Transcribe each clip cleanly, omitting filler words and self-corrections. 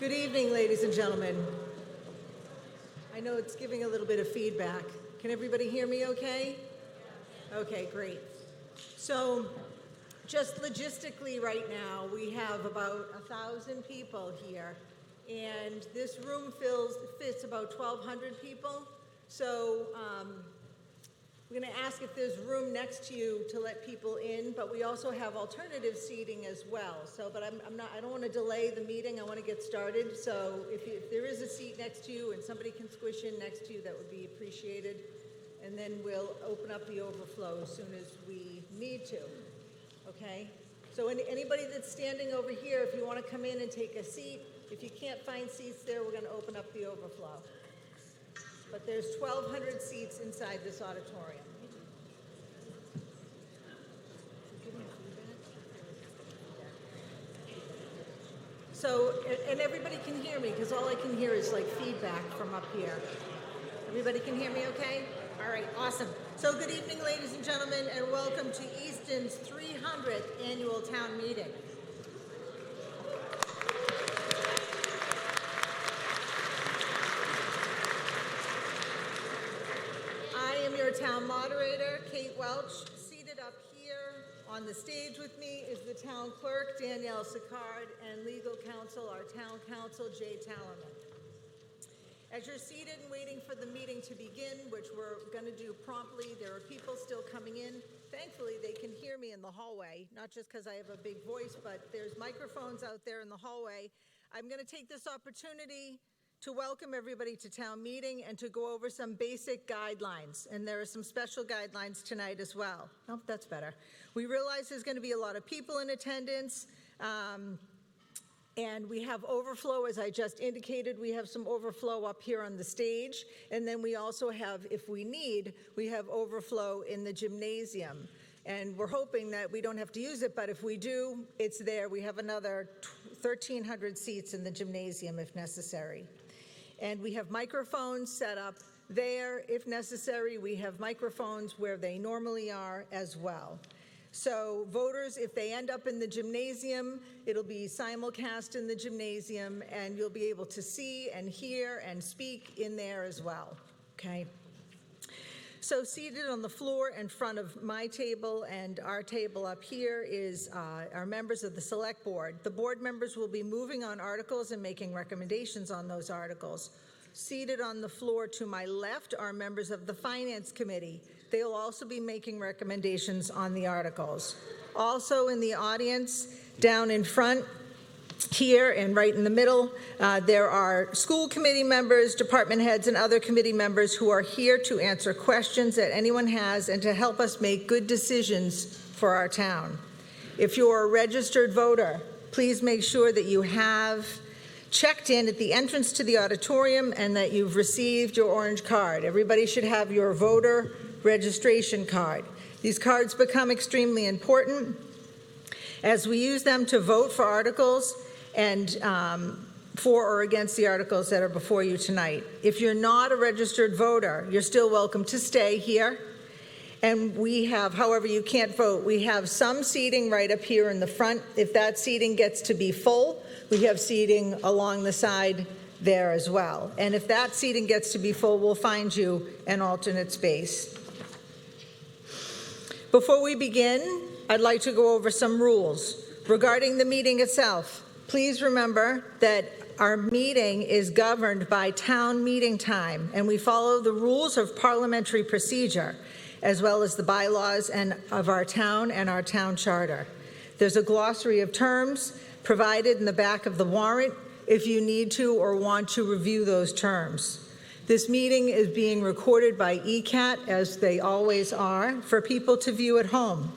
Good evening, ladies and gentlemen. I know it's giving a little bit of feedback. Can everybody hear me okay? Okay, great. So just logistically right now, we have about 1,000 people here, and this room fits about 1,200 people. So we're going to ask if there's room next to you to let people in, but we also have alternative seating as well. So, but I don't want to delay the meeting. I want to get started. So if there is a seat next to you and somebody can squish in next to you, that would be appreciated. And then we'll open up the overflow as soon as we need to. Okay? So anybody that's standing over here, if you want to come in and take a seat, if you can't find seats there, we're going to open up the overflow. But there's 1,200 seats inside this auditorium. So, and everybody can hear me, because all I can hear is like feedback from up here. Everybody can hear me okay? All right, awesome. So good evening, ladies and gentlemen, and welcome to Easton's 300th annual town meeting. Your town moderator, Kate Welch. Seated up here on the stage with me is the town clerk, Danielle Sicard, and legal counsel, our town counsel, Jay Tallerman. As you're seated and waiting for the meeting to begin, which we're going to do promptly, there are people still coming in. Thankfully, they can hear me in the hallway, not just because I have a big voice, but there's microphones out there in the hallway. I'm going to take this opportunity to welcome everybody to town meeting and to go over some basic guidelines. And there are some special guidelines tonight as well. Oh, that's better. We realize there's going to be a lot of people in attendance. And we have overflow, as I just indicated. We have some overflow up here on the stage. And then we also have, if we need, we have overflow in the gymnasium. And we're hoping that we don't have to use it, but if we do, it's there. We have another 1,300 seats in the gymnasium if necessary. And we have microphones set up there. If necessary, we have microphones where they normally are as well. So voters, if they end up in the gymnasium, it'll be simulcast in the gymnasium, and you'll be able to see and hear and speak in there as well, okay? So seated on the floor in front of my table and our table up here is our members of the select board. The board members will be moving on articles and making recommendations on those articles. Seated on the floor to my left are members of the finance committee. They will also be making recommendations on the articles. Also in the audience, down in front, here and right in the middle, there are school committee members, department heads, and other committee members who are here to answer questions that anyone has and to help us make good decisions for our town. If you're a registered voter, please make sure that you have checked in at the entrance to the auditorium and that you've received your orange card. Everybody should have your voter registration card. These cards become extremely important as we use them to vote for articles and for or against the articles that are before you tonight. If you're not a registered voter, you're still welcome to stay here. And we have, however, you can't vote. We have some seating right up here in the front. If that seating gets to be full, we have seating along the side there as well. And if that seating gets to be full, we'll find you an alternate space. Before we begin, I'd like to go over some rules. Regarding the meeting itself, please remember that our meeting is governed by town meeting time, and we follow the rules of parliamentary procedure, as well as the bylaws of our town and our town charter. There's a glossary of terms provided in the back of the warrant if you need to or want to review those terms. This meeting is being recorded by ECAT, as they always are, for people to view at home.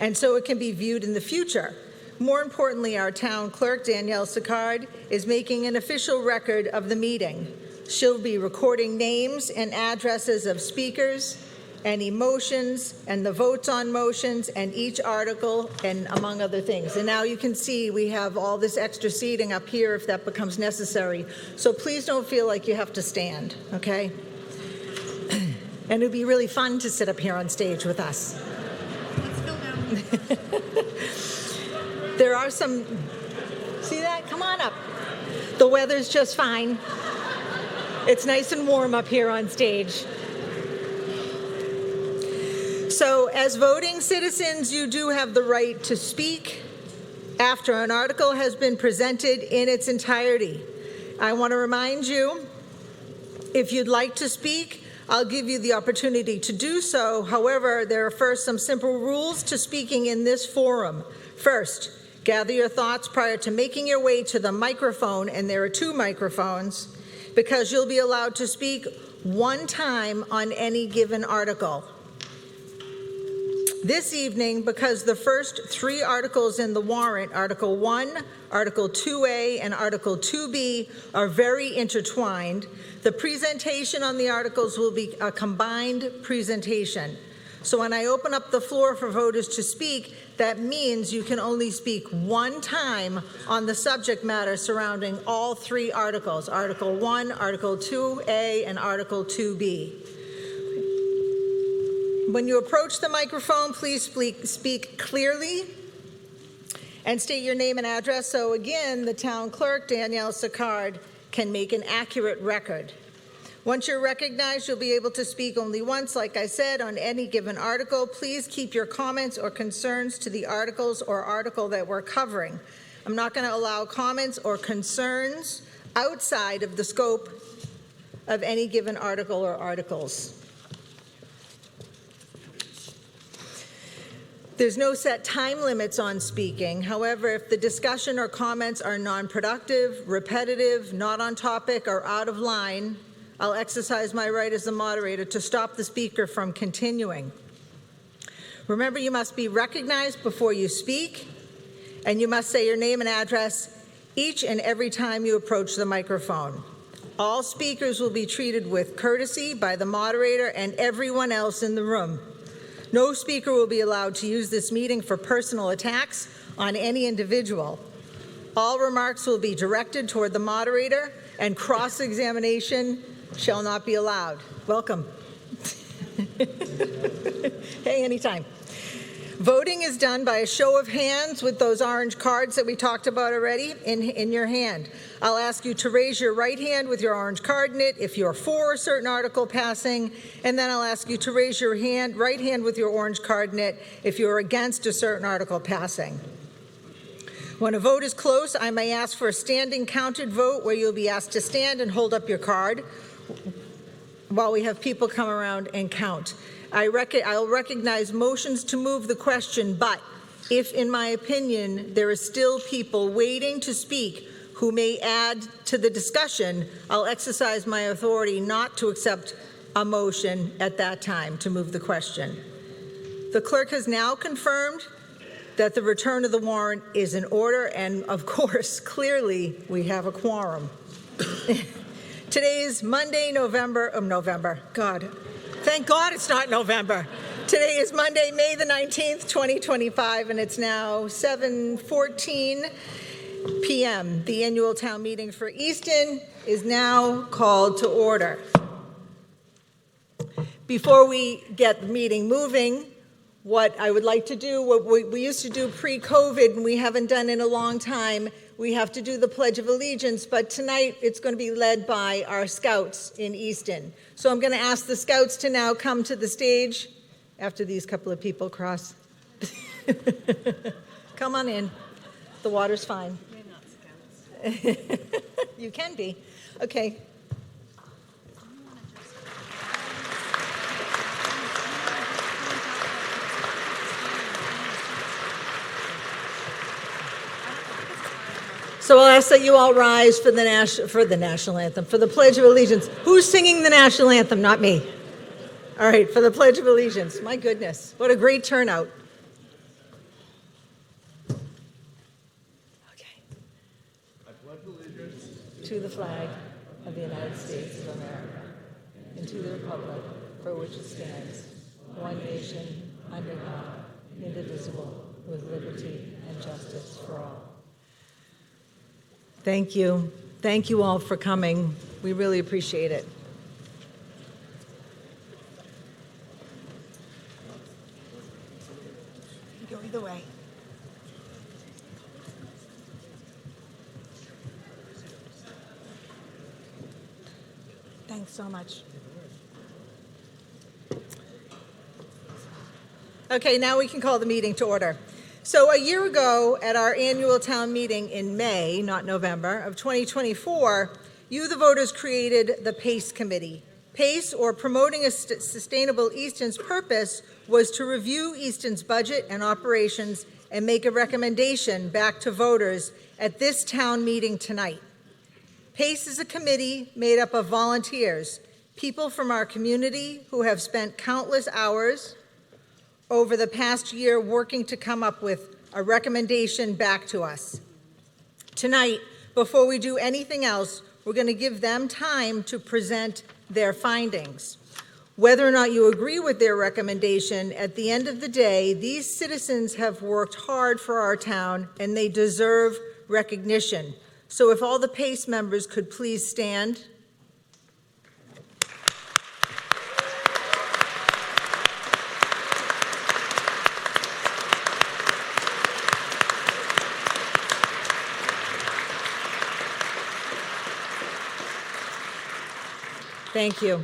And so it can be viewed in the future. More importantly, our town clerk, Danielle Sicard, is making an official record of the meeting. She'll be recording names and addresses of speakers, any motions, and the votes on motions, and each article, and among other things. And now you can see we have all this extra seating up here if that becomes necessary. So please don't feel like you have to stand, okay? And it'd be really fun to sit up here on stage with us. Let's go down. There are some, see that? Come on up. The weather's just fine. It's nice and warm up here on stage. So as voting citizens, you do have the right to speak after an article has been presented in its entirety. I want to remind you, if you'd like to speak, I'll give you the opportunity to do so. However, there are first some simple rules to speaking in this forum. First, gather your thoughts prior to making your way to the microphone, and there are 2 microphones, because you'll be allowed to speak 1 time on any given article. This evening, because the first 3 articles in the warrant, Article 1, Article 2A, and Article 2B, are very intertwined, the presentation on the articles will be a combined presentation. So when I open up the floor for voters to speak, that means you can only speak 1 time on the subject matter surrounding all 3 articles, Article 1, Article 2A, and Article 2B. When you approach the microphone, please speak clearly and state your name and address so, again, the town clerk, Danielle Sicard, can make an accurate record. Once you're recognized, you'll be able to speak only once, like I said, on any given article. Please keep your comments or concerns to the articles or article that we're covering. I'm not going to allow comments or concerns outside of the scope of any given article or articles. There's no set time limits on speaking. However, if the discussion or comments are non-productive, repetitive, not on topic, or out of line, I'll exercise my right as the moderator to stop the speaker from continuing. Remember, you must be recognized before you speak, and you must say your name and address each and every time you approach the microphone. All speakers will be treated with courtesy by the moderator and everyone else in the room. No speaker will be allowed to use this meeting for personal attacks on any individual. All remarks will be directed toward the moderator, and cross-examination shall not be allowed. Welcome. Hey, anytime. Voting is done by a show of hands with those orange cards that we talked about already in your hand. I'll ask you to raise your right hand with your orange card in it if you're for a certain article passing, and then I'll ask you to raise your right hand with your orange card in it if you're against a certain article passing. When a vote is close, I may ask for a standing counted vote where you'll be asked to stand and hold up your card while we have people come around and count. I'll recognize motions to move the question, but if, in my opinion, there are still people waiting to speak who may add to the discussion, I'll exercise my authority not to accept a motion at that time to move the question. The clerk has now confirmed that the return of the warrant is in order, and of course, clearly, we have a quorum. Today is Monday, God. Thank God it's not November. Today is Monday, May the 19th, 2025, and it's now 7:14 p.m. The annual town meeting for Easton is now called to order. Before we get the meeting moving, what I would like to do, what we used to do pre-COVID and we haven't done in a long time, we have to do the Pledge of Allegiance, but tonight it's going to be led by our scouts in Easton. So I'm going to ask the scouts to now come to the stage after these couple of people cross. Come on in. The water's fine. We're not scouts. You can be. Okay. So I'll ask that you all rise for the national anthem, for the Pledge of Allegiance. Who's singing the national anthem? Not me. All right, for the Pledge of Allegiance. My goodness, what a great turnout. Okay. I pledge allegiance to the flag of the United States of America and to the republic for which it stands, one nation, under God, indivisible, with liberty and justice for all. Thank you. Thank you all for coming. We really appreciate it. Go either way. Thanks so much. Okay, now we can call the meeting to order. So a year ago at our annual town meeting in May, not November, of 2024, you, the voters, created the PACE Committee. PACE, or Promoting a Sustainable Easton's purpose, was to review Easton's budget and operations and make a recommendation back to voters at this town meeting tonight. PACE is a committee made up of volunteers, people from our community who have spent countless hours over the past year working to come up with a recommendation back to us. Tonight, before we do anything else, we're going to give them time to present their findings. Whether or not you agree with their recommendation, at the end of the day, these citizens have worked hard for our town and they deserve recognition. So if all the PACE members could please stand. Thank you.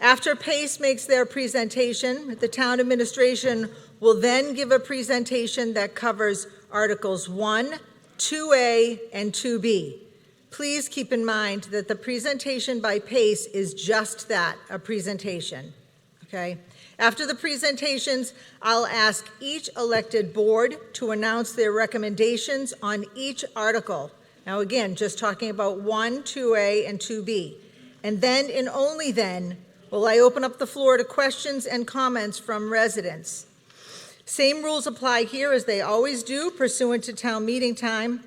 After PACE makes their presentation, the town administration will then give a presentation that covers Articles 1, 2A, and 2B. Please keep in mind that the presentation by PACE is just that, a presentation, okay? After the presentations, I'll ask each elected board to announce their recommendations on each article. Now again, just talking about 1, 2A, and 2B. And then, and only then, will I open up the floor to questions and comments from residents. Same rules apply here as they always do, pursuant to town meeting time.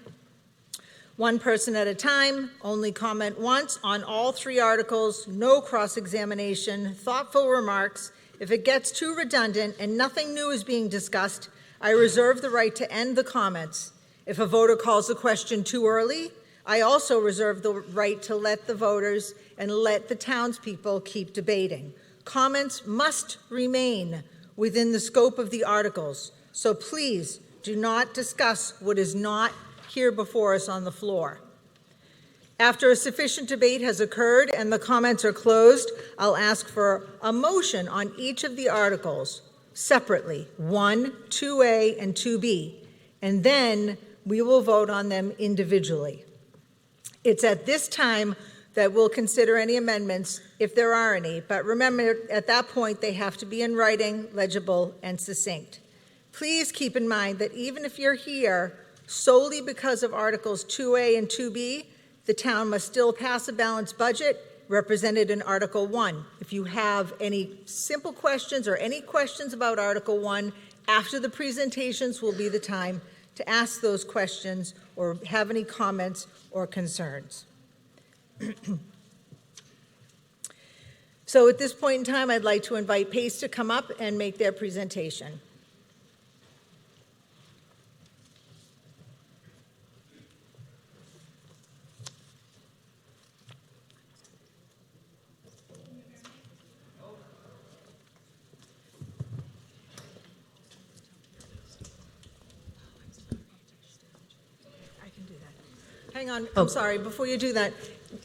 One person at a time, only comment once on all 3 articles, no cross-examination, thoughtful remarks. If it gets too redundant and nothing new is being discussed, I reserve the right to end the comments. If a voter calls a question too early, I also reserve the right to let the voters and let the townspeople keep debating. Comments must remain within the scope of the articles, so please do not discuss what is not here before us on the floor. After a sufficient debate has occurred and the comments are closed, I'll ask for a motion on each of the articles separately, 1, 2A, and 2B, and then we will vote on them individually. It's at this time that we'll consider any amendments, if there are any, but remember, at that point, they have to be in writing, legible, and succinct. Please keep in mind that even if you're here solely because of Articles 2A and 2B, the town must still pass a balanced budget represented in Article 1. If you have any simple questions or any questions about Article 1, after the presentations will be the time to ask those questions or have any comments or concerns. So at this point in time, I'd like to invite PACE to come up and make their presentation. I can do that. Hang on, I'm sorry, before you do that,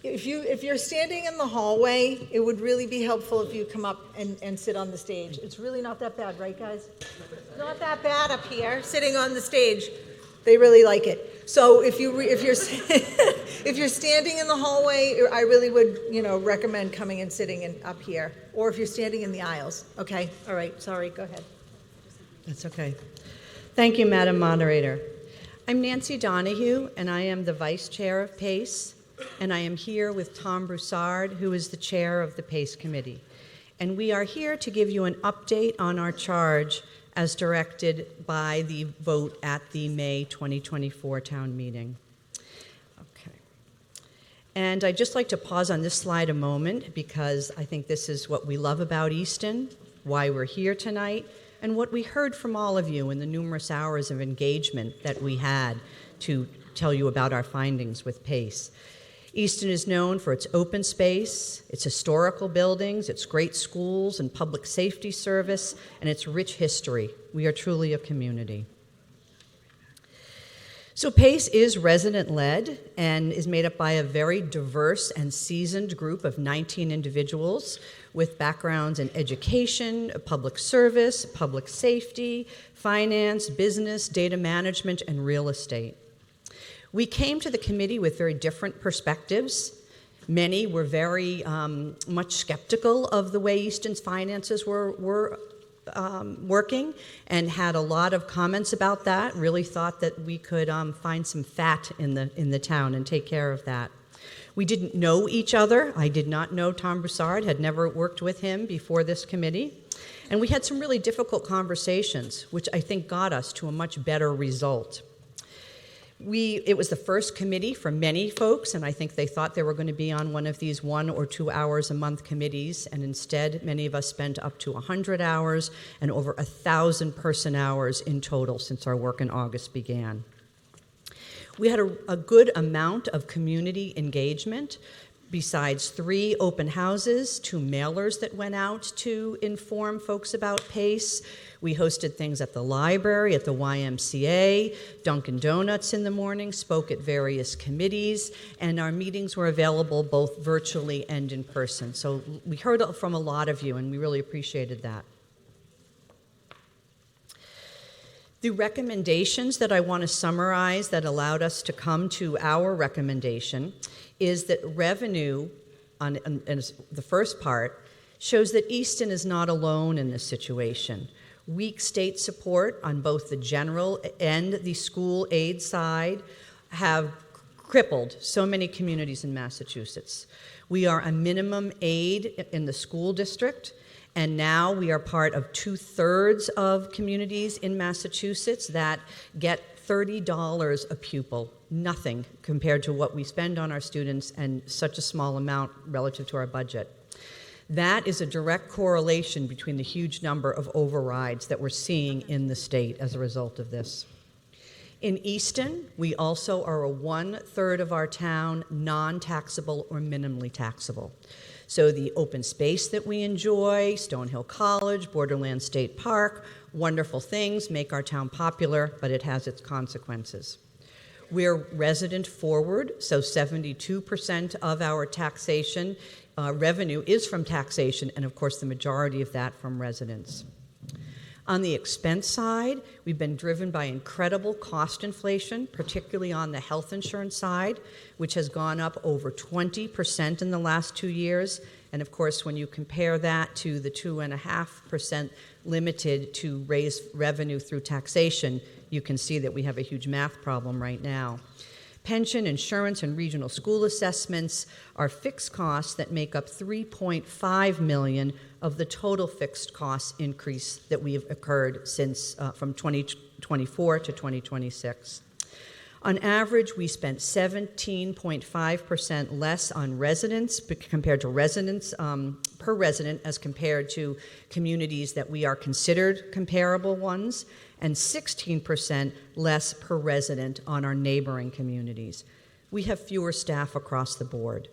if you're standing in the hallway, it would really be helpful if you come up and sit on the stage. It's really not that bad, right, guys? Not that bad up here, sitting on the stage. They really like it. So if you're if you're standing in the hallway, I really would recommend coming and sitting up here, or if you're standing in the aisles. Okay, all right. Sorry. Go ahead. That's okay. Thank you, Madam Moderator. I'm Nancy Donahue, and I am the Vice Chair of PACE. And I am here with Tom Broussard, who is the chair of the PACE Committee. And we are here to give you an update on our charge as directed by the vote at the May 2024 town meeting. Okay. And I'd just like to pause on this slide a moment because I think this is what we love about Easton, why we're here tonight, and what we heard from all of you in the numerous hours of engagement that we had to tell you about our findings with PACE. Easton is known for its open space, its historical buildings, its great schools and public safety service, and its rich history. We are truly a community. So PACE is resident-led and is made up by a very diverse and seasoned group of 19 individuals with backgrounds in education, public service, public safety, finance, business, data management, and real estate. We came to the committee with very different perspectives. Many were very much skeptical of the way Easton's finances were working and had a lot of comments about that, really thought that we could find some fat in the town and take care of that. We didn't know each other. I did not know Tom Broussard, had never worked with him before this committee. And we had some really difficult conversations, which I think got us to a much better result. It was the first committee for many folks, and I think they thought they were going to be on one of these 1 or 2 hours a month committees, and instead many of us spent up to 100 hours and over 1,000 person hours in total since our work in August began. We had a good amount of community engagement. Besides 3 open houses, 2 mailers that went out to inform folks about PACE. We hosted things at the library, at the YMCA, Dunkin' Donuts in the morning, spoke at various committees, and our meetings were available both virtually and in person. So we heard from a lot of you, and we really appreciated that. The recommendations that I want to summarize that allowed us to come to our recommendation is that revenue, on the first part, shows that Easton is not alone in this situation. Weak state support on both the general and the school aid side have crippled so many communities in Massachusetts. We are a minimum aid in the school district, and now we are part of 2/3 of communities in Massachusetts that get $30 a pupil, nothing compared to what we spend on our students and such a small amount relative to our budget. That is a direct correlation between the huge number of overrides that we're seeing in the state as a result of this. In Easton, we also are a 1/3 of our town non-taxable or minimally taxable. So the open space that we enjoy, Stonehill College, Borderland State Park, wonderful things make our town popular, but it has its consequences. We're resident forward, so 72% of our taxation revenue is from taxation, and of course the majority of that from residents. On the expense side, we've been driven by incredible cost inflation, particularly on the health insurance side, which has gone up over 20% in the last 2 years. And of course, when you compare that to the 2.5% limited to raise revenue through taxation, you can see that we have a huge math problem right now. Pension, insurance, and regional school assessments are fixed costs that make up $3.5 million of the total fixed cost increase that we have occurred since from 2024 to 2026. On average, we spent 17.5% less on residents compared to residents per resident as compared to communities that we are considered comparable ones, and 16% less per resident on our neighboring communities. We have fewer staff across the board.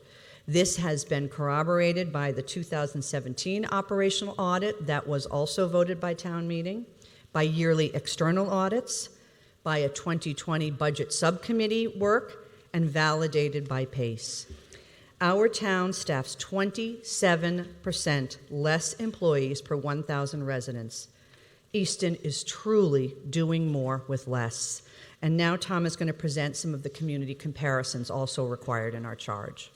This has been corroborated by the 2017 operational audit that was also voted by town meeting, by yearly external audits, by a 2020 budget subcommittee work, and validated by PACE. Our town staffs 27% less employees per 1,000 residents. Easton is truly doing more with less. And now Tom is going to present some of the community comparisons also required in our charge.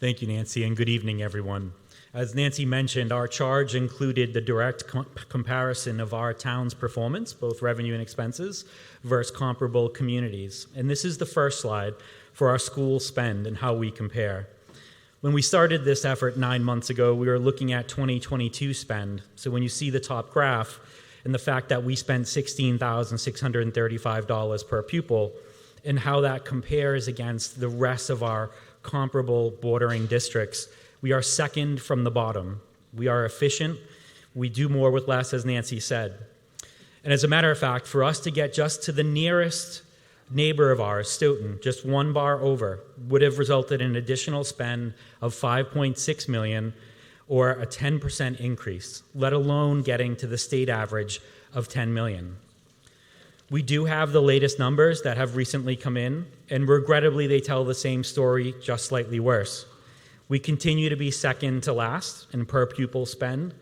Thank you, Nancy, and good evening, everyone. As Nancy mentioned, our charge included the direct comparison of our town's performance, both revenue and expenses, versus comparable communities. And this is the first slide for our school spend and how we compare. When we started this effort 9 months ago, we were looking at 2022 spend. So when you see the top graph and the fact that we spent $16,635 per pupil and how that compares against the rest of our comparable bordering districts, we are second from the bottom. We are efficient. We do more with less, as Nancy said. And as a matter of fact, for us to get just to the nearest neighbor of ours, Stoughton, just 1 bar over, would have resulted in an additional spend of $5.6 million or a 10% increase, let alone getting to the state average of 10 million. We do have the latest numbers that have recently come in, and regrettably they tell the same story, just slightly worse. We continue to be second to last in per pupil spend,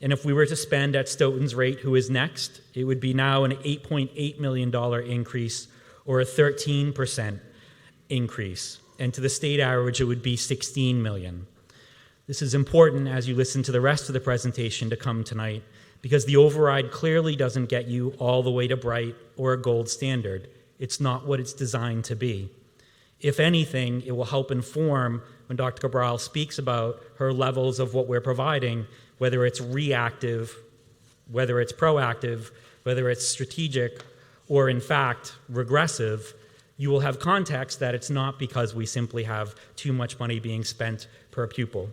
and if we were to spend at Stoughton's rate, who is next, it would be now an $8.8 million increase, or a 13% increase. And to the state average, it would be 16 million. This is important as you listen to the rest of the presentation to come tonight, because the override clearly doesn't get you all the way to Bright or a gold standard. It's not what it's designed to be. If anything, it will help inform when Dr. Cabral speaks about her levels of what we're providing, whether it's reactive, whether it's proactive, whether it's strategic, or in fact, regressive. You will have context that it's not because we simply have too much money being spent per pupil.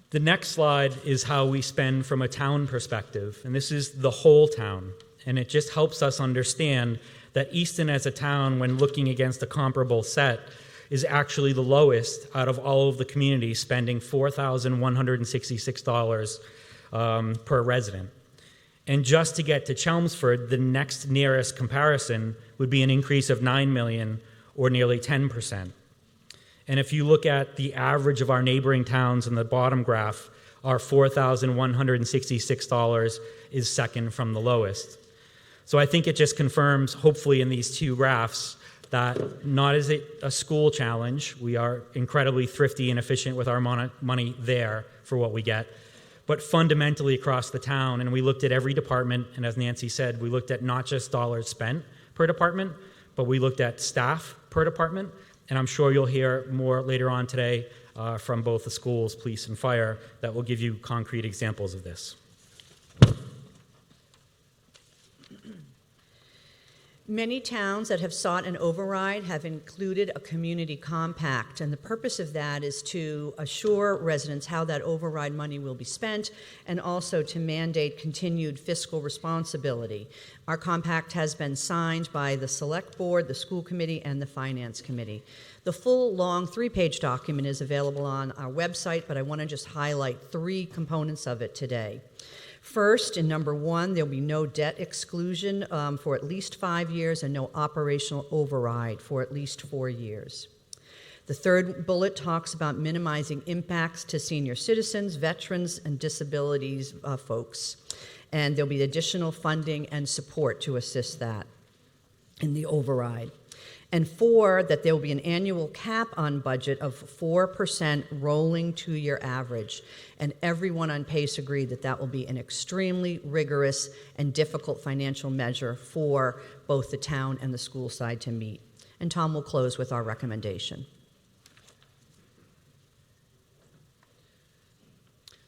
The next slide is how we spend from a town perspective, and this is the whole town, and it just helps us understand that Easton as a town, when looking against a comparable set, is actually the lowest out of all of the communities, spending $4,166 per resident. And just to get to Chelmsford, the next nearest comparison would be an increase of $9 million, or nearly 10%. And if you look at the average of our neighboring towns in the bottom graph, our $4,166 is second from the lowest. So I think it just confirms, hopefully in these two graphs, that not is it a school challenge, we are incredibly thrifty and efficient with our money there for what we get, but fundamentally across the town, and we looked at every department, and as Nancy said, we looked at not just dollars spent per department, but we looked at staff per department, and I'm sure you'll hear more later on today from both the schools, police, and fire that will give you concrete examples of this. Many towns that have sought an override have included a community compact, and the purpose of that is to assure residents how that override money will be spent and also to mandate continued fiscal responsibility. Our compact has been signed by the Select Board, the School Committee, and the Finance Committee. The full, long, 3-page document is available on our website, but I want to just highlight 3 components of it today. First, in number 1, there'll be no debt exclusion for at least 5 years and no operational override for at least 4 years. The third bullet talks about minimizing impacts to senior citizens, veterans, and disabilities folks. And there'll be additional funding and support to assist that in the override. And 4, that there will be an annual cap on budget of 4% rolling 2-year average. And everyone on PACE agreed that that will be an extremely rigorous and difficult financial measure for both the town and the school side to meet. And Tom will close with our recommendation.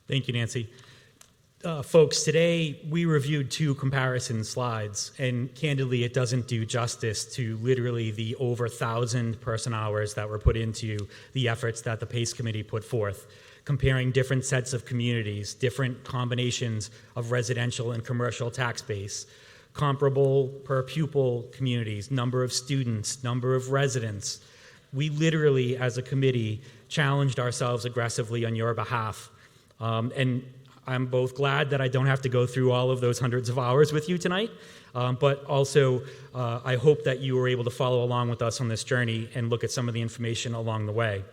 Thank you, Nancy. Folks, today we reviewed 2 comparison slides, and candidly, it doesn't do justice to literally the over 1,000 person hours that were put into the efforts that the PACE Committee put forth, comparing different sets of communities, different combinations of residential and commercial tax base, comparable per pupil communities, number of students, number of residents. We literally, as a committee, challenged ourselves aggressively on your behalf. And I'm both glad that I don't have to go through all of those hundreds of hours with you tonight, but also I hope that you were able to follow along with us on this journey and look at some of the information along the way.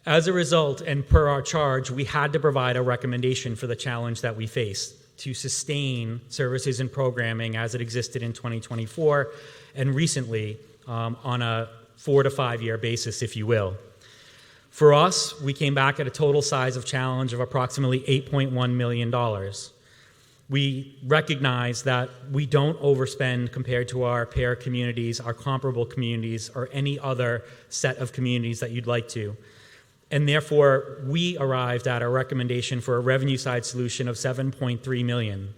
As a result, and per our charge, we had to provide a recommendation for the challenge that we face to sustain services and programming as it existed in 2024 and recently on a 4 to 5 year basis, if you will. For us, we came back at a total size of challenge of approximately $8.1 million. We recognize that we don't overspend compared to our peer communities, our comparable communities, or any other set of communities that you'd like to. And therefore, we arrived at a recommendation for a revenue side solution of $7.3 million.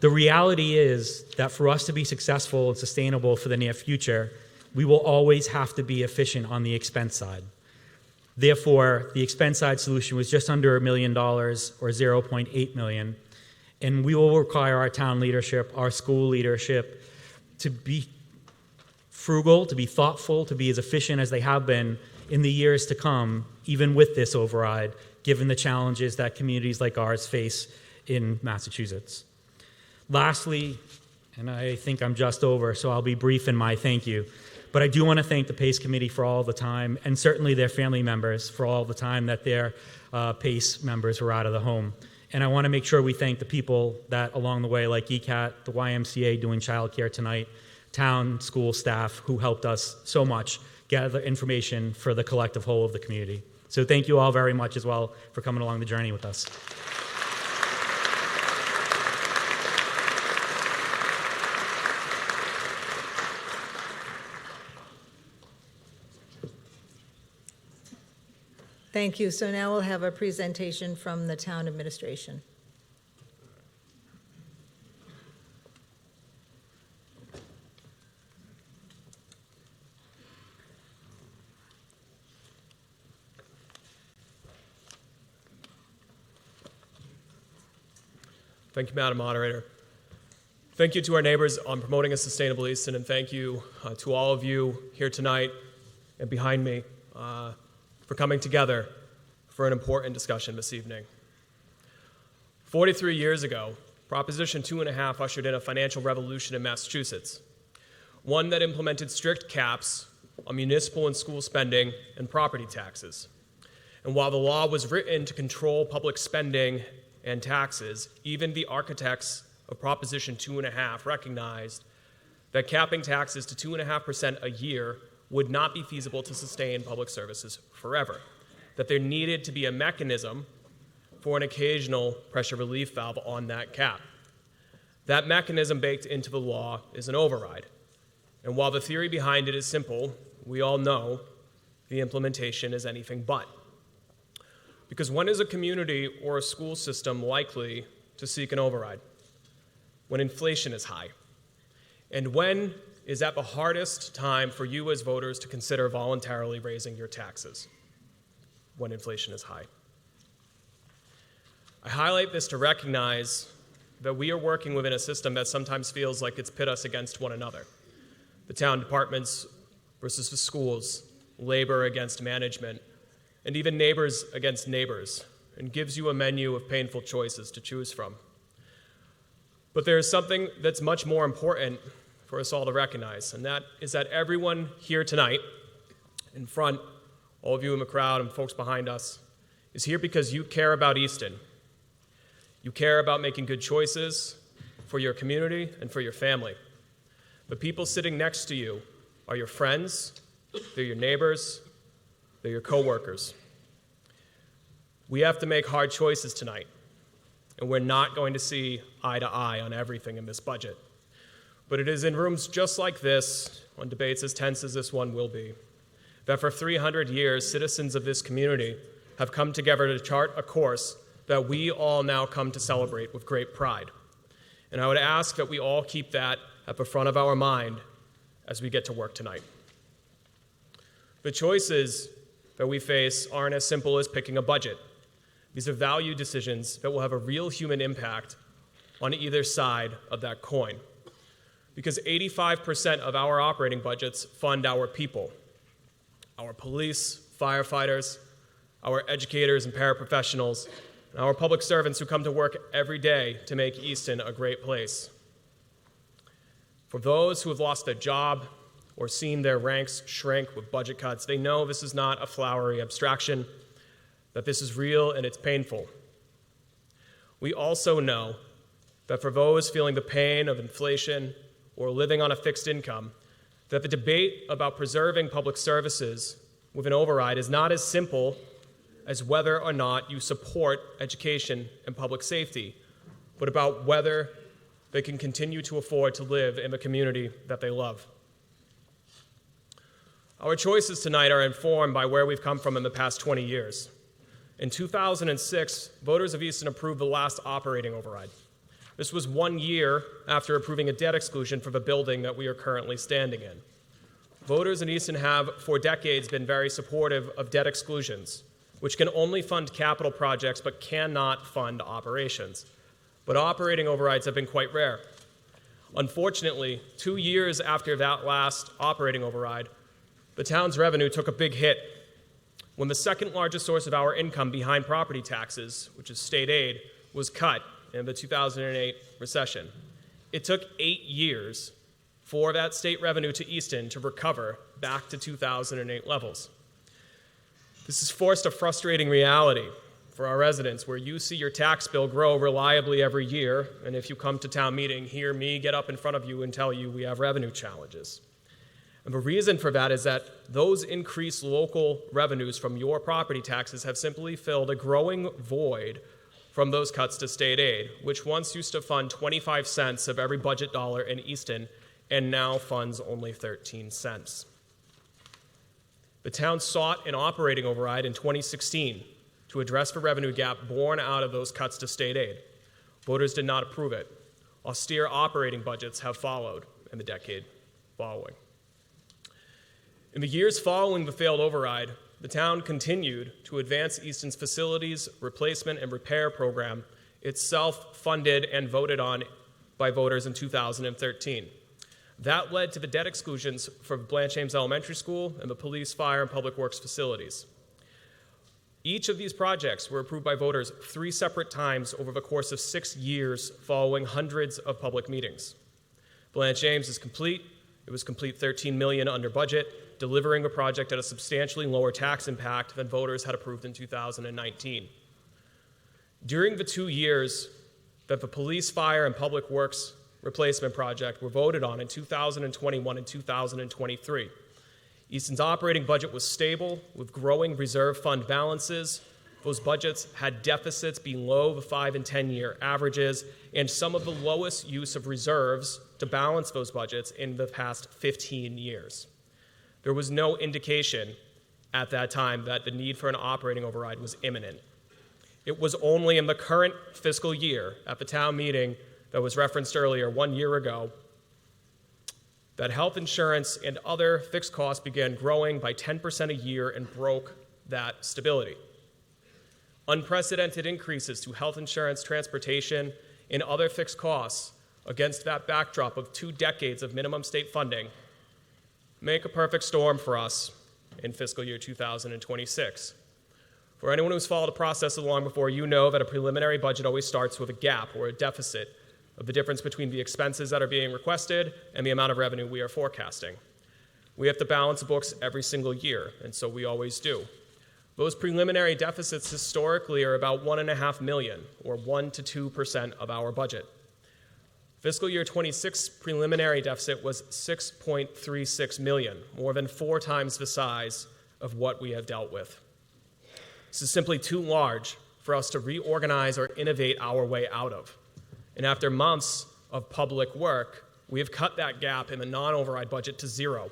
The reality is that for us to be successful and sustainable for the near future, we will always have to be efficient on the expense side. Therefore, the expense side solution was just under $1 million, or $0.8 million, and we will require our town leadership, our school leadership, to be frugal, to be thoughtful, to be as efficient as they have been, in the years to come, even with this override, given the challenges that communities like ours face in Massachusetts. Lastly, and I think I'm just over, so I'll be brief in my thank you, but I do want to thank the PACE Committee for all the time, and certainly their family members for all the time that their PACE members were out of the home. And I want to make sure we thank the people that along the way, like ECAT, the YMCA doing childcare tonight, town, school staff who helped us so much gather information for the collective whole of the community. So thank you all very much as well for coming along the journey with us. Thank you. So now we'll have a presentation from the town administration. Thank you, Madam Moderator. Thank you to our neighbors on promoting a sustainable Easton, and thank you to all of you here tonight and behind me for coming together for an important discussion this evening. 43 years ago, Proposition 2.5 ushered in a financial revolution in Massachusetts, one that implemented strict caps on municipal and school spending and property taxes. And while the law was written to control public spending and taxes, even the architects of Proposition 2.5 recognized that capping taxes to 2.5% a year would not be feasible to sustain public services forever, that there needed to be a mechanism for an occasional pressure relief valve on that cap. That mechanism baked into the law is an override. And while the theory behind it is simple, we all know the implementation is anything but. Because when is a community or a school system likely to seek an override? When inflation is high. And when is at the hardest time for you as voters to consider voluntarily raising your taxes? When inflation is high. I highlight this to recognize that we are working within a system that sometimes feels like it's pit us against one another. The town departments versus the schools, labor against management, and even neighbors against neighbors, and gives you a menu of painful choices to choose from. But there is something that's much more important for us all to recognize, and that is that everyone here tonight, in front, all of you in the crowd and folks behind us, is here because you care about Easton. You care about making good choices for your community and for your family. The people sitting next to you are your friends, they're your neighbors, they're your coworkers. We have to make hard choices tonight, and we're not going to see eye to eye on everything in this budget. But it is in rooms just like this, on debates as tense as this one will be, that for 300 years, citizens of this community have come together to chart a course that we all now come to celebrate with great pride. And I would ask that we all keep that at the front of our mind as we get to work tonight. The choices that we face aren't as simple as picking a budget. These are value decisions that will have a real human impact on either side of that coin. Because 85% of our operating budgets fund our people, our police, firefighters, our educators and paraprofessionals, and our public servants who come to work every day to make Easton a great place. For those who have lost their job or seen their ranks shrink with budget cuts, they know this is not a flowery abstraction, that this is real and it's painful. We also know that for those feeling the pain of inflation or living on a fixed income, that the debate about preserving public services with an override is not as simple as whether or not you support education and public safety, but about whether they can continue to afford to live in the community that they love. Our choices tonight are informed by where we've come from in the past 20 years. In 2006, voters of Easton approved the last operating override. This was 1 year after approving a debt exclusion for the building that we are currently standing in. Voters in Easton have, for decades, been very supportive of debt exclusions, which can only fund capital projects but cannot fund operations. But operating overrides have been quite rare. Unfortunately, 2 years after that last operating override, the town's revenue took a big hit when the second largest source of our income behind property taxes, which is state aid, was cut in the 2008 recession. It took 8 years for that state revenue to Easton to recover back to 2008 levels. This has forced a frustrating reality for our residents, where you see your tax bill grow reliably every year, and if you come to town meeting, hear me get up in front of you and tell you we have revenue challenges. And the reason for that is that those increased local revenues from your property taxes have simply filled a growing void from those cuts to state aid, which once used to fund 25 cents of every budget dollar in Easton and now funds only 13 cents. The town sought an operating override in 2016 to address the revenue gap born out of those cuts to state aid. Voters did not approve it. Austere operating budgets have followed in the decade following. In the years following the failed override, the town continued to advance Easton's facilities replacement and repair program, itself funded and voted on by voters in 2013. That led to the debt exclusions for Blanche Ames Elementary School and the police, fire, and public works facilities. Each of these projects were approved by voters 3 separate times over the course of 6 years following hundreds of public meetings. Blanche Ames is complete. It was complete $13 million under budget, delivering a project at a substantially lower tax impact than voters had approved in 2019. During the 2 years that the police, fire, and public works replacement project were voted on in 2021 and 2023, Easton's operating budget was stable with growing reserve fund balances. Those budgets had deficits below the 5 and 10-year averages and some of the lowest use of reserves to balance those budgets in the past 15 years. There was no indication at that time that the need for an operating override was imminent. It was only in the current fiscal year, at the town meeting that was referenced earlier 1 year ago, that health insurance and other fixed costs began growing by 10% a year and broke that stability. Unprecedented increases to health insurance, transportation, and other fixed costs against that backdrop of 2 decades of minimum state funding make a perfect storm for us in fiscal year 2026. For anyone who's followed the process along before, you know that a preliminary budget always starts with a gap or a deficit of the difference between the expenses that are being requested and the amount of revenue we are forecasting. We have to balance books every single year, and so we always do. Those preliminary deficits historically are about $1.5 million, or 1 to 2% of our budget. Fiscal year 26 preliminary deficit was $6.36 million, more than 4 times the size of what we have dealt with. This is simply too large for us to reorganize or innovate our way out of. And after months of public work, we have cut that gap in the non-override budget to 0.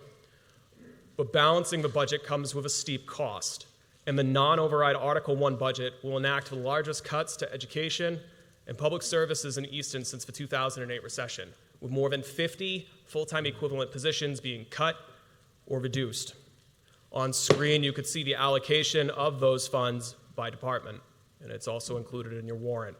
But balancing the budget comes with a steep cost, and the non-override Article 1 budget will enact the largest cuts to education and public services in Easton since the 2008 recession, with more than 50 full-time equivalent positions being cut or reduced. On screen, you could see the allocation of those funds by department, and it's also included in your warrant.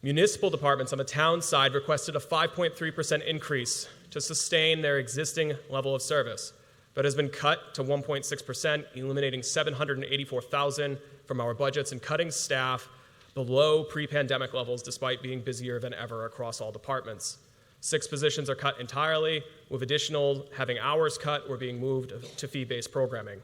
Municipal departments on the town side requested a 5.3% increase to sustain their existing level of service, but has been cut to 1.6%, eliminating $784,000 from our budgets and cutting staff below pre-pandemic levels despite being busier than ever across all departments. 6 positions are cut entirely, with additional having hours cut or being moved to fee-based programming.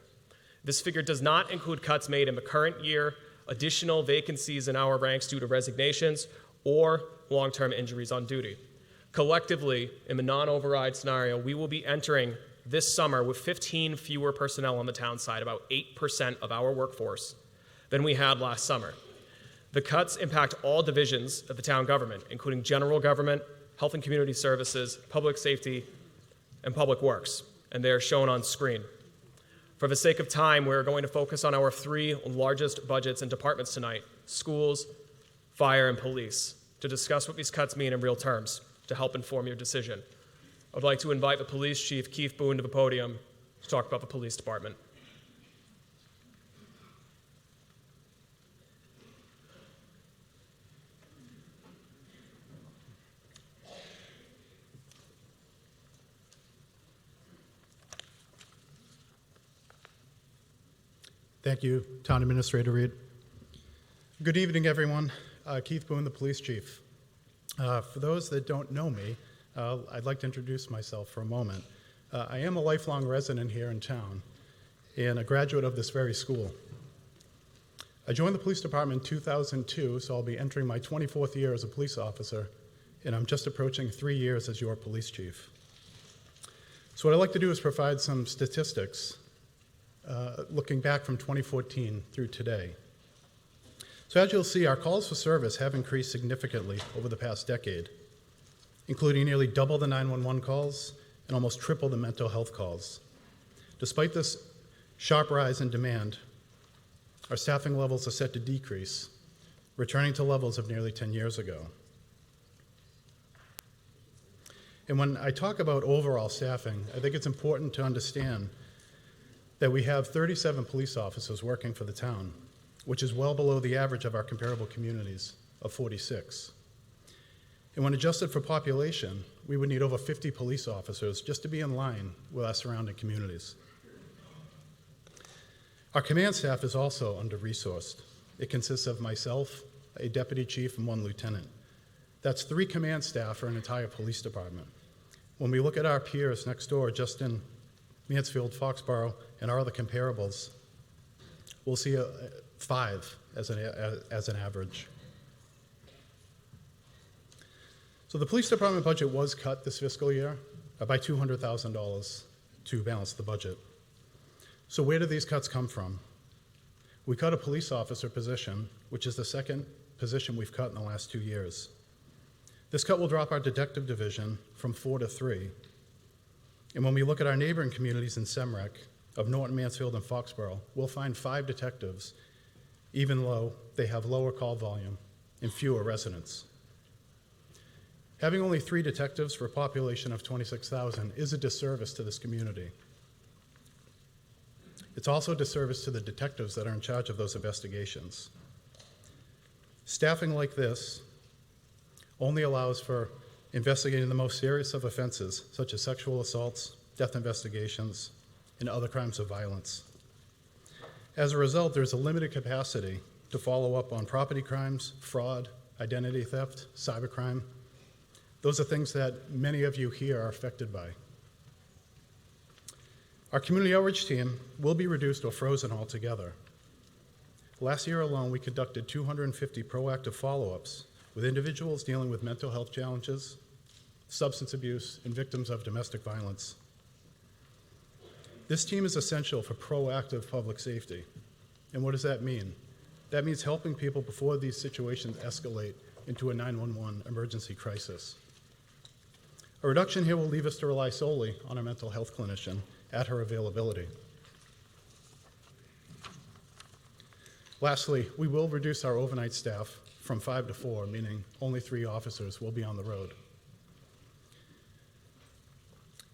This figure does not include cuts made in the current year, additional vacancies in our ranks due to resignations, or long-term injuries on duty. Collectively, in the non-override scenario, we will be entering this summer with 15 fewer personnel on the town side, about 8% of our workforce, than we had last summer. The cuts impact all divisions of the town government, including general government, health and community services, public safety, and public works, and they are shown on screen. For the sake of time, we're going to focus on our 3 largest budgets and departments tonight: schools, fire, and police, to discuss what these cuts mean in real terms, to help inform your decision. I'd like to invite the police chief, Keith Boone, to the podium to talk about the police department. Thank you, Town Administrator Reed. Good evening, everyone. Keith Boone, the police chief. For those that don't know me, I'd like to introduce myself for a moment. I am a lifelong resident here in town and a graduate of this very school. I joined the police department in 2002, so I'll be entering my 24th year as a police officer, and I'm just approaching 3 years as your police chief. So what I'd like to do is provide some statistics looking back from 2014 through today. So as you'll see, our calls for service have increased significantly over the past decade, including nearly double the 911 calls and almost triple the mental health calls. Despite this sharp rise in demand, our staffing levels are set to decrease, returning to levels of nearly 10 years ago. And when I talk about overall staffing, I think it's important to understand that we have 37 police officers working for the town, which is well below the average of our comparable communities of 46. And when adjusted for population, we would need over 50 police officers just to be in line with our surrounding communities. Our command staff is also under-resourced. It consists of myself, a deputy chief, and 1 lieutenant. That's 3 command staff for an entire police department. When we look at our peers next door, just in Mansfield, Foxborough, and our other comparables, we'll see 5 as an average. So the police department budget was cut this fiscal year by $200,000 to balance the budget. So where do these cuts come from? We cut a police officer position, which is the second position we've cut in the last 2 years. This cut will drop our detective division from 4 to 3. And when we look at our neighboring communities in Semrec, of Norton, Mansfield, and Foxborough, we'll find 5 detectives, even though they have lower call volume and fewer residents. Having only 3 detectives for a population of 26,000 is a disservice to this community. It's also a disservice to the detectives that are in charge of those investigations. Staffing like this only allows for investigating the most serious of offenses, such as sexual assaults, death investigations, and other crimes of violence. As a result, there's a limited capacity to follow up on property crimes, fraud, identity theft, cybercrime. Those are things that many of you here are affected by. Our community outreach team will be reduced or frozen altogether. Last year alone, we conducted 250 proactive follow-ups with individuals dealing with mental health challenges, substance abuse, and victims of domestic violence. This team is essential for proactive public safety. And what does that mean? That means helping people before these situations escalate into a 911 emergency crisis. A reduction here will leave us to rely solely on our mental health clinician at her availability. Lastly, we will reduce our overnight staff from 5 to 4, meaning only 3 officers will be on the road.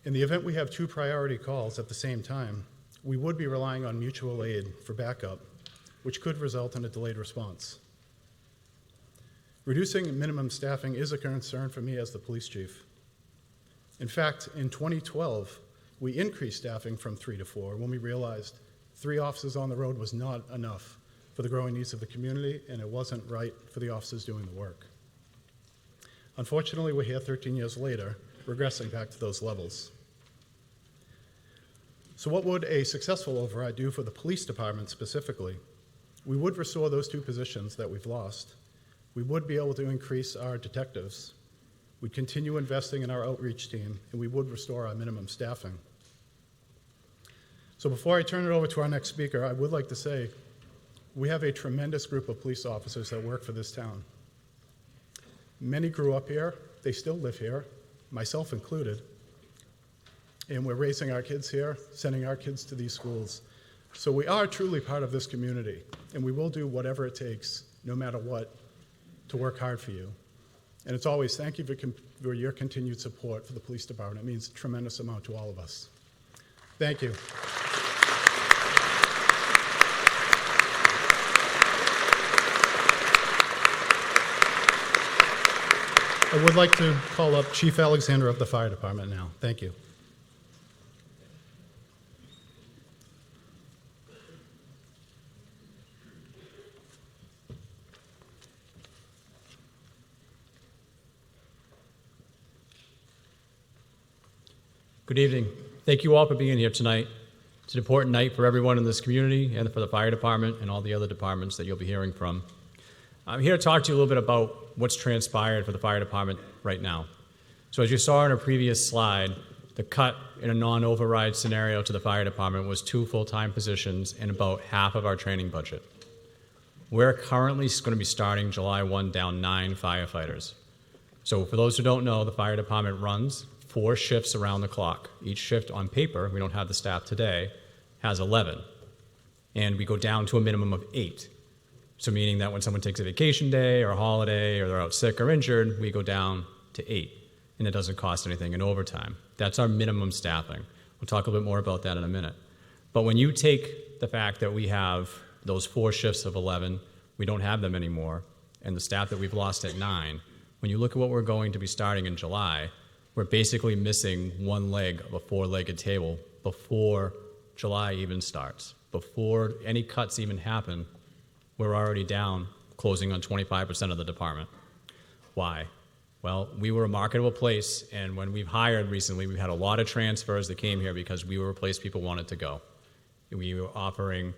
In the event we have 2 priority calls at the same time, we would be relying on mutual aid for backup, which could result in a delayed response. Reducing minimum staffing is a concern for me as the police chief. In fact, in 2012, we increased staffing from 3 to 4 when we realized 3 officers on the road was not enough for the growing needs of the community, and it wasn't right for the officers doing the work. Unfortunately, we're here 13 years later, regressing back to those levels. So what would a successful override do for the police department specifically? We would restore those 2 positions that we've lost. We would be able to increase our detectives. We'd continue investing in our outreach team, and we would restore our minimum staffing. So before I turn it over to our next speaker, I would like to say we have a tremendous group of police officers that work for this town. Many grew up here. They still live here, myself included. And we're raising our kids here, sending our kids to these schools. So we are truly part of this community, and we will do whatever it takes, no matter what, to work hard for you. And it's always thank you for your continued support for the police department. It means a tremendous amount to all of us. Thank you. I would like to call up Chief Alexander of the Fire Department now. Thank you. Good evening. Thank you all for being here tonight. It's an important night for everyone in this community and for the fire department and all the other departments that you'll be hearing from. I'm here to talk to you a little bit about what's transpired for the fire department right now. So as you saw in a previous slide, the cut in a non-override scenario to the fire department was 2 full-time positions and about half of our training budget. We're currently going to be starting July 1 down 9 firefighters. So for those who don't know, the fire department runs 4 shifts around the clock. Each shift on paper, we don't have the staff today, has 11. And we go down to a minimum of 8. So meaning that when someone takes a vacation day or a holiday or they're out sick or injured, we go down to 8. And it doesn't cost anything in overtime. That's our minimum staffing. We'll talk a little bit more about that in a minute. But when you take the fact that we have those 4 shifts of 11, we don't have them anymore, and the staff that we've lost at 9, when you look at what we're going to be starting in July, we're basically missing 1 leg of a 4-legged table before July even starts. Before any cuts even happen, we're already down, closing on 25% of the department. Why? Well, we were a marketable place, and when we've hired recently, we've had a lot of transfers that came here because we were a place people wanted to go. We were offering,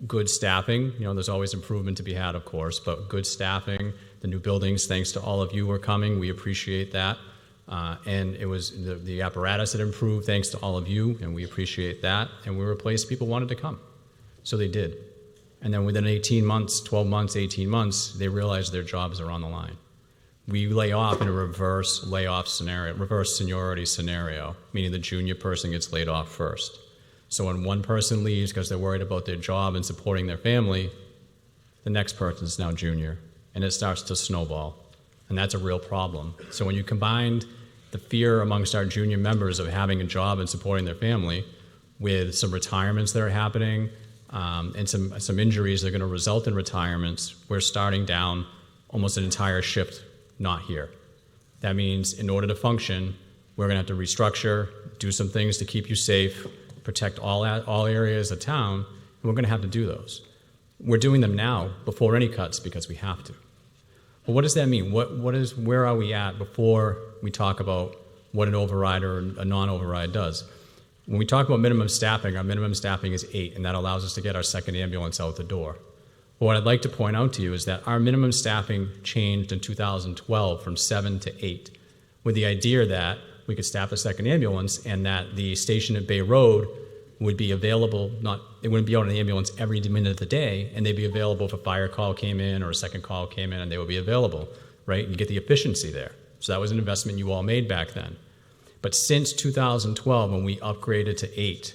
good staffing. There's always improvement to be had, of course, but good staffing, the new buildings, thanks to all of you who are coming, we appreciate that. And it was the apparatus that improved thanks to all of you, and we appreciate that. And we were a place people wanted to come. So they did. And then within 18 months, 12 months, 18 months, they realized their jobs are on the line. We lay off in a reverse layoff scenario, reverse seniority scenario, meaning the junior person gets laid off first. So when one person leaves because they're worried about their job and supporting their family, the next person is now junior, and it starts to snowball. And that's a real problem. So when you combine the fear amongst our junior members of having a job and supporting their family with some retirements that are happening and some injuries that are going to result in retirements, we're starting down almost an entire shift not here. That means in order to function, we're going to have to restructure, do some things to keep you safe, protect all areas of town, and we're going to have to do those. We're doing them now before any cuts because we have to. Well, what does that mean? Where are we at before we talk about what an override or a non-override does? When we talk about minimum staffing, our minimum staffing is 8, and that allows us to get our second ambulance out the door. But what I'd like to point out to you is that our minimum staffing changed in 2012 from 7 to 8, with the idea that we could staff a second ambulance and that the station at Bay Road would be available, they wouldn't be out on the ambulance every minute of the day, and they'd be available if a fire call came in or a second call came in, and they would be available, right? You get the efficiency there. So that was an investment you all made back then. But since 2012, when we upgraded to 8,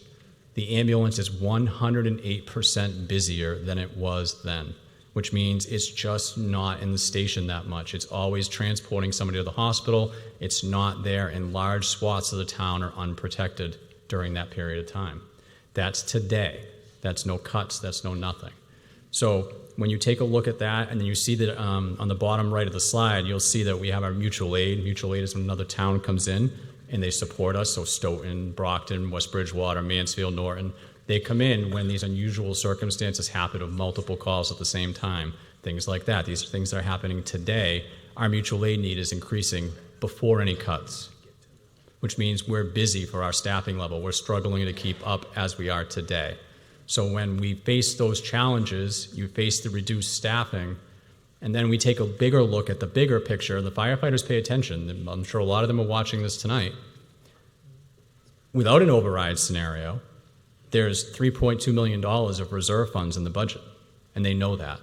the ambulance is 108% busier than it was then, which means it's just not in the station that much. It's always transporting somebody to the hospital. It's not there, and large swaths of the town are unprotected during that period of time. That's today. That's no cuts. That's no nothing. So when you take a look at that, and then you see that on the bottom right of the slide, you'll see that we have our mutual aid. Mutual aid is when another town comes in and they support us. So Stoughton, Brockton, West Bridgewater, Mansfield, Norton, they come in when these unusual circumstances happen of multiple calls at the same time, things like that. These are things that are happening today. Our mutual aid need is increasing before any cuts, which means we're busy for our staffing level. We're struggling to keep up as we are today. So when we face those challenges, you face the reduced staffing, and then we take a bigger look at the bigger picture. The firefighters pay attention. I'm sure a lot of them are watching this tonight. Without an override scenario, there's $3.2 million of reserve funds in the budget, and they know that.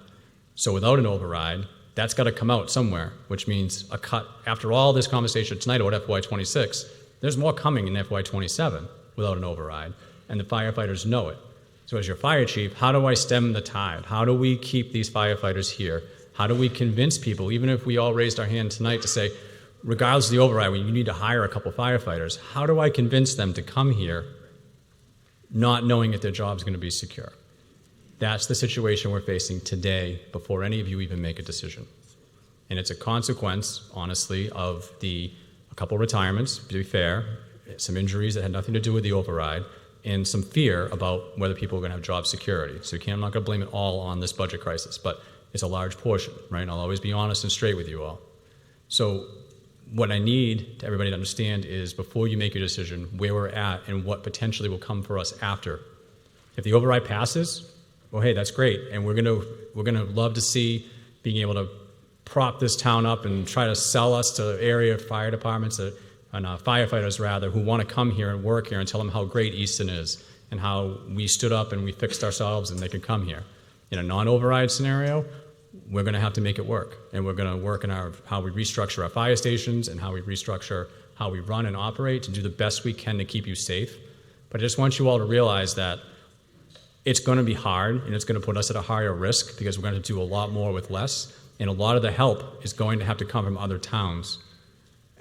So without an override, that's got to come out somewhere, which means a cut. After all this conversation tonight about FY26, there's more coming in FY27 without an override, and the firefighters know it. So as your fire chief, how do I stem the tide? How do we keep these firefighters here? How do we convince people, even if we all raised our hand tonight to say, regardless of the override, you need to hire a couple firefighters, how do I convince them to come here not knowing that their job's going to be secure? That's the situation we're facing today before any of you even make a decision. And it's a consequence, honestly, of a couple retirements, to be fair, some injuries that had nothing to do with the override, and some fear about whether people are going to have job security. So I'm not going to blame it all on this budget crisis, but it's a large portion, right? And I'll always be honest and straight with you all. So what I need everybody to understand is before you make your decision, where we're at and what potentially will come for us after. If the override passes, well, hey, that's great, and we're gonna love to see being able to prop this town up and try to sell us to area fire departments and firefighters rather who want to come here and work here and tell them how great Easton is and how we stood up and we fixed ourselves and they can come here. In a non-override scenario, we're going to have to make it work, and we're going to work in how we restructure our fire stations and how we restructure how we run and operate to do the best we can to keep you safe. But I just want you all to realize that it's going to be hard, and it's going to put us at a higher risk because we're going to do a lot more with less, and a lot of the help is going to have to come from other towns,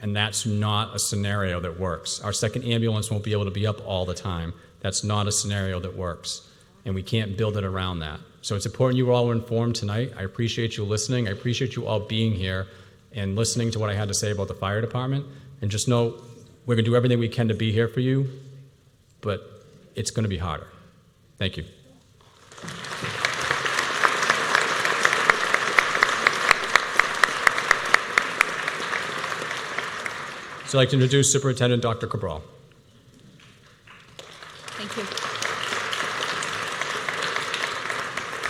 and that's not a scenario that works. Our second ambulance won't be able to be up all the time. That's not a scenario that works, and we can't build it around that. So it's important you all were informed tonight. I appreciate you listening. I appreciate you all being here and listening to what I had to say about the fire department. And just know we're going to do everything we can to be here for you, but it's going to be harder. Thank you. So I'd like to introduce Superintendent Dr. Cabral. Thank you.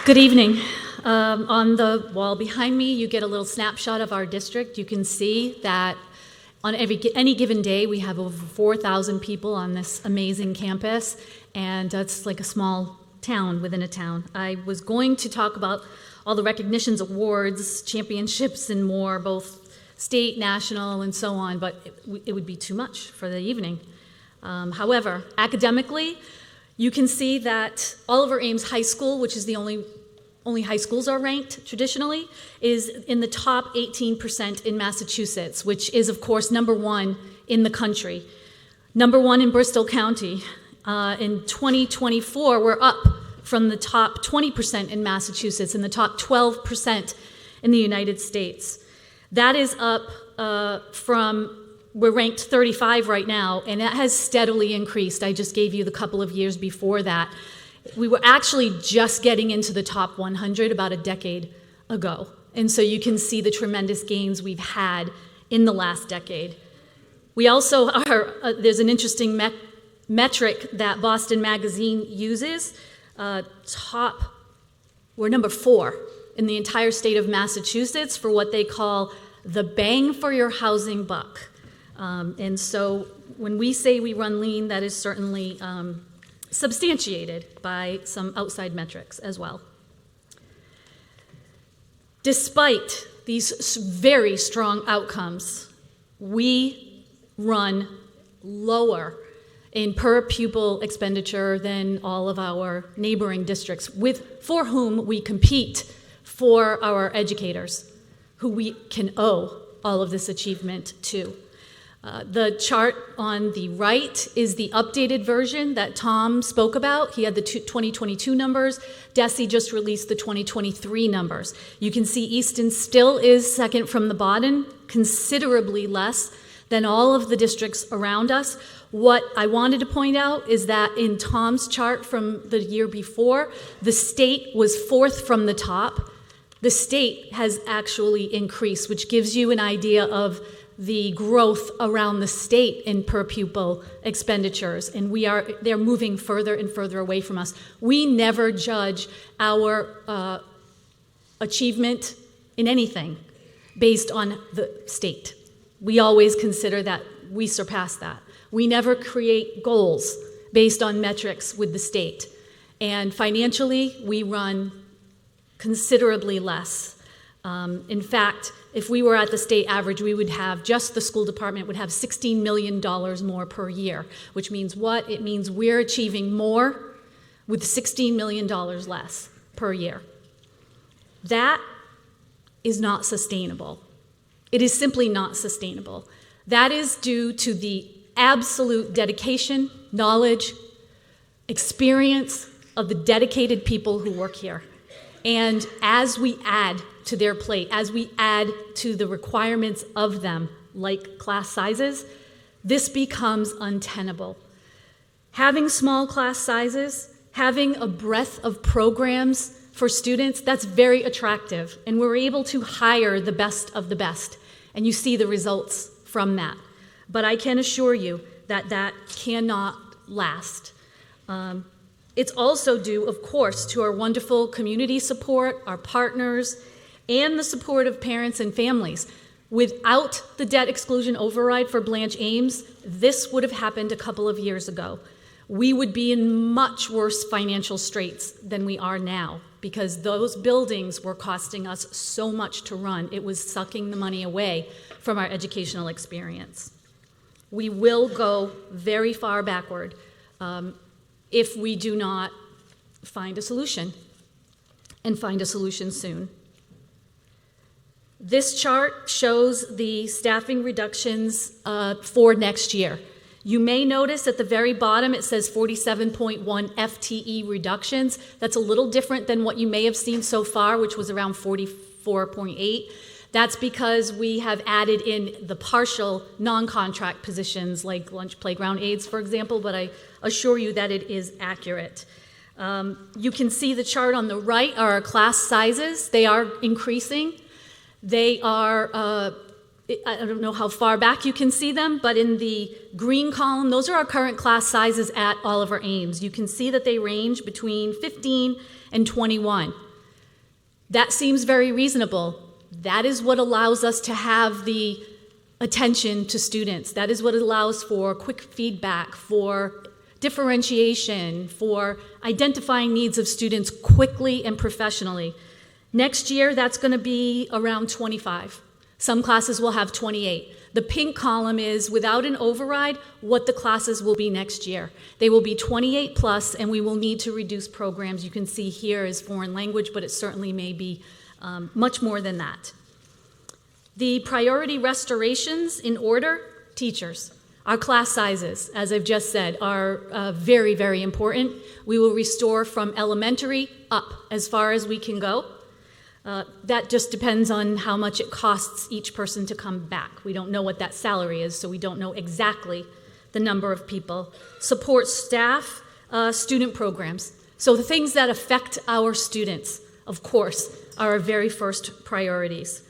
Good evening. On the wall behind me, you get a little snapshot of our district. You can see that on any given day, we have over 4,000 people on this amazing campus, and it's like a small town within a town. I was going to talk about all the recognitions, awards, championships, and more, both state, national, and so on, but it would be too much for the evening. However, academically, you can see that Oliver Ames High School, which is the only high schools are ranked traditionally, is in the top 18% in Massachusetts, which is, of course, #1 in the country. #1 in Bristol County. In 2024, we're up from the top 20% in Massachusetts and the top 12% in the United States. That is up we're ranked 35 right now, and that has steadily increased. I just gave you the couple of years before that. We were actually just getting into the top 100 about a decade ago. And so you can see the tremendous gains we've had in the last decade. We also are, there's an interesting metric that Boston Magazine uses. We're #4 in the entire state of Massachusetts for what they call the bang for your housing buck. And so when we say we run lean, that is certainly substantiated by some outside metrics as well. Despite these very strong outcomes, we run lower in per pupil expenditure than all of our neighboring districts for whom we compete for our educators, who we can owe all of this achievement to. The chart on the right is the updated version that Tom spoke about. He had the 2022 numbers. DESE just released the 2023 numbers. You can see Easton still is second from the bottom, considerably less than all of the districts around us. What I wanted to point out is that in Tom's chart from the year before, the state was 4th from the top. The state has actually increased, which gives you an idea of the growth around the state in per pupil expenditures, and they're moving further and further away from us. We never judge our achievement in anything based on the state. We always consider that we surpass that. We never create goals based on metrics with the state, and financially, we run considerably less. In fact, if we were at the state average, we would have, just the school department would have $16 million more per year, which means what? It means we're achieving more with $16 million less per year. That is not sustainable. It is simply not sustainable. That is due to the absolute dedication, knowledge, experience of the dedicated people who work here. And as we add to their plate, as we add to the requirements of them, like class sizes, this becomes untenable. Having small class sizes, having a breadth of programs for students, that's very attractive. And we're able to hire the best of the best. And you see the results from that. But I can assure you that that cannot last. It's also due, of course, to our wonderful community support, our partners, and the support of parents and families. Without the debt exclusion override for Blanche Ames, this would have happened a couple of years ago. We would be in much worse financial straits than we are now because those buildings were costing us so much to run. It was sucking the money away from our educational experience. We will go very far backward if we do not find a solution, and find a solution soon. This chart shows the staffing reductions for next year. You may notice at the very bottom it says 47.1 FTE reductions. That's a little different than what you may have seen so far, which was around 44.8. That's because we have added in the partial non-contract positions like lunch playground aides, for example, but I assure you that it is accurate. You can see the chart on the right are our class sizes. They are increasing. They are, I don't know how far back you can see them, but in the green column, those are our current class sizes at Oliver Ames. You can see that they range between 15 and 21. That seems very reasonable. That is what allows us to have the attention to students. That is what allows for quick feedback, for differentiation, for identifying needs of students quickly and professionally. Next year, that's going to be around 25. Some classes will have 28. The pink column is, without an override, what the classes will be next year. They will be 28 plus, and we will need to reduce programs. You can see here is foreign language, but it certainly may be much more than that. The priority restorations in order, teachers. Our class sizes, as I've just said, are very, very important. We will restore from elementary up as far as we can go. That just depends on how much it costs each person to come back. We don't know what that salary is, so we don't know exactly the number of people. Support staff, student programs. So the things that affect our students, of course, are our very first priorities.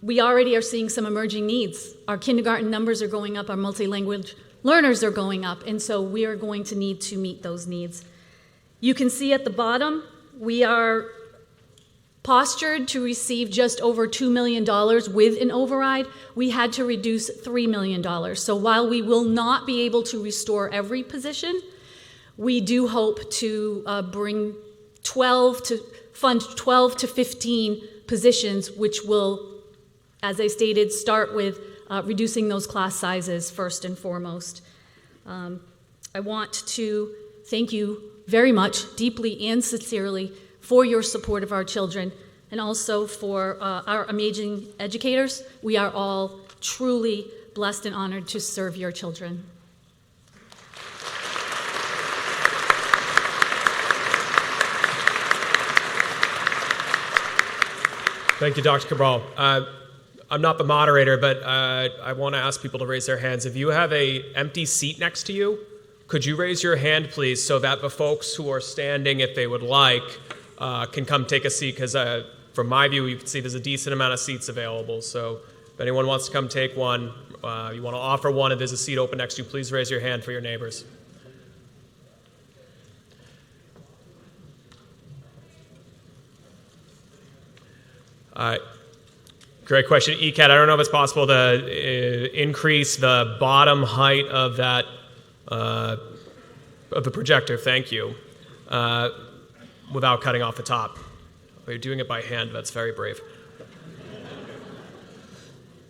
We already are seeing some emerging needs. Our kindergarten numbers are going up, our multilingual learners are going up, and so we are going to need to meet those needs. You can see at the bottom, we are postured to receive just over $2 million with an override. We had to reduce $3 million. So while we will not be able to restore every position, we do hope to fund 12 to 15 positions, which will, as I stated, start with reducing those class sizes first and foremost. I want to thank you very much, deeply and sincerely, for your support of our children, and also for our amazing educators. We are all truly blessed and honored to serve your children. Thank you, Dr. Cabral. I'm not the moderator, but I want to ask people to raise their hands. If you have an empty seat next to you, could you raise your hand, please, so that the folks who are standing, if they would like, can come take a seat, because from my view, you can see there's a decent amount of seats available. So if anyone wants to come take one, you want to offer one, if there's a seat open next to you, please raise your hand for your neighbors. Great question. ECAT, I don't know if it's possible to increase the bottom height of that, of the projector, thank you, without cutting off the top. You're doing it by hand, that's very brave.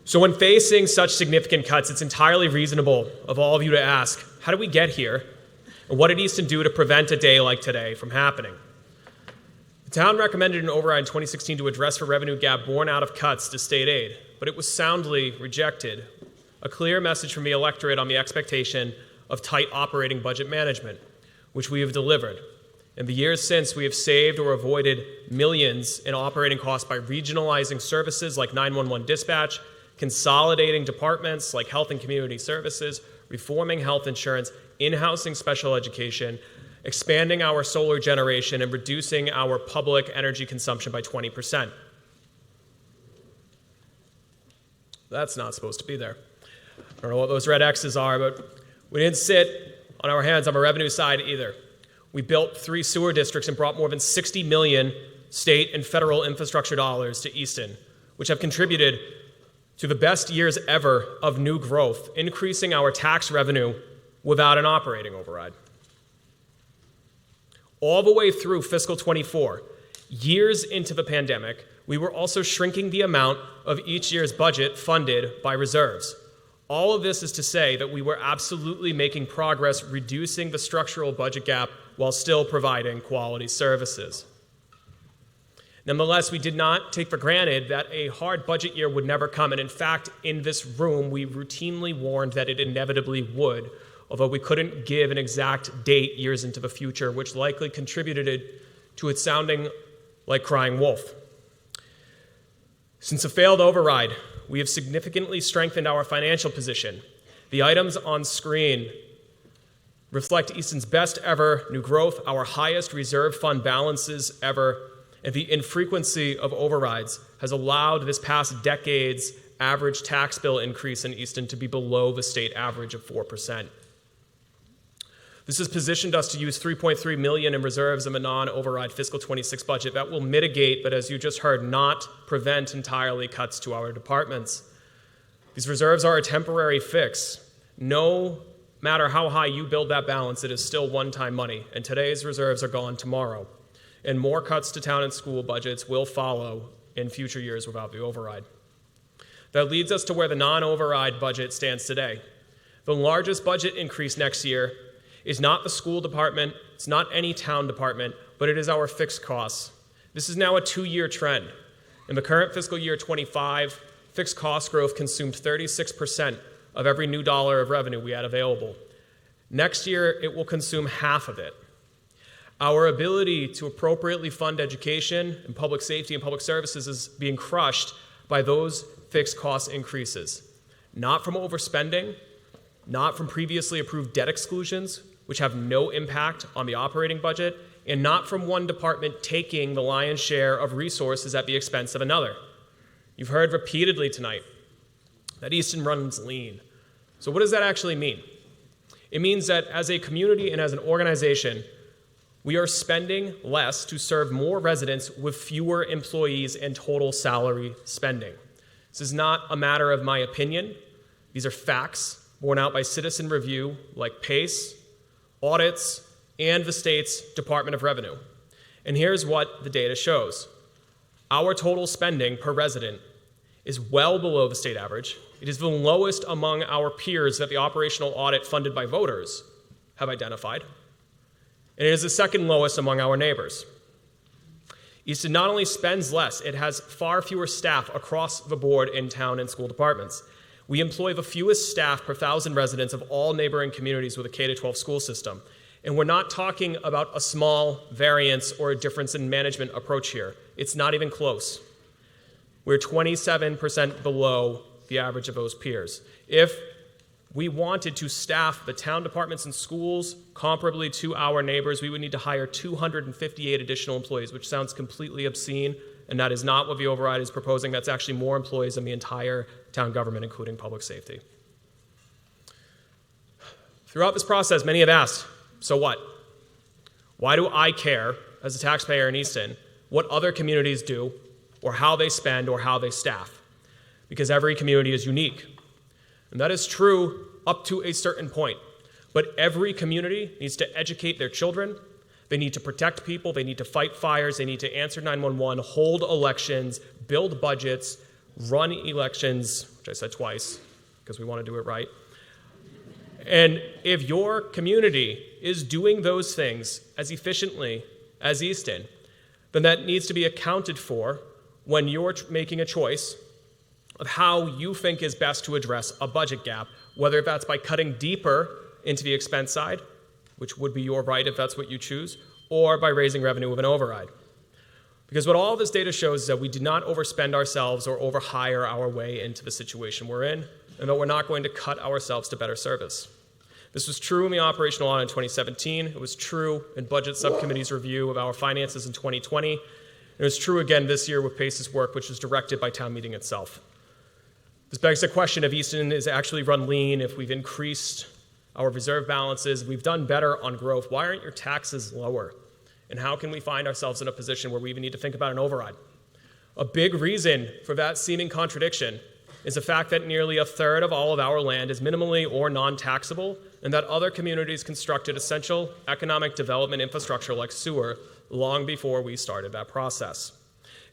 So when facing such significant cuts, it's entirely reasonable of all of you to ask, how did we get here? And what did Easton do to prevent a day like today from happening? The town recommended an override in 2016 to address the revenue gap born out of cuts to state aid, but it was soundly rejected. A clear message from the electorate on the expectation of tight operating budget management, which we have delivered. In the years since, we have saved or avoided millions in operating costs by regionalizing services like 911 dispatch, consolidating departments like health and community services, reforming health insurance, in-housing special education, expanding our solar generation, and reducing our public energy consumption by 20%. That's not supposed to be there. I don't know what those red X's are, but we didn't sit on our hands on the revenue side either. We built 3 sewer districts and brought more than 60 million state and federal infrastructure dollars to Easton, which have contributed to the best years ever of new growth, increasing our tax revenue without an operating override. All the way through fiscal 24, years into the pandemic, we were also shrinking the amount of each year's budget funded by reserves. All of this is to say that we were absolutely making progress reducing the structural budget gap while still providing quality services. Nonetheless, we did not take for granted that a hard budget year would never come, and in fact, in this room, we routinely warned that it inevitably would, although we couldn't give an exact date years into the future, which likely contributed to it sounding like crying wolf. Since a failed override, we have significantly strengthened our financial position. The items on screen reflect Easton's best ever new growth, our highest reserve fund balances ever, and the infrequency of overrides has allowed this past decade's average tax bill increase in Easton to be below the state average of 4%. This has positioned us to use $3.3 million in reserves in the non-override fiscal 26 budget. That will mitigate, but as you just heard, not prevent entirely cuts to our departments. These reserves are a temporary fix. No matter how high you build that balance, it is still one-time money, and today's reserves are gone tomorrow. And more cuts to town and school budgets will follow in future years without the override. That leads us to where the non-override budget stands today. The largest budget increase next year is not the school department, it's not any town department, but it is our fixed costs. This is now a 2-year trend. In the current fiscal year 25, fixed cost growth consumed 36% of every new dollar of revenue we had available. Next year, it will consume half of it. Our ability to appropriately fund education and public safety and public services is being crushed by those fixed cost increases. Not from overspending, not from previously approved debt exclusions, which have no impact on the operating budget, and not from one department taking the lion's share of resources at the expense of another. You've heard repeatedly tonight that Easton runs lean. So what does that actually mean? It means that as a community and as an organization, we are spending less to serve more residents with fewer employees and total salary spending. This is not a matter of my opinion. These are facts borne out by citizen review like PACE, audits, and the state's Department of Revenue. And here's what the data shows. Our total spending per resident is well below the state average. It is the lowest among our peers that the operational audit funded by voters have identified. And it is the second lowest among our neighbors. Easton not only spends less, it has far fewer staff across the board in town and school departments. We employ the fewest staff per 1,000 residents of all neighboring communities with a K-12 school system. And we're not talking about a small variance or a difference in management approach here. It's not even close. We're 27% below the average of those peers. If we wanted to staff the town departments and schools comparably to our neighbors, we would need to hire 258 additional employees, which sounds completely obscene, and that is not what the override is proposing. That's actually more employees than the entire town government, including public safety. Throughout this process, many have asked, so what? Why do I care, as a taxpayer in Easton, what other communities do, or how they spend, or how they staff? Because every community is unique. And that is true up to a certain point. But every community needs to educate their children. They need to protect people. They need to fight fires. They need to answer 911, hold elections, build budgets, run elections, which I said twice because we want to do it right. And if your community is doing those things as efficiently as Easton, then that needs to be accounted for when you're making a choice of how you think is best to address a budget gap, whether that's by cutting deeper into the expense side, which would be your right if that's what you choose, or by raising revenue with an override. Because what all this data shows is that we did not overspend ourselves or overhire our way into the situation we're in, and that we're not going to cut ourselves to better service. This was true in the operational audit in 2017. It was true in Budget Subcommittee's review of our finances in 2020. And it was true again this year with PACE's work, which was directed by town meeting itself. This begs the question if Easton is actually run lean, if we've increased our reserve balances, we've done better on growth. Why aren't your taxes lower? And how can we find ourselves in a position where we even need to think about an override? A big reason for that seeming contradiction is the fact that nearly a third of all of our land is minimally or non-taxable, and that other communities constructed essential economic development infrastructure like sewer long before we started that process.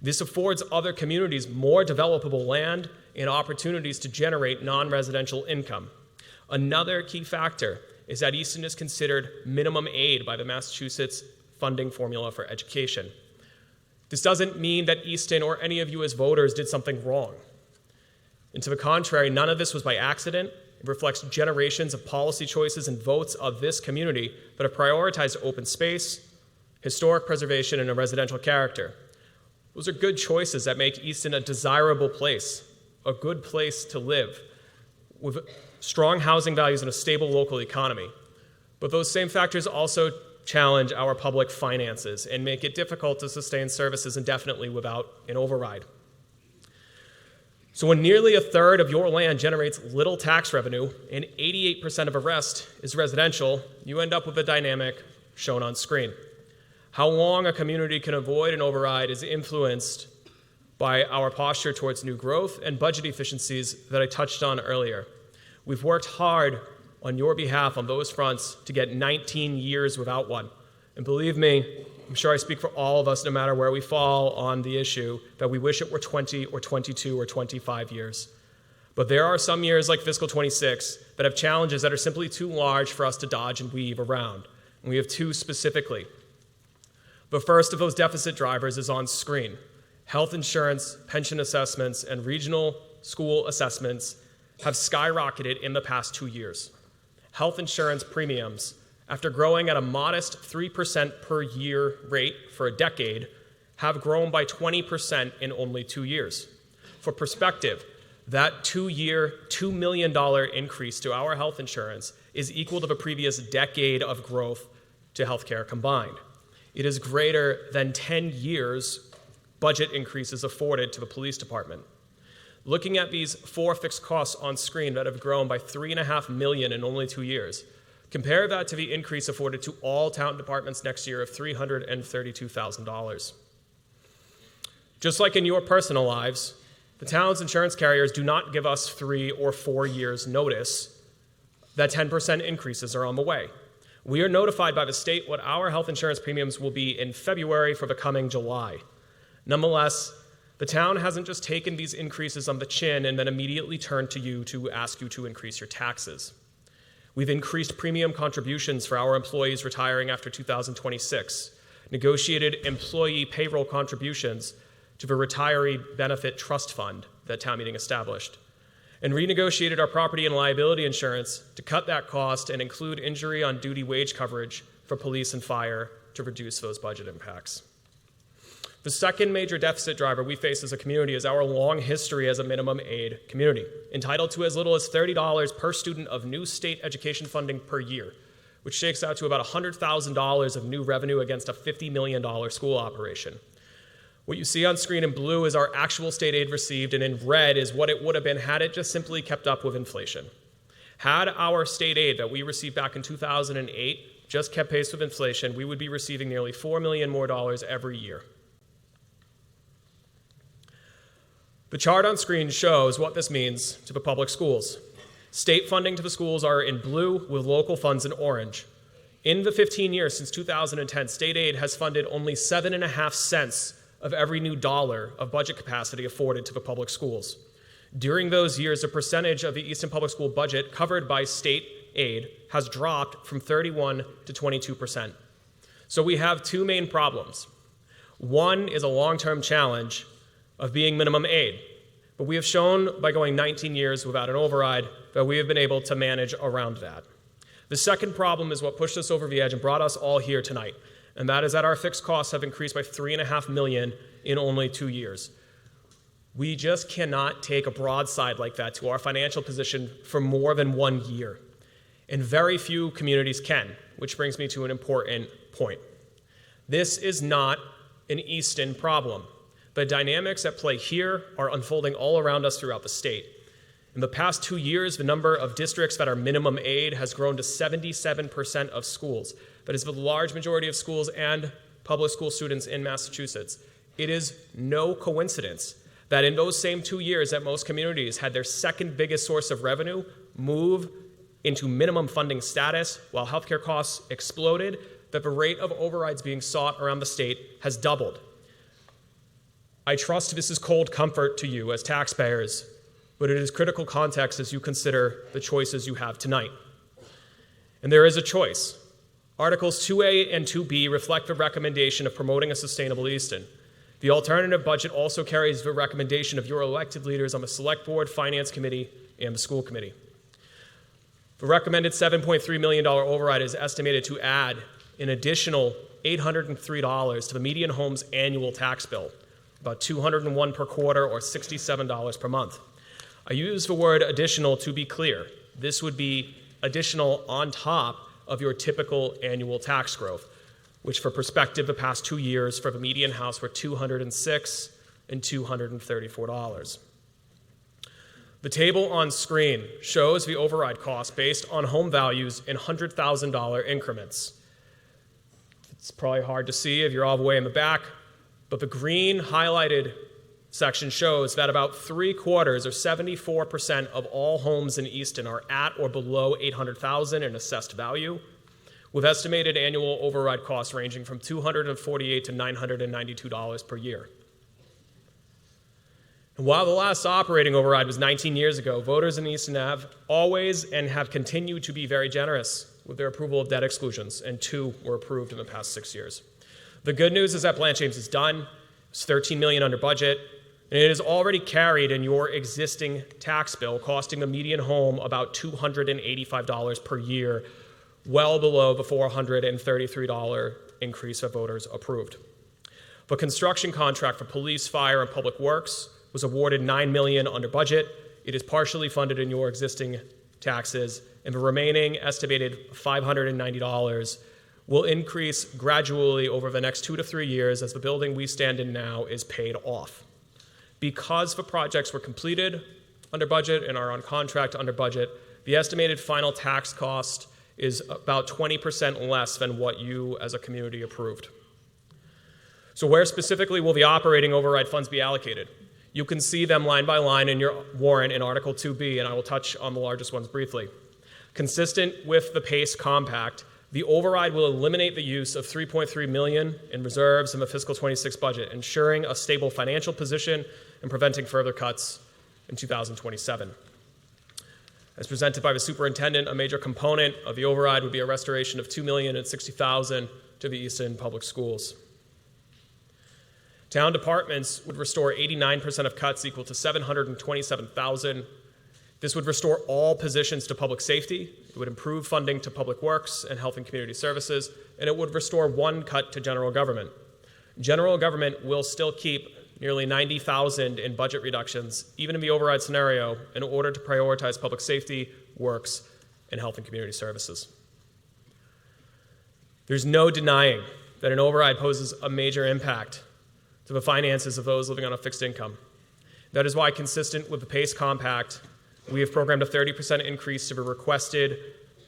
This affords other communities more developable land and opportunities to generate non-residential income. Another key factor is that Easton is considered minimum aid by the Massachusetts funding formula for education. This doesn't mean that Easton or any of you as voters did something wrong. And to the contrary, none of this was by accident. It reflects generations of policy choices and votes of this community that have prioritized open space, historic preservation, and a residential character. Those are good choices that make Easton a desirable place, a good place to live, with strong housing values and a stable local economy. But those same factors also challenge our public finances and make it difficult to sustain services indefinitely without an override. So when nearly a third of your land generates little tax revenue and 88% of the rest is residential, you end up with a dynamic shown on screen. How long a community can avoid an override is influenced by our posture towards new growth and budget efficiencies that I touched on earlier. We've worked hard on your behalf on those fronts to get 19 years without one. And believe me, I'm sure I speak for all of us, no matter where we fall on the issue, that we wish it were 20 or 22 or 25 years. But there are some years like fiscal 26 that have challenges that are simply too large for us to dodge and weave around. And we have two specifically. The first of those deficit drivers is on screen. Health insurance, pension assessments, and regional school assessments have skyrocketed in the past 2 years. Health insurance premiums, after growing at a modest 3% per year rate for a decade, have grown by 20% in only 2 years. For perspective, that 2-year, $2 million increase to our health insurance is equal to the previous decade of growth to healthcare combined. It is greater than 10 years budget increases afforded to the police department. Looking at these 4 fixed costs on screen that have grown by $3.5 million in only 2 years, compare that to the increase afforded to all town departments next year of $332,000. Just like in your personal lives, the town's insurance carriers do not give us 3 or 4 years notice that 10% increases are on the way. We are notified by the state what our health insurance premiums will be in February for the coming July. Nonetheless, the town hasn't just taken these increases on the chin and then immediately turned to you to ask you to increase your taxes. We've increased premium contributions for our employees retiring after 2026, negotiated employee payroll contributions to the Retiree Benefit Trust Fund that town meeting established, and renegotiated our property and liability insurance to cut that cost and include injury on duty wage coverage for police and fire to reduce those budget impacts. The second major deficit driver we face as a community is our long history as a minimum aid community, entitled to as little as $30 per student of new state education funding per year, which shakes out to about $100,000 of new revenue against a $50 million school operation. What you see on screen in blue is our actual state aid received, and in red is what it would have been had it just simply kept up with inflation. Had our state aid that we received back in 2008 just kept pace with inflation, we would be receiving nearly $4 million more every year. The chart on screen shows what this means to the public schools. State funding to the schools are in blue with local funds in orange. In the 15 years since 2010, state aid has funded only 7.5 cents of every new dollar of budget capacity afforded to the public schools. During those years, the percentage of the Easton Public School budget covered by state aid has dropped from 31 to 22%. So we have two main problems. One is a long-term challenge of being minimum aid, but we have shown by going 19 years without an override that we have been able to manage around that. The second problem is what pushed us over the edge and brought us all here tonight, and that is that our fixed costs have increased by $3.5 million in only 2 years. We just cannot take a broadside like that to our financial position for more than 1 year, and very few communities can, which brings me to an important point. This is not an Easton problem. The dynamics at play here are unfolding all around us throughout the state. In the past 2 years, the number of districts that are minimum aid has grown to 77% of schools. That is the large majority of schools and public school students in Massachusetts. It is no coincidence that in those same 2 years that most communities had their second biggest source of revenue move into minimum funding status while healthcare costs exploded, that the rate of overrides being sought around the state has doubled. I trust this is cold comfort to you as taxpayers, but it is critical context as you consider the choices you have tonight. And there is a choice. Articles 2A and 2B reflect the recommendation of promoting a sustainable Easton. The alternative budget also carries the recommendation of your elected leaders on the Select Board, Finance Committee, and the School Committee. The recommended $7.3 million override is estimated to add an additional $803 to the median home's annual tax bill, about $201 per quarter or $67 per month. I use the word additional to be clear. This would be additional on top of your typical annual tax growth, which for perspective, the past 2 years for the median house were $206 and $234. The table on screen shows the override cost based on home values in $100,000 increments. It's probably hard to see if you're all the way in the back, but the green highlighted section shows that about 3/4 or 74% of all homes in Easton are at or below $800,000 in assessed value, with estimated annual override costs ranging from $248 to $992 per year. And while the last operating override was 19 years ago, voters in Easton have always and have continued to be very generous with their approval of debt exclusions, and 2 were approved in the past 6 years. The good news is that Blanche Ames is done. It's $13 million under budget, and it is already carried in your existing tax bill, costing the median home about $285 per year, well below the $433 increase that voters approved. The construction contract for police, fire, and public works was awarded $9 million under budget. It is partially funded in your existing taxes, and the remaining estimated $590 will increase gradually over the next 2 to 3 years as the building we stand in now is paid off. Because the projects were completed under budget and are on contract under budget, the estimated final tax cost is about 20% less than what you as a community approved. So where specifically will the operating override funds be allocated? You can see them line by line in your warrant in Article 2B, and I will touch on the largest ones briefly. Consistent with the PACE Compact, the override will eliminate the use of $3.3 million in reserves in the fiscal 26 budget, ensuring a stable financial position and preventing further cuts in 2027. As presented by the superintendent, a major component of the override would be a restoration of $2,060,000 to the Easton Public Schools. Town departments would restore 89% of cuts equal to $727,000. This would restore all positions to public safety. It would improve funding to public works and health and community services, and it would restore 1 cut to general government. General government will still keep nearly $90,000 in budget reductions, even in the override scenario, in order to prioritize public safety, works, and health and community services. There's no denying that an override poses a major impact to the finances of those living on a fixed income. That is why, consistent with the PACE Compact, we have programmed a 30% increase to the requested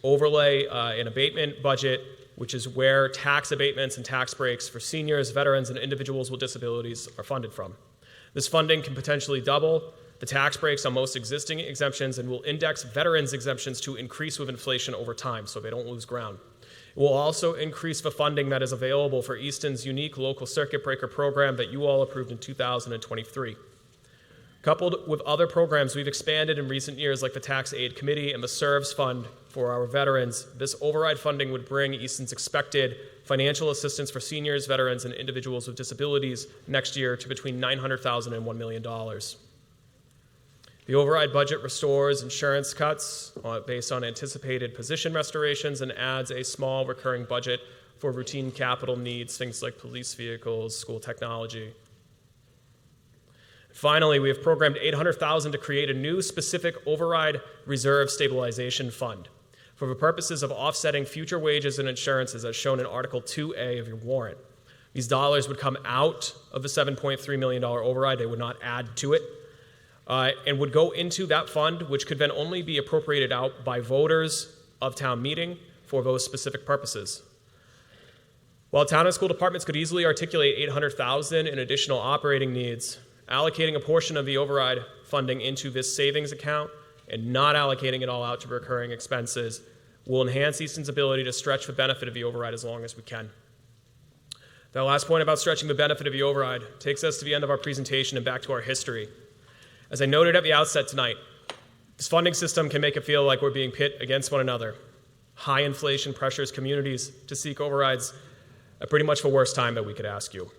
overlay and abatement budget, which is where tax abatements and tax breaks for seniors, veterans, and individuals with disabilities are funded from. This funding can potentially double the tax breaks on most existing exemptions and will index veterans' exemptions to increase with inflation over time so they don't lose ground. It will also increase the funding that is available for Easton's unique local circuit breaker program that you all approved in 2023. Coupled with other programs we've expanded in recent years, like the Tax Aid Committee and the SERVS Fund for our veterans, this override funding would bring Easton's expected financial assistance for seniors, veterans, and individuals with disabilities next year to between $900,000 and $1 million. The override budget restores insurance cuts based on anticipated position restorations and adds a small recurring budget for routine capital needs, things like police vehicles, school technology. Finally, we have programmed $800,000 to create a new specific override reserve stabilization fund for the purposes of offsetting future wages and insurances as shown in Article 2A of your warrant. These dollars would come out of the $7.3 million override. They would not add to it. and would go into that fund, which could then only be appropriated out by voters of town meeting for those specific purposes. While town and school departments could easily articulate $800,000 in additional operating needs, allocating a portion of the override funding into this savings account and not allocating it all out to recurring expenses will enhance Easton's ability to stretch the benefit of the override as long as we can. That last point about stretching the benefit of the override takes us to the end of our presentation and back to our history. As I noted at the outset tonight, this funding system can make it feel like we're being pit against one another. High inflation pressures communities to seek overrides at pretty much the worst time that we could ask you.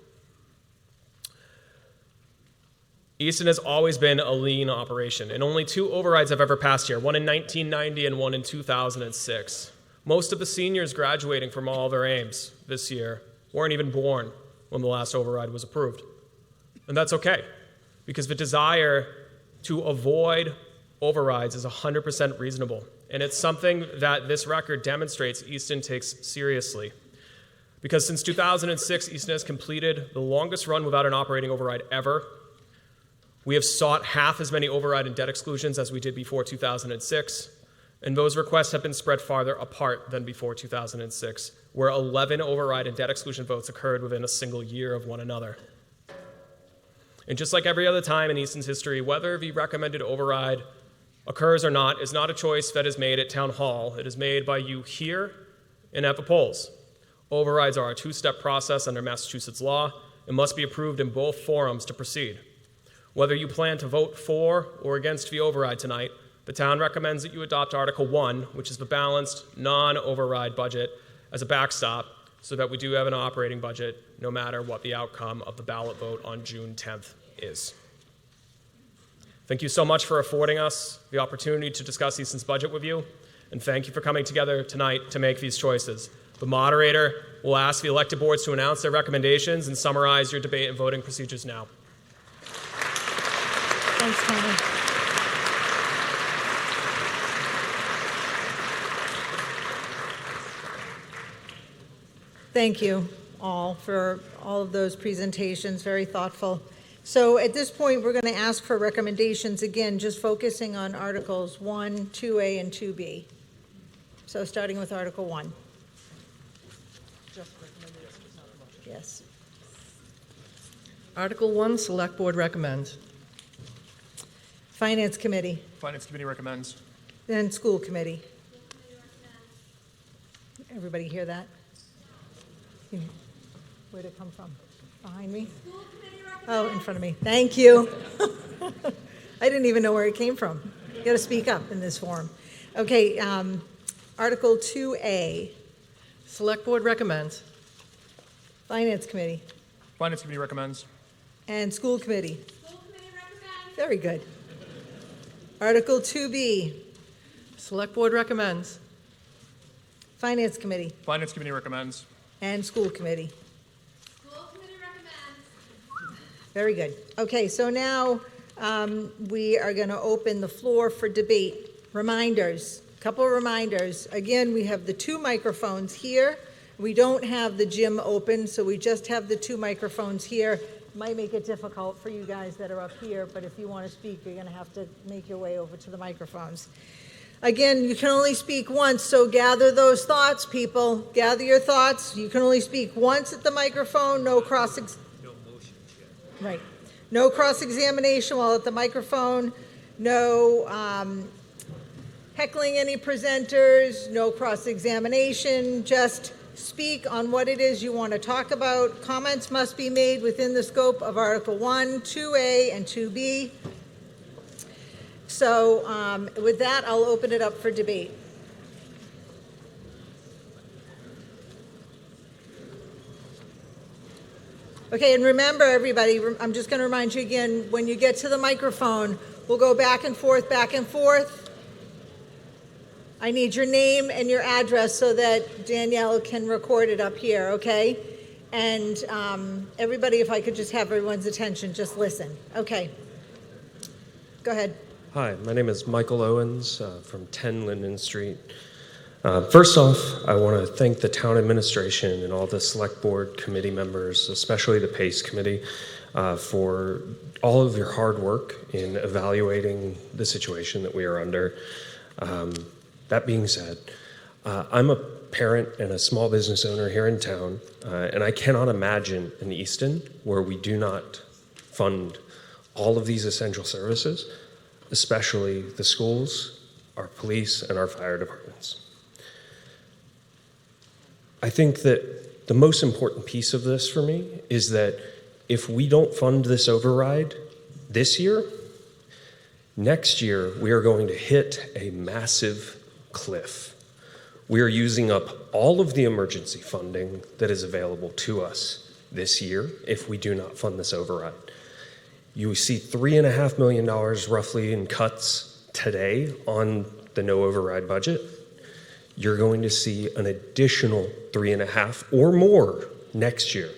Easton has always been a lean operation, and only 2 overrides have ever passed here, one in 1990 and one in 2006. Most of the seniors graduating from all of their Ames this year weren't even born when the last override was approved. And that's okay, because the desire to avoid overrides is 100% reasonable, and it's something that this record demonstrates Easton takes seriously. Because since 2006, Easton has completed the longest run without an operating override ever. We have sought half as many override and debt exclusions as we did before 2006, and those requests have been spread farther apart than before 2006, where 11 override and debt exclusion votes occurred within a single year of one another. And just like every other time in Easton's history, whether the recommended override occurs or not is not a choice that is made at Town Hall. It is made by you here and at the polls. Overrides are a 2-step process under Massachusetts law and must be approved in both forums to proceed. Whether you plan to vote for or against the override tonight, the town recommends that you adopt Article 1, which is the balanced, non-override budget, as a backstop so that we do have an operating budget no matter what the outcome of the ballot vote on June 10th is. Thank you so much for affording us the opportunity to discuss Easton's budget with you, and thank you for coming together tonight to make these choices. The moderator will ask the elected boards to announce their recommendations and summarize your debate and voting procedures now. Thanks, Tony. Thank you all for all of those presentations, very thoughtful. So at this point, we're going to ask for recommendations, again, just focusing on Articles 1, 2A, and 2B. So starting with Article 1. Yes. Article 1, Select Board recommends. Finance Committee. Finance Committee recommends. Then School Committee. Everybody hear that? Where'd it come from? Behind me? Oh, in front of me. Thank you. I didn't even know where it came from. You got to speak up in this forum. Okay, Article 2A. Select Board recommends. Finance Committee. Finance Committee recommends. And School Committee. School committee recommends. Very good. Article 2B. Select Board recommends. Finance Committee. Finance Committee recommends. And School Committee. School committee recommends. Very good. Okay, so now we are going to open the floor for debate. Reminders, a couple of reminders. Again, we have the 2 microphones here. We don't have the gym open, so we just have the 2 microphones here. Might make it difficult for you guys that are up here, but if you want to speak, you're going to have to make your way over to the microphones. Again, you can only speak once, so gather those thoughts, people. Gather your thoughts. You can only speak once at the microphone. No Right. No cross-examination while at the microphone. No heckling any presenters. No cross-examination. Just speak on what it is you want to talk about. Comments must be made within the scope of Article 1, 2A, and 2B. So with that, I'll open it up for debate. Okay, and remember, everybody, I'm just going to remind you again, when you get to the microphone, we'll go back and forth, back and forth. I need your name and your address so that Danielle can record it up here, okay? And everybody, if I could just have everyone's attention, just listen. Okay. Go ahead. Hi, my name is Michael Owens from 10 Linden Street. First off, I want to thank the town administration and all the select board committee members, especially the PACE committee, for all of your hard work in evaluating the situation that we are under. That being said, I'm a parent and a small business owner here in town, and I cannot imagine an Easton where we do not fund all of these essential services, especially the schools, our police, and our fire departments. I think that the most important piece of this for me is that if we don't fund this override this year, next year we are going to hit a massive cliff. We are using up all of the emergency funding that is available to us this year if we do not fund this override. You see $3.5 million roughly in cuts today on the no override budget. You're going to see an additional 3.5 or more next year.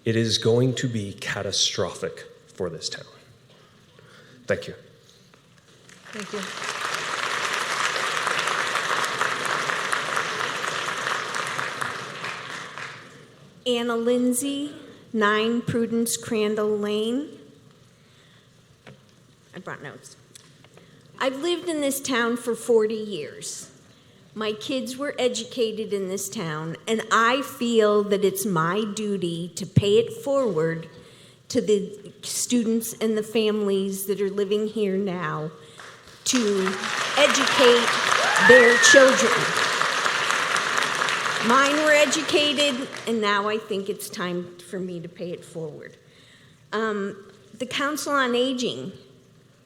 It is going to be catastrophic for this town. Thank you. Thank you. Anna Lindsay, 9 Prudence Crandall Lane. I brought notes. I've lived in this town for 40 years. My kids were educated in this town, and I feel that it's my duty to pay it forward to the students and the families that are living here now to educate their children. Mine were educated, and now I think it's time for me to pay it forward. The Council on Aging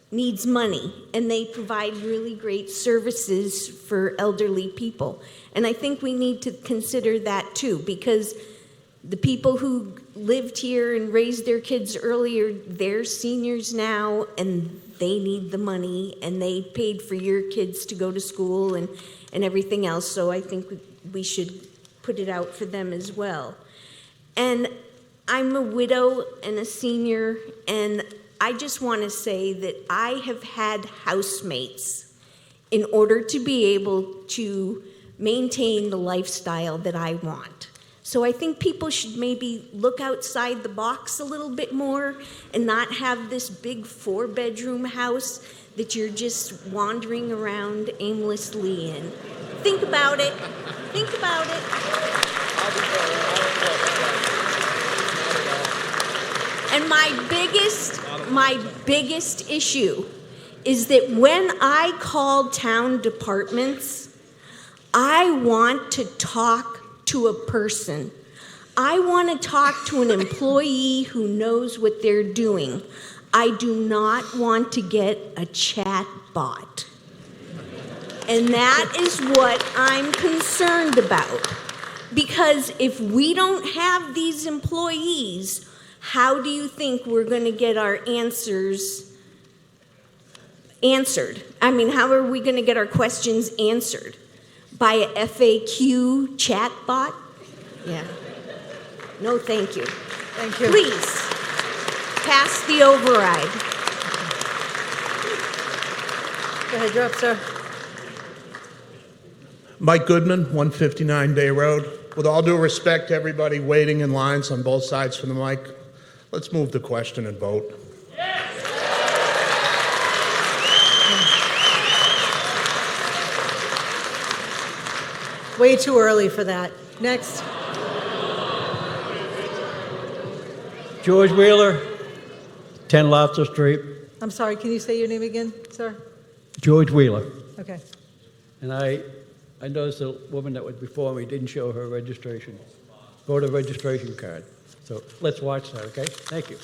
needs money, and they provide really great services for elderly people. And I think we need to consider that too, because the people who lived here and raised their kids earlier, they're seniors now, and they need the money, and they paid for your kids to go to school and everything else. So I think we should put it out for them as well. And I'm a widow and a senior, and I just want to say that I have had housemates in order to be able to maintain the lifestyle that I want. So I think people should maybe look outside the box a little bit more and not have this big 4-bedroom house that you're just wandering around aimlessly in. Think about it. Think about it. And my biggest issue is that when I call town departments, I want to talk to a person. I want to talk to an employee who knows what they're doing. I do not want to get a chat bot. And that is what I'm concerned about. Because if we don't have these employees, how do you think we're going to get our answers answered? I mean, how are we going to get our questions answered? By a FAQ chat bot? Yeah. No, thank you. Thank you. Please, pass the override. Go ahead, you're up, sir. Mike Goodman, 159 Day Road. With all due respect to everybody waiting in lines on both sides for the mic, let's move the question and vote. Way too early for that. Next. George Wheeler, 10 Lobster Street. I'm sorry, can you say your name again, sir? George Wheeler. Okay. And I noticed the woman that was before me didn't show her registration, voter registration card. So let's watch that, okay? Thank you.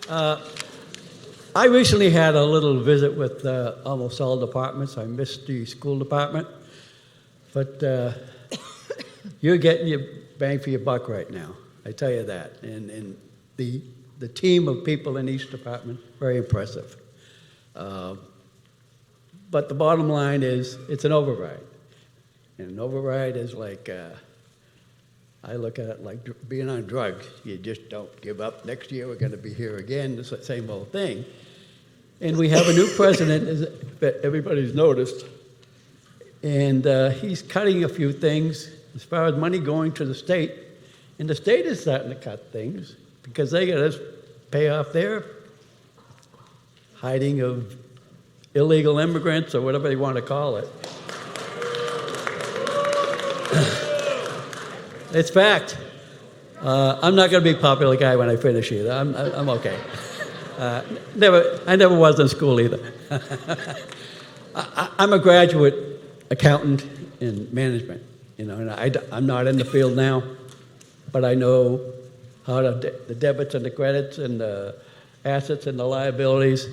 I recently had a little visit with almost all departments. I missed the school department. But you're getting your bang for your buck right now. I tell you that. And the team of people in each department, very impressive. But the bottom line is, it's an override. And an override is like, I look at it like being on drugs. You just don't give up. Next year we're going to be here again, the same old thing. And we have a new president, as everybody's noticed, And he's cutting a few things as far as money going to the state. And the state is starting to cut things because they got to pay off their hiding of illegal immigrants or whatever they want to call it. It's fact. I'm not going to be a popular guy when I finish either. I'm okay. I never was in school either. I'm a graduate accountant in management, you know, and I'm not in the field now, but I know how the debits and the credits and the assets and the liabilities.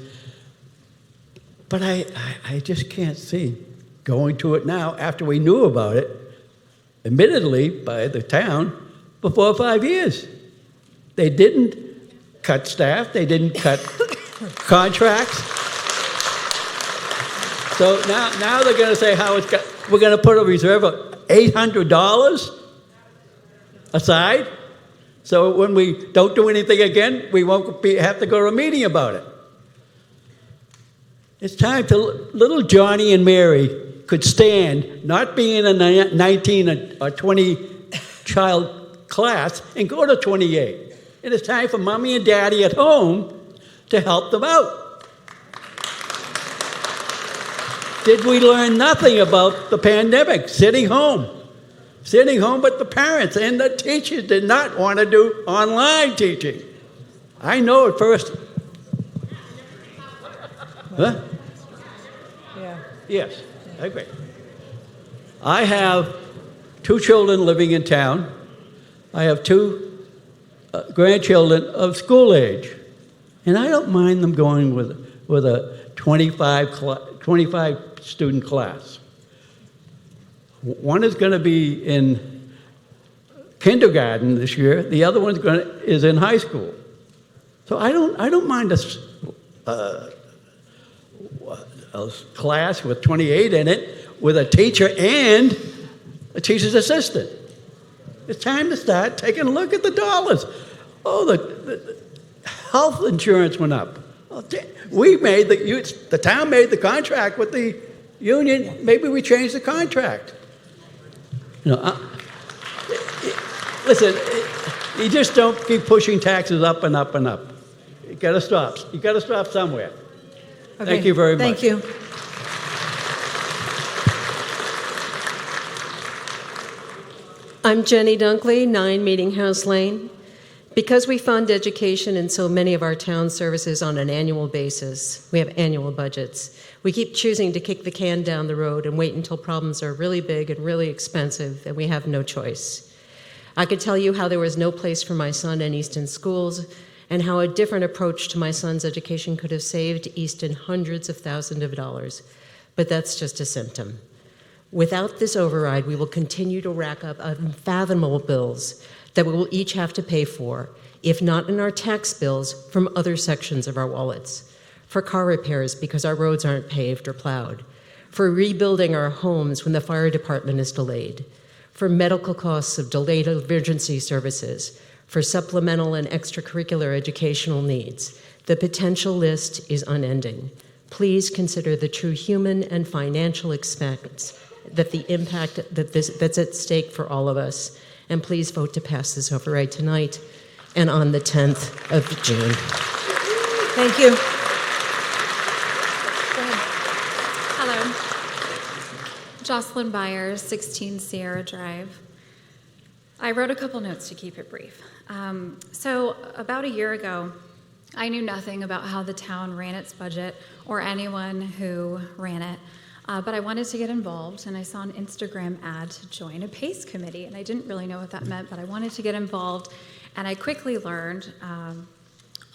But I just can't see going to it now after we knew about it, admittedly by the town, for 4 or 5 years. They didn't cut staff, they didn't cut contracts. So now they're going to say we're going to put a reserve of $800 aside. So when we don't do anything again, we won't have to go to a meeting about it. It's time to, little Johnny and Mary could stand, not be in a 19 or 20 child class, and go to 28. And it's time for mommy and daddy at home to help them out. Did we learn nothing about the pandemic? Sitting home with the parents, and the teachers did not want to do online teaching. I know at first. Huh? Yeah. Yes, I agree. I have 2 children living in town. I have 2 grandchildren of school age, and I don't mind them going with a 25 student class. One is going to be in kindergarten this year. The other one is in high school. So I don't mind a class with 28 in it with a teacher and a teacher's assistant. It's time to start taking a look at the dollars. Oh, the health insurance went up. The town made the contract with the union. Maybe we changed the contract. You know, listen, you just don't keep pushing taxes up and up and up. You got to stop. You got to stop somewhere. Okay. Thank you very much. Thank you. I'm Jenny Dunkley, 9 Meeting House Lane. Because we fund education in so many of our town services on an annual basis, we have annual budgets, we keep choosing to kick the can down the road and wait until problems are really big and really expensive, and we have no choice. I could tell you how there was no place for my son in Easton schools, and how a different approach to my son's education could have saved Easton hundreds of thousands of dollars. But that's just a symptom. Without this override, we will continue to rack up unfathomable bills that we will each have to pay for, if not in our tax bills, from other sections of our wallets. For car repairs because our roads aren't paved or plowed. For rebuilding our homes when the fire department is delayed. For medical costs of delayed emergency services. For supplemental and extracurricular educational needs. The potential list is unending. Please consider the true human and financial expense, that the impact that's at stake for all of us. And please vote to pass this override tonight and on the 10th of June. Thank you. Hello. Jocelyn Byers, 16 Sierra Drive. I wrote a couple notes to keep it brief. So about a year ago, I knew nothing about how the town ran its budget or anyone who ran it. But I wanted to get involved, and I saw an Instagram ad to join a PACE committee, and I didn't really know what that meant, but I wanted to get involved, and I quickly learned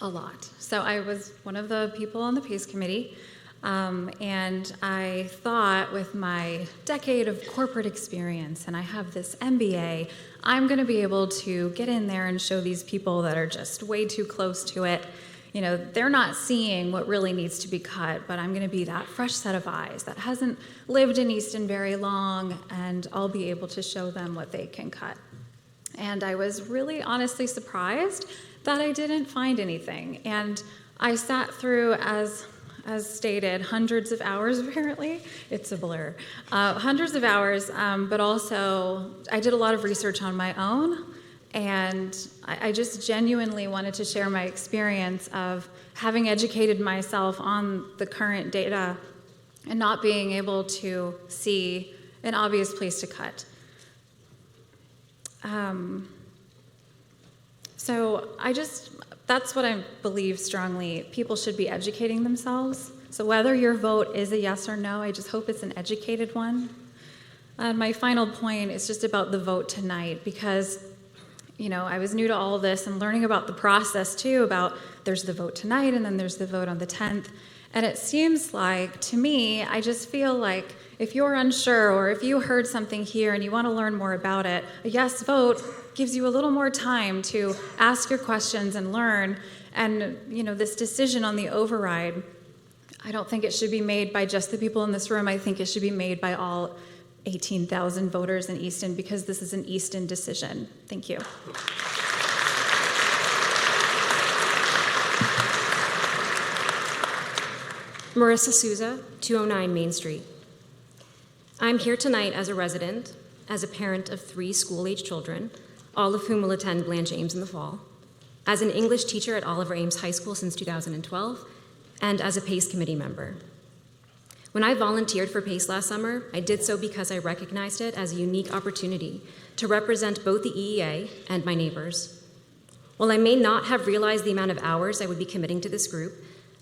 a lot. So I was one of the people on the PACE committee, and I thought with my decade of corporate experience, and I have this MBA, I'm going to be able to get in there and show these people that are just way too close to it. You know, they're not seeing what really needs to be cut, but I'm going to be that fresh set of eyes that hasn't lived in Easton very long, and I'll be able to show them what they can cut. And I was really honestly surprised that I didn't find anything. And I sat through, as as stated, hundreds of hours apparently. It's a blur. Hundreds of hours, but also I did a lot of research on my own, and I just genuinely wanted to share my experience of having educated myself on the current data and not being able to see an obvious place to cut. So that's what I believe strongly. People should be educating themselves. So whether your vote is a yes or no, I just hope it's an educated one. And my final point is just about the vote tonight, because I was new to all of this and learning about the process too, about there's the vote tonight and then there's the vote on the 10th. And it seems like, to me, I just feel like if you're unsure or if you heard something here and you want to learn more about it, a yes vote gives you a little more time to ask your questions and learn. And, this decision on the override, I don't think it should be made by just the people in this room. I think it should be made by all 18,000 voters in Easton, because this is an Easton decision. Thank you. Marissa Souza, 209 Main Street. I'm here tonight as a resident, as a parent of 3 school-age children, all of whom will attend Blanche Ames in the fall, as an English teacher at Oliver Ames High School since 2012, and as a PACE committee member. When I volunteered for PACE last summer, I did so because I recognized it as a unique opportunity to represent both the EEA and my neighbors. While I may not have realized the amount of hours I would be committing to this group,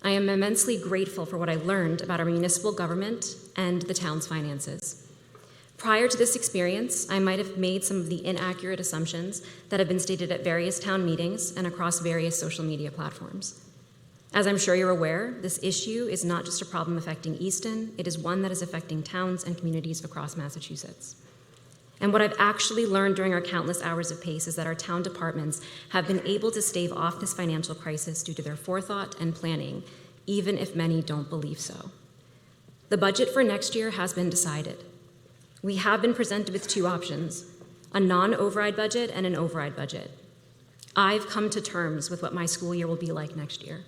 I am immensely grateful for what I learned about our municipal government and the town's finances. Prior to this experience, I might have made some of the inaccurate assumptions that have been stated at various town meetings and across various social media platforms. As I'm sure you're aware, this issue is not just a problem affecting Easton, it is one that is affecting towns and communities across Massachusetts. And what I've actually learned during our countless hours of PACE is that our town departments have been able to stave off this financial crisis due to their forethought and planning, even if many don't believe so. The budget for next year has been decided. We have been presented with 2 options, a non-override budget and an override budget. I've come to terms with what my school year will be like next year.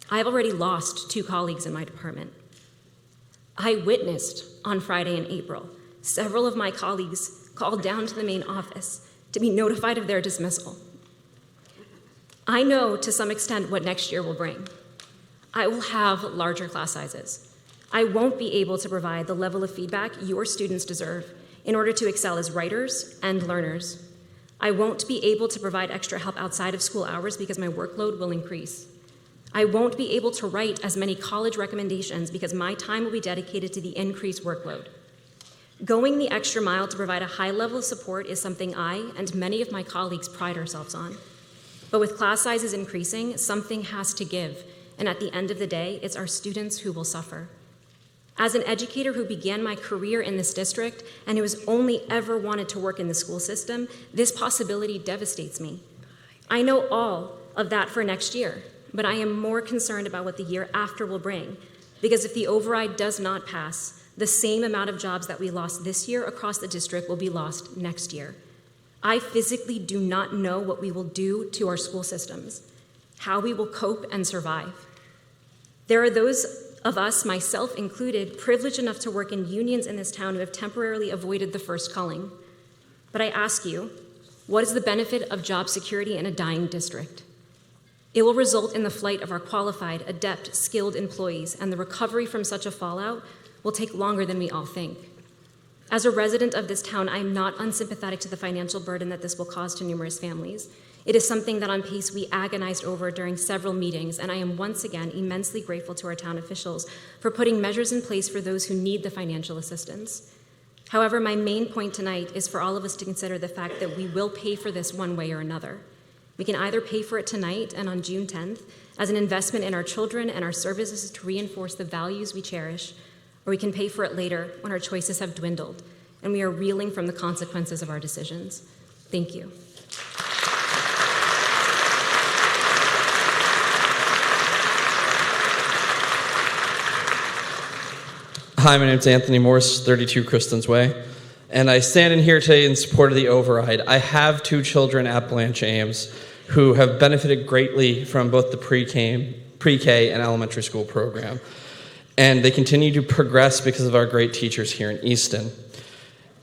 I've already lost 2 colleagues in my department. I witnessed on Friday in April several of my colleagues called down to the main office to be notified of their dismissal. I know to some extent what next year will bring. I will have larger class sizes. I won't be able to provide the level of feedback your students deserve in order to excel as writers and learners. I won't be able to provide extra help outside of school hours because my workload will increase. I won't be able to write as many college recommendations because my time will be dedicated to the increased workload. Going the extra mile to provide a high level of support is something I and many of my colleagues pride ourselves on. But with class sizes increasing, something has to give, and at the end of the day, it's our students who will suffer. As an educator who began my career in this district and who has only ever wanted to work in the school system, this possibility devastates me. I know all of that for next year, but I am more concerned about what the year after will bring, because if the override does not pass, the same amount of jobs that we lost this year across the district will be lost next year. I physically do not know what we will do to our school systems, how we will cope and survive. There are those of us, myself included, privileged enough to work in unions in this town who have temporarily avoided the first culling. But I ask you, what is the benefit of job security in a dying district? It will result in the flight of our qualified, adept, skilled employees, and the recovery from such a fallout will take longer than we all think. As a resident of this town, I am not unsympathetic to the financial burden that this will cause to numerous families. It is something that on PACE we agonized over during several meetings, and I am once again immensely grateful to our town officials for putting measures in place for those who need the financial assistance. However, my main point tonight is for all of us to consider the fact that we will pay for this one way or another. We can either pay for it tonight and on June 10th as an investment in our children and our services to reinforce the values we cherish, or we can pay for it later when our choices have dwindled and we are reeling from the consequences of our decisions. Thank you. Hi, my name's Anthony Morse, 32 Kristen's Way, and I stand in here today in support of the override. I have 2 children at Blanche Ames who have benefited greatly from both the pre-K pre-K and elementary school program. And they continue to progress because of our great teachers here in Easton.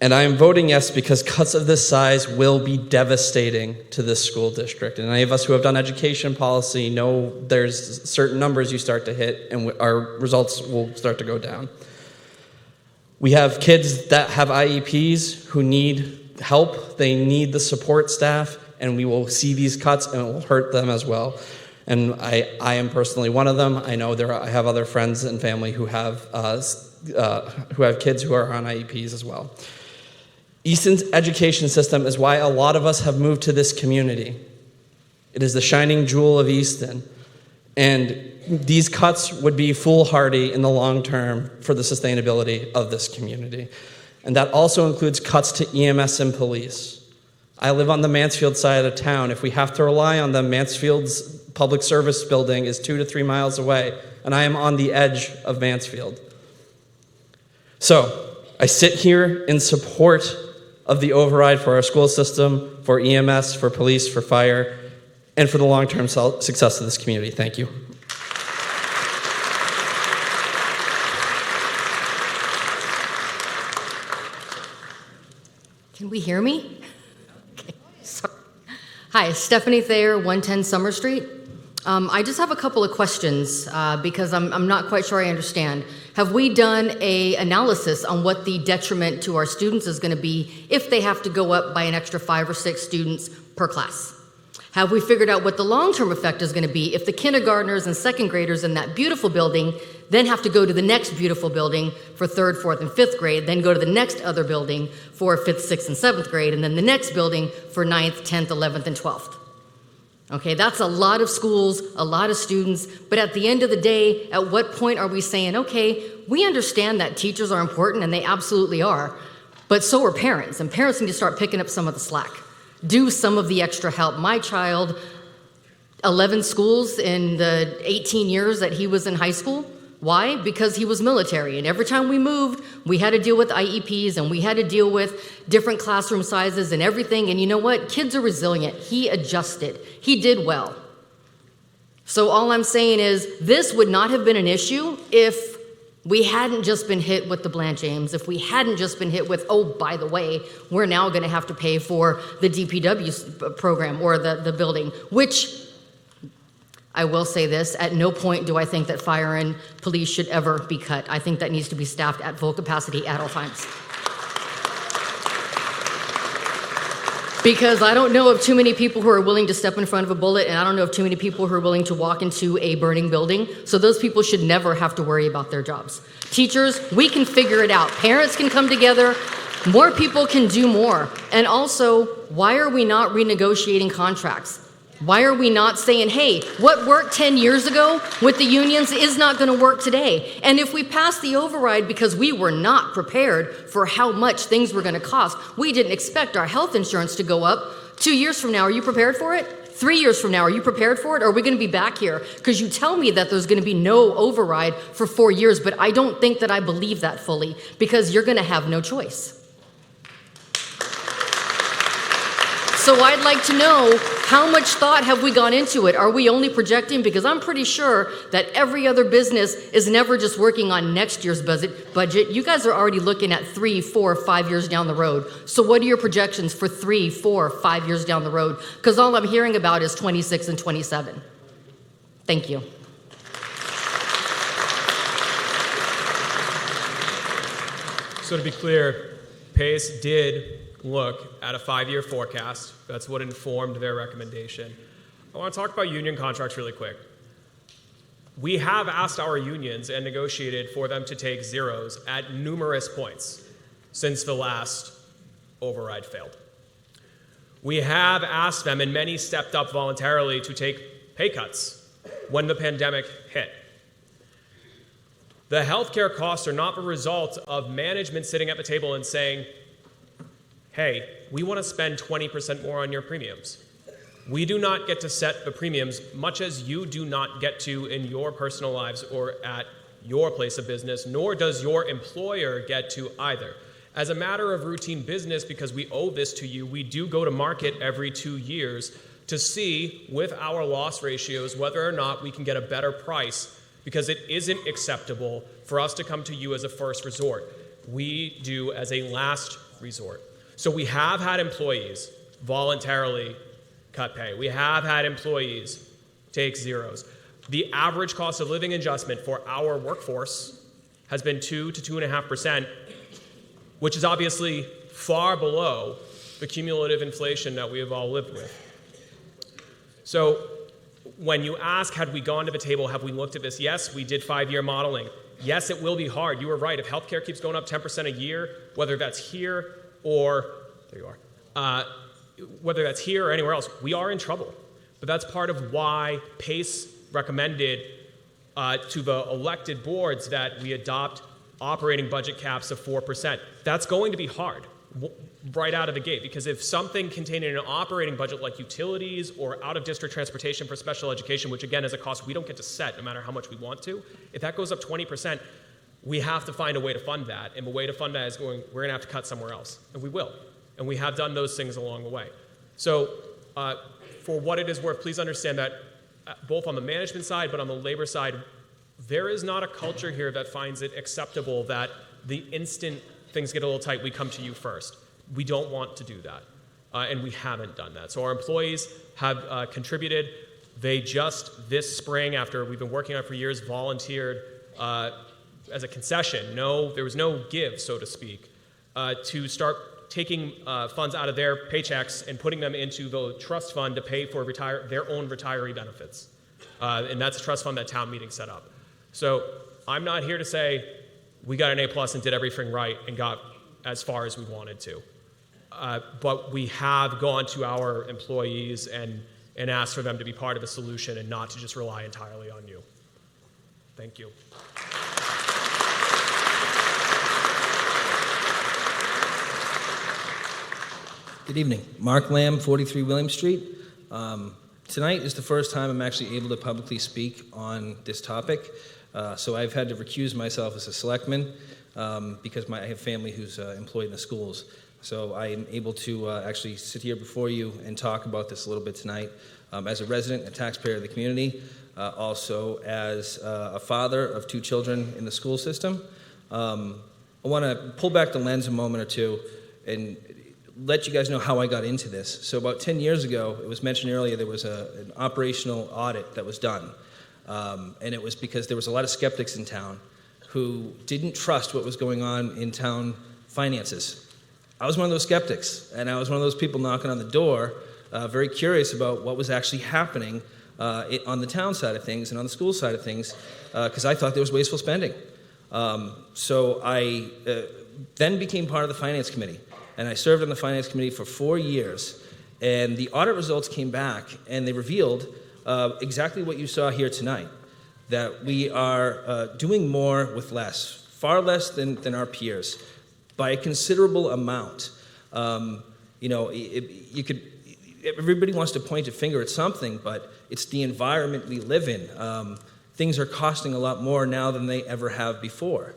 And I am voting yes because cuts of this size will be devastating to this school district. And any of us who have done education policy know there's certain numbers you start to hit and our results will start to go down. We have kids that have IEPs who need help. They need the support staff, and we will see these cuts and it will hurt them as well. And I am personally one of them. I know I have other friends and family who have kids who are on IEPs as well. Easton's education system is why a lot of us have moved to this community. It is the shining jewel of Easton. And these cuts would be foolhardy in the long term for the sustainability of this community. And that also includes cuts to EMS and police. I live on the Mansfield side of town. If we have to rely on them, Mansfield's public service building is 2 to 3 miles away, and I am on the edge of Mansfield. So, I sit here in support of the override for our school system, for EMS, for police, for fire, and for the long-term success of this community. Thank you. Can we hear me? Okay. Sorry. Hi, Stephanie Thayer, 110 Summer Street. I just have a couple of questions because I'm not quite sure I understand. Have we done an analysis on what the detriment to our students is going to be if they have to go up by an extra 5 or 6 students per class? Have we figured out what the long-term effect is going to be if the kindergartners and second graders in that beautiful building then have to go to the next beautiful building for 3rd, 4th, and 5th grade, then go to the next other building for 5th, 6th, and 7th grade, and then the next building for 9th, 10th, 11th, and 12th? Okay, that's a lot of schools, a lot of students, but at the end of the day, at what point are we saying, okay, we understand that teachers are important, and they absolutely are, but so are parents, and parents need to start picking up some of the slack. Do some of the extra help. My child, 11 schools in the 18 years that he was in high school. Why? Because he was military, and every time we moved, we had to deal with IEPs, and we had to deal with different classroom sizes and everything, and you know what? Kids are resilient. He adjusted. He did well. So all I'm saying is this would not have been an issue if we hadn't just been hit with the Blanche Ames, if we hadn't just been hit with, oh, by the way, we're now going to have to pay for the DPW program or the building, which I will say this, at no point do I think that fire and police should ever be cut. I think that needs to be staffed at full capacity at all times. Because I don't know of too many people who are willing to step in front of a bullet, and I don't know of too many people who are willing to walk into a burning building, so those people should never have to worry about their jobs. Teachers, we can figure it out. Parents can come together. More people can do more. And also, why are we not renegotiating contracts? Why are we not saying, hey, what worked 10 years ago with the unions is not going to work today? And if we pass the override because we were not prepared for how much things were going to cost, we didn't expect our health insurance to go up. 2 years from now, are you prepared for it? 3 years from now, are you prepared for it? Or are we going to be back here? Because you tell me that there's going to be no override for 4 years, but I don't think that I believe that fully because you're going to have no choice. So I'd like to know, how much thought have we gone into it? Are we only projecting? Because I'm pretty sure that every other business is never just working on next year's budget. You guys are already looking at 3, 4, 5 years down the road. So what are your projections for 3, 4, 5 years down the road? Because all I'm hearing about is 26 and 27. Thank you. So to be clear, PACE did look at a 5-year forecast. That's what informed their recommendation. I want to talk about union contracts really quick. We have asked our unions and negotiated for them to take zeros at numerous points since the last override failed. We have asked them, and many stepped up voluntarily, to take pay cuts when the pandemic hit. The healthcare costs are not the result of management sitting at the table and saying, hey, we want to spend 20% more on your premiums. We do not get to set the premiums, much as you do not get to in your personal lives or at your place of business, nor does your employer get to either. As a matter of routine business, because we owe this to you, we do go to market every 2 years to see with our loss ratios whether or not we can get a better price, because it isn't acceptable for us to come to you as a first resort. We do as a last resort. So we have had employees voluntarily cut pay. We have had employees take zeros. The average cost of living adjustment for our workforce has been 2 to 2.5%, which is obviously far below the cumulative inflation that we have all lived with. So when you ask, had we gone to the table, have we looked at this? Yes, we did 5-year modeling. Yes, it will be hard. You were right. If healthcare keeps going up 10% a year, whether that's here or, there you are, whether that's here or anywhere else, we are in trouble. But that's part of why PACE recommended to the elected boards that we adopt operating budget caps of 4%. That's going to be hard right out of the gate, because if something contained in an operating budget like utilities or out-of-district transportation for special education, which again is a cost we don't get to set no matter how much we want to, if that goes up 20%, we have to find a way to fund that. And the way to fund that is we're going to have to cut somewhere else. And we will. And we have done those things along the way. So for what it is worth, please understand that both on the management side but on the labor side, there is not a culture here that finds it acceptable that the instant things get a little tight, we come to you first. We don't want to do that, and we haven't done that. So our employees have contributed. They just this spring, after we've been working on it for years, volunteered as a concession. There was no give, so to speak, to start taking funds out of their paychecks and putting them into the trust fund to pay for their own retiree benefits. And that's a trust fund that town meeting set up. So I'm not here to say we got an A+ and did everything right and got as far as we wanted to. But we have gone to our employees and asked for them to be part of the solution and not to just rely entirely on you. Thank you. Good evening. Mark Lamb, 43 William Street. Tonight is the first time I'm actually able to publicly speak on this topic. So I've had to recuse myself as a selectman because I have family who's employed in the schools. So I am able to actually sit here before you and talk about this a little bit tonight as a resident, a taxpayer of the community, also as a father of 2 children in the school system. I want to pull back the lens a moment or two and let you guys know how I got into this. So about 10 years ago, it was mentioned earlier, there was an operational audit that was done. And it was because there was a lot of skeptics in town who didn't trust what was going on in town finances. I was one of those skeptics, and I was one of those people knocking on the door, very curious about what was actually happening on the town side of things and on the school side of things, because I thought there was wasteful spending. So I then became part of the finance committee, and I served on the finance committee for 4 years. And the audit results came back, and they revealed exactly what you saw here tonight, that we are doing more with less, far less than our peers, by a considerable amount. Everybody wants to point a finger at something, but it's the environment we live in. Things are costing a lot more now than they ever have before.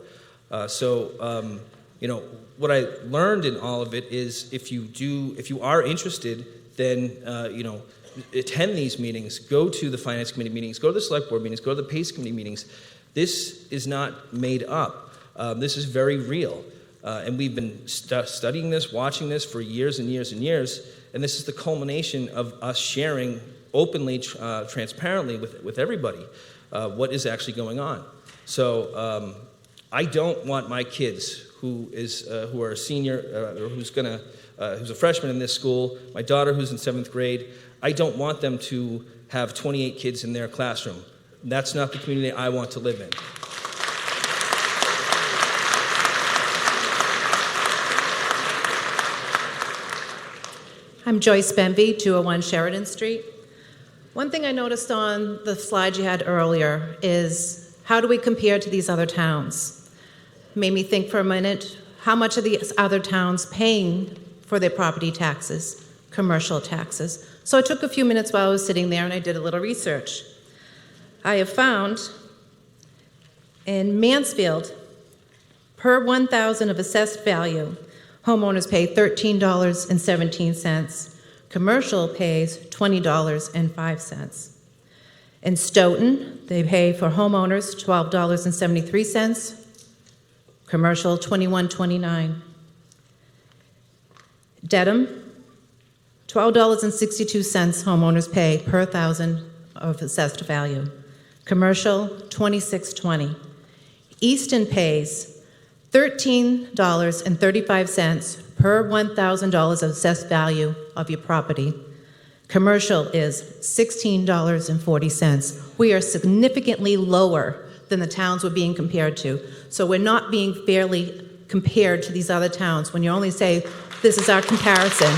What I learned in all of it is if you are interested, then attend these meetings, go to the finance committee meetings, go to the select board meetings, go to the PACE committee meetings. This is not made up. This is very real. And we've been studying this, watching this for years and years and years, and this is the culmination of us sharing openly, transparently with everybody what is actually going on. So I don't want my kids who are a senior, or who's a freshman in this school, my daughter who's in 7th grade, I don't want them to have 28 kids in their classroom. That's not the community I want to live in. I'm Joyce Benvey, 201 Sheridan Street. One thing I noticed on the slide you had earlier is how do we compare to these other towns? Made me think for a minute, how much are these other towns paying for their property taxes, commercial taxes? So I took a few minutes while I was sitting there and I did a little research. I have found in Mansfield, per 1,000 of assessed value, homeowners pay $13.17. Commercial pays $20.05. In Stoughton, they pay for homeowners $12.73, commercial $21.29. Dedham, $12.62 homeowners pay per thousand of assessed value. Commercial, $26.20. Easton pays $13.35 per $1,000 of assessed value of your property. Commercial is $16.40. We are significantly lower than the towns we're being compared to. So we're not being fairly compared to these other towns when you only say, this is our comparison.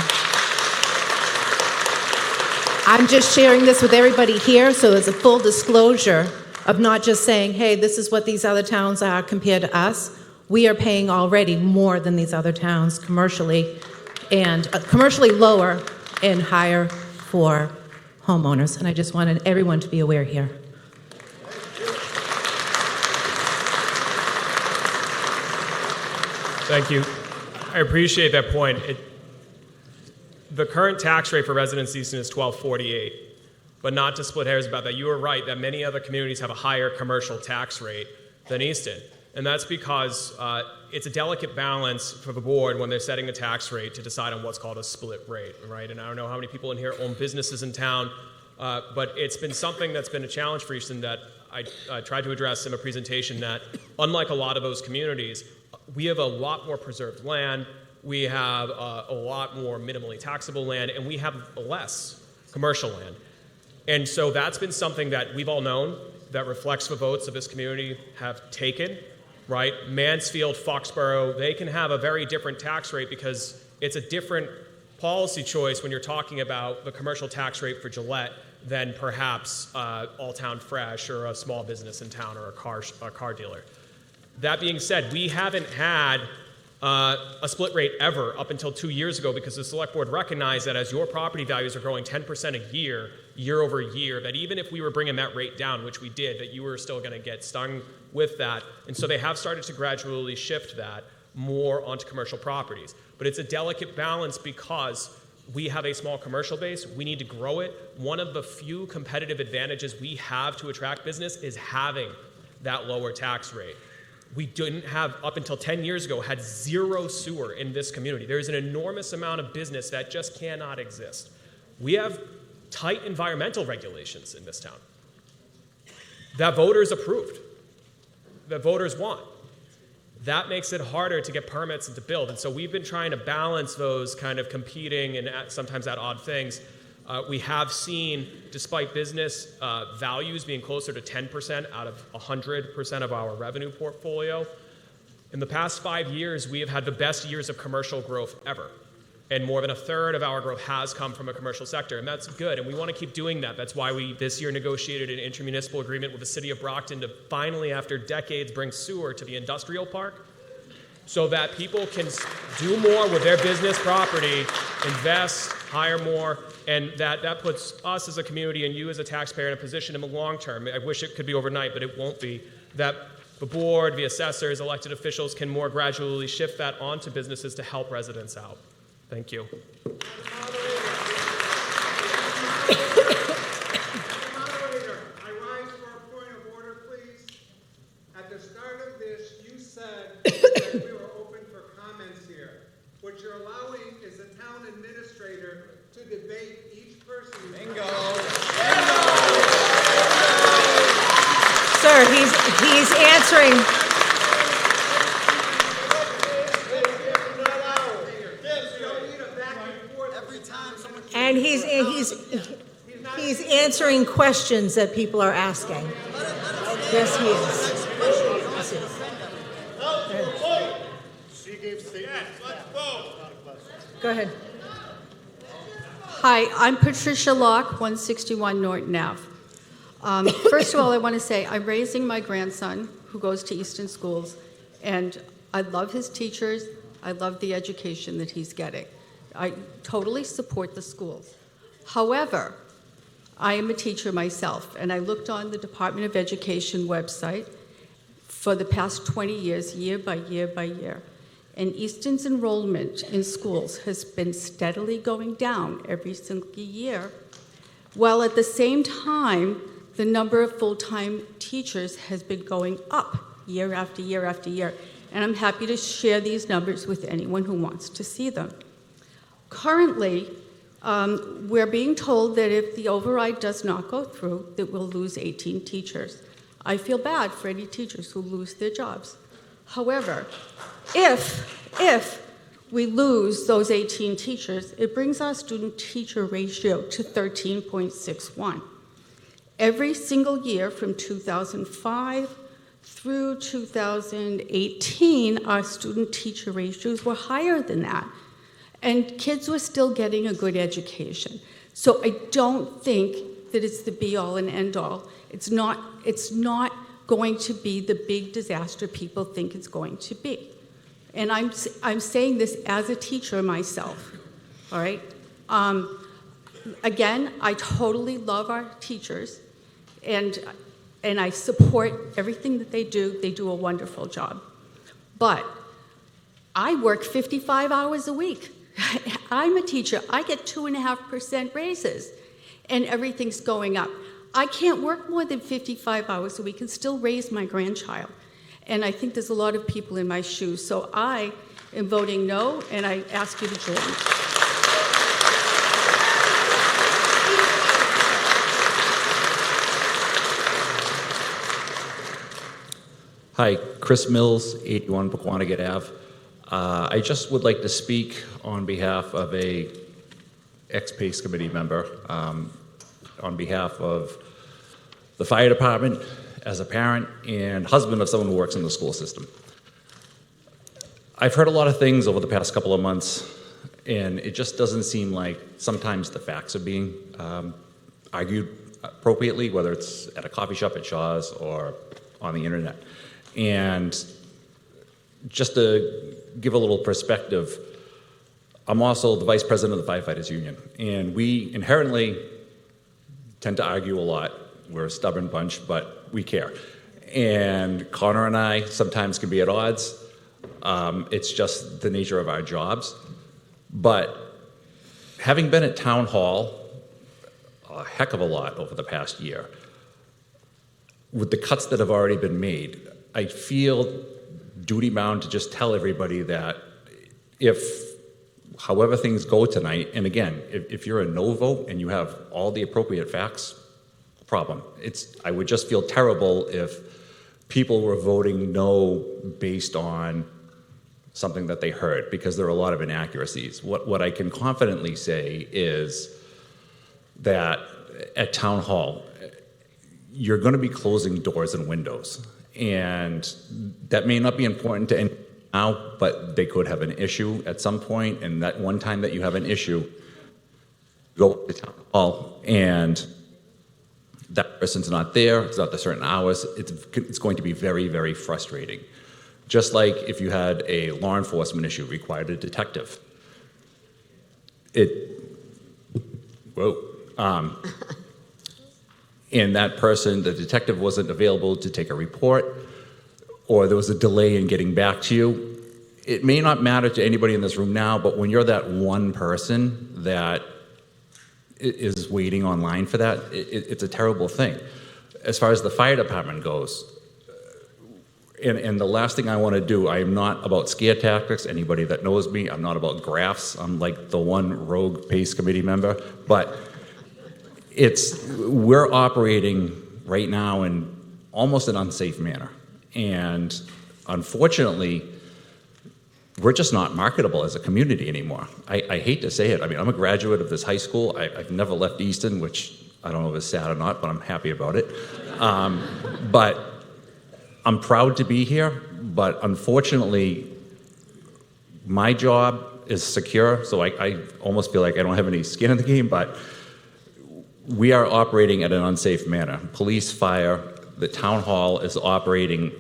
I'm just sharing this with everybody here so there's a full disclosure of not just saying, hey, this is what these other towns are compared to us. We are paying already more than these other towns commercially, and commercially lower and higher for homeowners. And I just wanted everyone to be aware here. Thank you. I appreciate that point. The current tax rate for residents in Easton is $12.48, but not to split hairs about that. You are right that many other communities have a higher commercial tax rate than Easton, and that's because it's a delicate balance for the board when they're setting the tax rate to decide on what's called a split rate, right? And I don't know how many people in here own businesses in town, but it's been something that's been a challenge for Easton that I tried to address in a presentation that, unlike a lot of those communities, we have a lot more preserved land, we have a lot more minimally taxable land, and we have less commercial land. And so that's been something that we've all known, that reflects the votes of this community have taken, right? Mansfield, Foxborough, they can have a very different tax rate because it's a different policy choice when you're talking about the commercial tax rate for Gillette than perhaps Alltown Fresh or a small business in town or a car dealer. That being said, we haven't had a split rate ever up until 2 years ago because the select board recognized that as your property values are growing 10% a year, year over year, that even if we were bringing that rate down, which we did, that you were still going to get stung with that. And so they have started to gradually shift that more onto commercial properties. But it's a delicate balance because we have a small commercial base. We need to grow it. One of the few competitive advantages we have to attract business is having that lower tax rate. We didn't have, up until 10 years ago, had zero sewer in this community. There's an enormous amount of business that just cannot exist. We have tight environmental regulations in this town that voters approved, that voters want. That makes it harder to get permits and to build. And so we've been trying to balance those kind of competing and sometimes at odd things. We have seen, despite business values being closer to 10% out of 100% of our revenue portfolio, in the past 5 years, we have had the best years of commercial growth ever. And more than a third of our growth has come from a commercial sector, and that's good, and we want to keep doing that. That's why we, this year, negotiated an intermunicipal agreement with the city of Brockton to finally, after decades, bring sewer to the industrial park so that people can do more with their business property, invest, hire more, and that puts us as a community and you as a taxpayer in a position in the long term. I wish it could be overnight, but it won't be, that the board, the assessors, elected officials can more gradually shift that onto businesses to help residents out. Thank you. Moderator, I rise for a point of order, please. At the start of this, you said that we were open for comments here. What you're allowing is the town administrator to debate each person. Bingo. Sir, he's answering. And he's answering questions that people are asking. Yes, he is. Go ahead. Hi, I'm Patricia Locke, 161 Norton Ave. First of all, I want to say I'm raising my grandson who goes to Easton schools, and I love his teachers. I love the education that he's getting. I totally support the schools. However, I am a teacher myself, and I looked on the Department of Education website for the past 20 years, year by year by year. and Easton's enrollment in schools has been steadily going down every single year, while at the same time, the number of full-time teachers has been going up year after year after year. And I'm happy to share these numbers with anyone who wants to see them. Currently, we're being told that if the override does not go through, that we'll lose 18 teachers. I feel bad for any teachers who lose their jobs. However, if we lose those 18 teachers, it brings our student-teacher ratio to 13.61. Every single year from 2005 through 2018, our student-teacher ratios were higher than that. And kids were still getting a good education. So I don't think that it's the be-all and end-all. It's not going to be the big disaster people think it's going to be. And I'm saying this as a teacher myself, all right? Again, I totally love our teachers, and I support everything that they do. They do a wonderful job. But I work 55 hours a week. I'm a teacher. I get 2.5% raises, and everything's going up. I can't work more than 55 hours a week and still raise my grandchild. And I think there's a lot of people in my shoes. So I am voting no, and I ask you to join me. Hi, Chris Mills, 81 Pequannock Ave. I just would like to speak on behalf of a ex-PACE committee member, on behalf of the fire department, as a parent and husband of someone who works in the school system. I've heard a lot of things over the past couple of months, and it just doesn't seem like sometimes the facts are being argued appropriately, whether it's at a coffee shop at Shaw's or on the internet. And just to give a little perspective, I'm also the vice president of the Firefighters Union, and we inherently tend to argue a lot. We're a stubborn bunch, but we care. And Connor and I sometimes can be at odds. It's just the nature of our jobs. But having been at town hall a heck of a lot over the past year, with the cuts that have already been made, I feel duty-bound to just tell everybody that however things go tonight, and again, if you're a no vote and you have all the appropriate facts, problem. I would just feel terrible if people were voting no based on something that they heard, because there are a lot of inaccuracies. What I can confidently say is that at town hall, you're going to be closing doors and windows. And that may not be important to anyone now, but they could have an issue at some point, and that one time that you have an issue, go to town hall, and that person's not there, it's not the certain hours, it's going to be very, very frustrating. Just like if you had a law enforcement issue, required a detective. And that person, the detective, wasn't available to take a report, or there was a delay in getting back to you. It may not matter to anybody in this room now, but when you're that one person that is waiting online for that, it's a terrible thing. As far as the fire department goes, and the last thing I want to do, I am not about scare tactics. Anybody that knows me, I'm not about graphs. I'm like the one rogue PACE committee member, but we're operating right now in almost an unsafe manner. And unfortunately, we're just not marketable as a community anymore. I hate to say it. I mean, I'm a graduate of this high school. I've never left Easton, which I don't know if it's sad or not, but I'm happy about it. But I'm proud to be here, but unfortunately, my job is secure, so I almost feel like I don't have any skin in the game, but we are operating at an unsafe manner. Police, fire, the town hall is operating.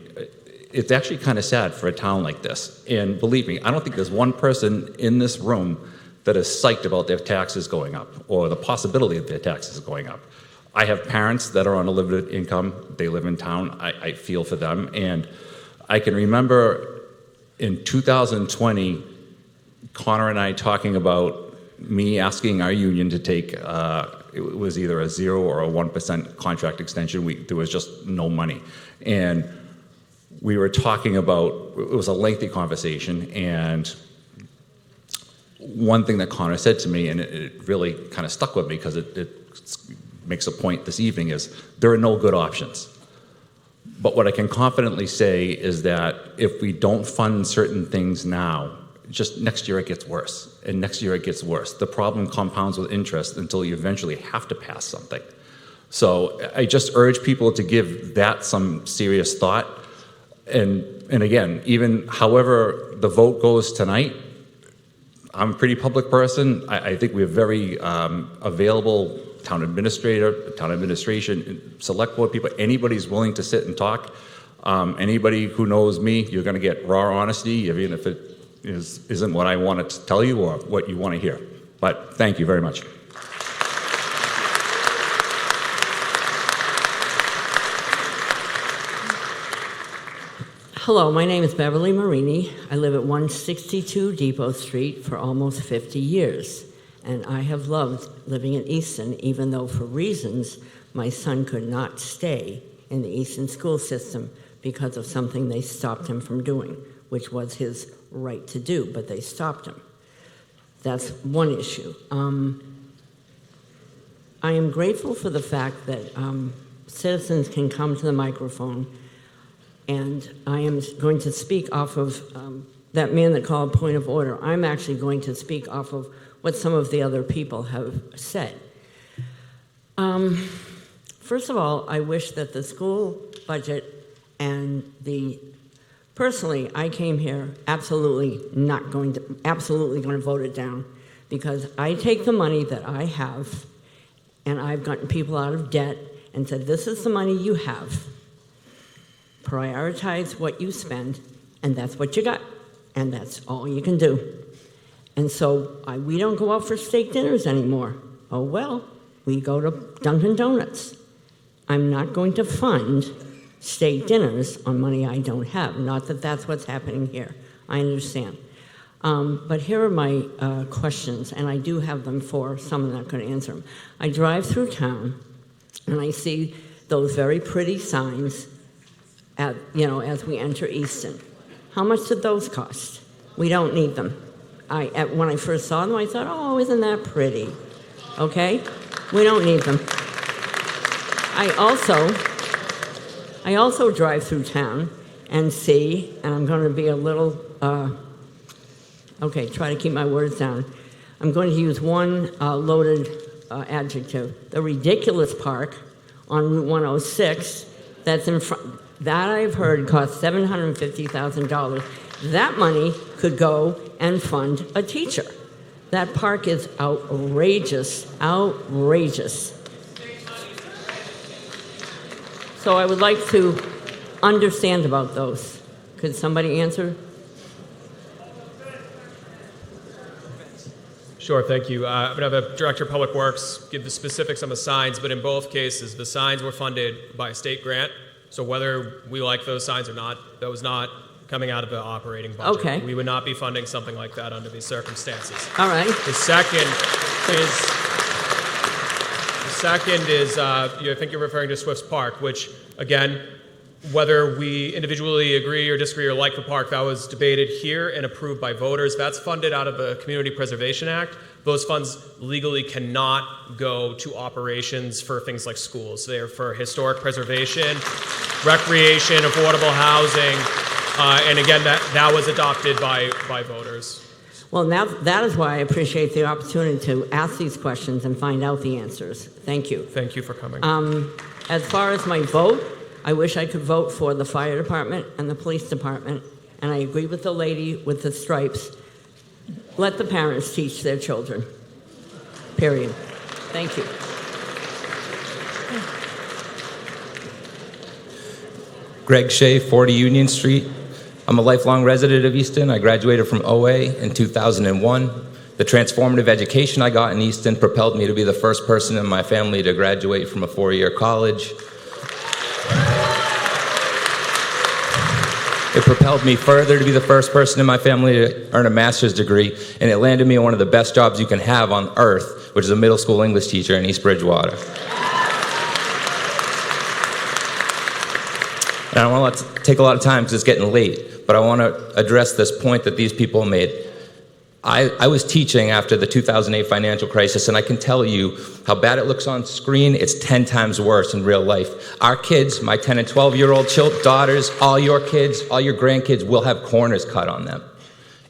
It's actually kind of sad for a town like this. And believe me, I don't think there's one person in this room that is psyched about their taxes going up or the possibility of their taxes going up. I have parents that are on a limited income. They live in town. I feel for them. And I can remember in 2020, Connor and I talking about me asking our union to take, it was either a 0 or a 1% contract extension. There was just no money. And we were talking about, it was a lengthy conversation, and one thing that Connor said to me, and it really kind of stuck with me because it makes a point this evening, is there are no good options. But what I can confidently say is that if we don't fund certain things now, just next year it gets worse, and next year it gets worse. The problem compounds with interest until you eventually have to pass something. So I just urge people to give that some serious thought. And again, even however the vote goes tonight, I'm a pretty public person. I think we have very available town administrator, town administration, select board people. Anybody's willing to sit and talk. Anybody who knows me, you're going to get raw honesty, even if it isn't what I want to tell you or what you want to hear. But thank you very much. Hello, my name is Beverly Marini. I live at 162 Depot Street for almost 50 years, and I have loved living in Easton, even though for reasons my son could not stay in the Easton school system because of something they stopped him from doing, which was his right to do, but they stopped him. That's one issue. I am grateful for the fact that citizens can come to the microphone, and I am going to speak off of that man that called point of order. I'm actually going to speak off of what some of the other people have said. First of all, I wish that the school budget and personally, I came here absolutely going to vote it down, because I take the money that I have, and I've gotten people out of debt and said, this is the money you have. Prioritize what you spend, and that's what you got, and that's all you can do. And so we don't go out for steak dinners anymore. Oh well, we go to Dunkin' Donuts. I'm not going to fund steak dinners on money I don't have. Not that that's what's happening here. I understand. But here are my questions, and I do have them for someone that could answer them. I drive through town, and I see those very pretty signs as we enter Easton. How much did those cost? We don't need them. When I first saw them, I thought, oh, isn't that pretty? Okay? We don't need them. I also drive through town and see, and I'm going to be a little, try to keep my words down. I'm going to use one loaded adjective. The ridiculous park on Route 106 that's in front, that I've heard costs $750,000. That money could go and fund a teacher. That park is outrageous, outrageous. So I would like to understand about those. Could somebody answer? Sure, thank you. I'm going to have the Director of Public Works give the specifics on the signs, but in both cases, the signs were funded by a state grant. So whether we like those signs or not, that was not coming out of the operating budget. Okay. We would not be funding something like that under these circumstances. All right. The second is I think you're referring to Swift's Park, which, again, whether we individually agree or disagree or like the park, that was debated here and approved by voters. That's funded out of the Community Preservation Act. Those funds legally cannot go to operations for things like schools. They are for historic preservation, recreation, affordable housing, and again, that was adopted by voters. Well, now that is why I appreciate the opportunity to ask these questions and find out the answers. Thank you. Thank you for coming. As far as my vote, I wish I could vote for the fire department and the police department, and I agree with the lady with the stripes. Let the parents teach their children. Period. Thank you. Greg Shea, 40 Union Street. I'm a lifelong resident of Easton. I graduated from OA in 2001. The transformative education I got in Easton propelled me to be the first person in my family to graduate from a 4-year college. It propelled me further to be the first person in my family to earn a master's degree, and it landed me on one of the best jobs you can have on earth, which is a middle school English teacher in East Bridgewater. And I don't want to take a lot of time because it's getting late, but I want to address this point that these people made. I was teaching after the 2008 financial crisis, and I can tell you how bad it looks on screen. It's 10 times worse in real life. Our kids, my 10 and 12-year-old daughters, all your kids, all your grandkids will have corners cut on them.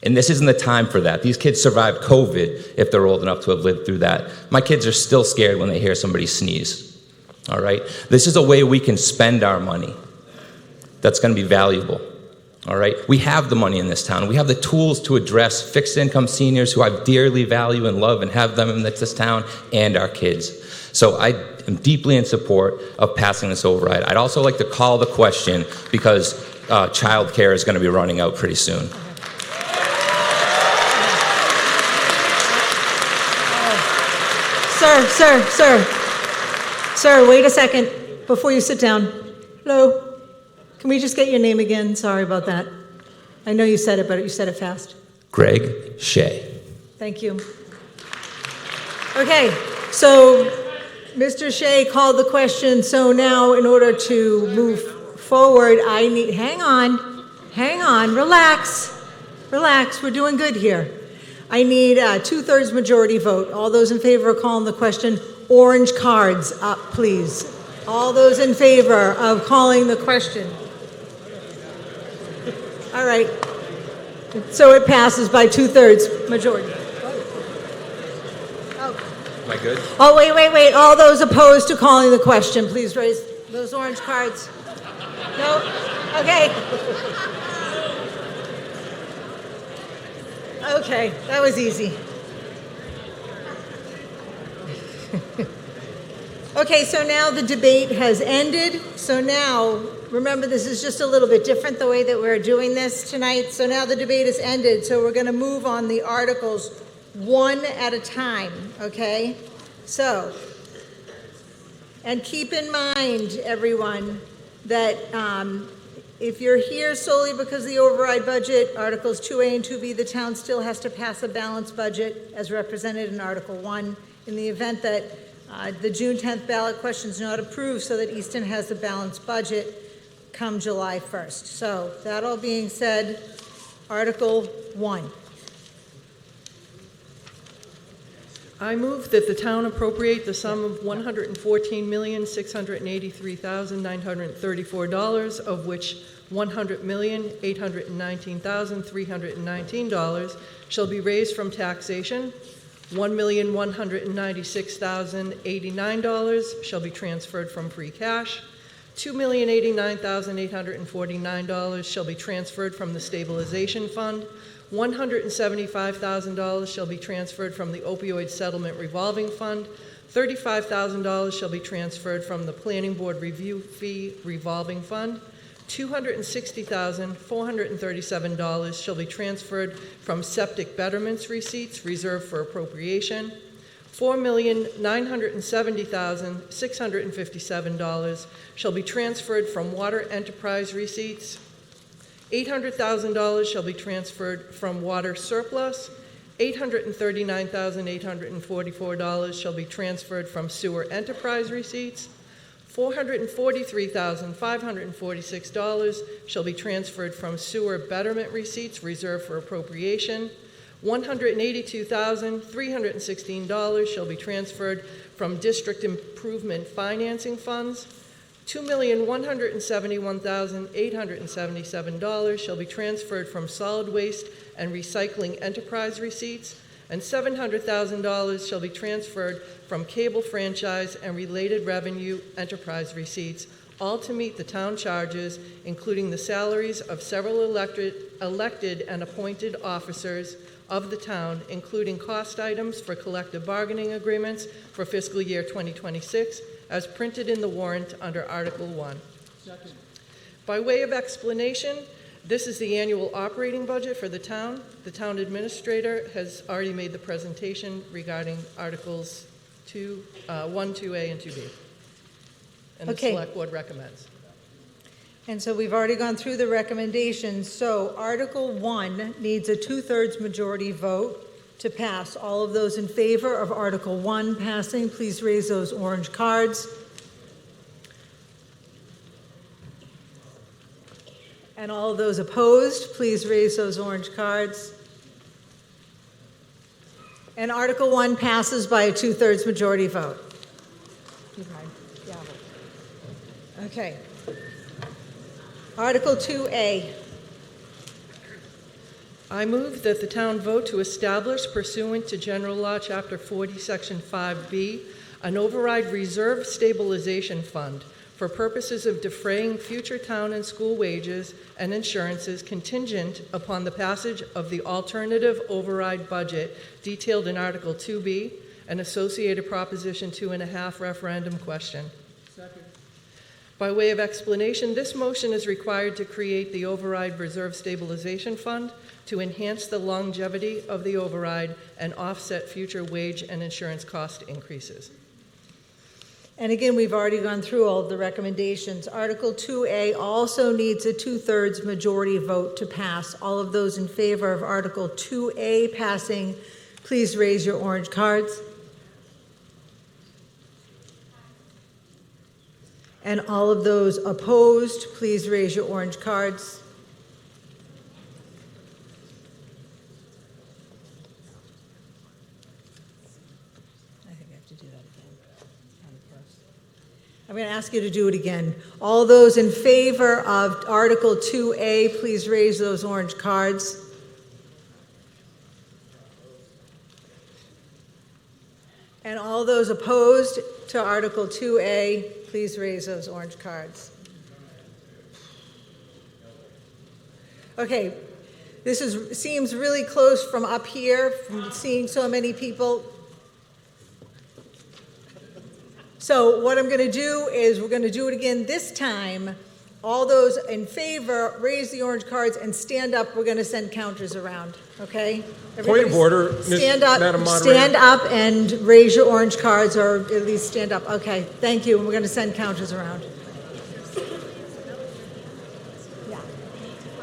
And this isn't the time for that. These kids survived COVID if they're old enough to have lived through that. My kids are still scared when they hear somebody sneeze. All right? This is a way we can spend our money that's going to be valuable. All right? We have the money in this town. We have the tools to address fixed income seniors who I dearly value and love and have them in this town, and our kids. So I am deeply in support of passing this override. I'd also like to call the question because child care is going to be running out pretty soon. Sir, wait a second before you sit down. Hello? Can we just get your name again? Sorry about that. I know you said it, but you said it fast. Greg Shea. Thank you. Okay, so Mr. Shea called the question, so now in order to move forward, I need, hang on, relax, we're doing good here. I need a 2/3 majority vote. All those in favor of calling the question, orange cards up, please. All those in favor of calling the question. All right, so it passes by 2/3 majority. Am I good? Oh, wait. All those opposed to calling the question, please raise those orange cards. No? Okay. Okay, that was easy. Okay, so now the debate has ended. So now, remember, this is just a little bit different the way that we're doing this tonight. So now the debate is ended. So we're going to move on the articles one at a time, okay? So, and keep in mind, everyone, that if you're here solely because of the override budget, Articles 2A and 2B, the town still has to pass a balanced budget as represented in Article 1 in the event that the June 10th ballot question is not approved so that Easton has a balanced budget come July 1st. So that all being said, Article 1. I move that the town appropriate the sum of $114,683,934, of which $100,819,319 shall be raised from taxation, $1,196,089 shall be transferred from free cash, $2,089,849 shall be transferred from the stabilization fund, $175,000 shall be transferred from the opioid settlement revolving fund, $35,000 shall be transferred from the planning board review fee revolving fund, $260,437 shall be transferred from septic betterments receipts reserved for appropriation, $4,970,657 shall be transferred from water enterprise receipts, $800,000 shall be transferred from water surplus, $839,844 shall be transferred from sewer enterprise receipts, $443,546 shall be transferred from sewer betterment receipts reserved for appropriation, $182,316 shall be transferred from district improvement financing funds, $2,171,877 shall be transferred from solid waste and recycling enterprise receipts, and $700,000 shall be transferred from cable franchise and related revenue enterprise receipts, all to meet the town charges, including the salaries of several elected and appointed officers of the town, including cost items for collective bargaining agreements for fiscal year 2026, as printed in the warrant under Article 1. Second. By way of explanation, this is the annual operating budget for the town. The town administrator has already made the presentation regarding Articles 1, 2A, and 2B. And the Select Board recommends. And so we've already gone through the recommendations. So Article 1 needs a 2/3 majority vote to pass. All of those in favor of Article 1 passing, please raise those orange cards. And all of those opposed, please raise those orange cards. And Article 1 passes by a 2/3 majority vote. Okay. Article 2A. I move that the town vote to establish pursuant to General Law, Chapter 40, Section 5B, an override reserve stabilization fund for purposes of defraying future town and school wages and insurances contingent upon the passage of the alternative override budget detailed in Article 2B and associated Proposition 2.5 referendum question. Second. By way of explanation, this motion is required to create the Override Reserve Stabilization Fund to enhance the longevity of the override and offset future wage and insurance cost increases. And again, we've already gone through all of the recommendations. Article 2A also needs a 2/3 majority vote to pass. All of those in favor of Article 2A passing, please raise your orange cards. And all of those opposed, please raise your orange cards. I think I have to do that again. I'm going to ask you to do it again. All those in favor of Article 2A, please raise those orange cards. And all those opposed to Article 2A, please raise those orange cards. Okay, seems really close from up here, from seeing so many people. So what I'm going to do is we're going to do it again this time. All those in favor, raise the orange cards and stand up. We're going to send counters around, okay? Point of order, stand up, Madam Moderator. stand up and raise your orange cards, or at least stand up. Okay, thank you. We're going to send counters around.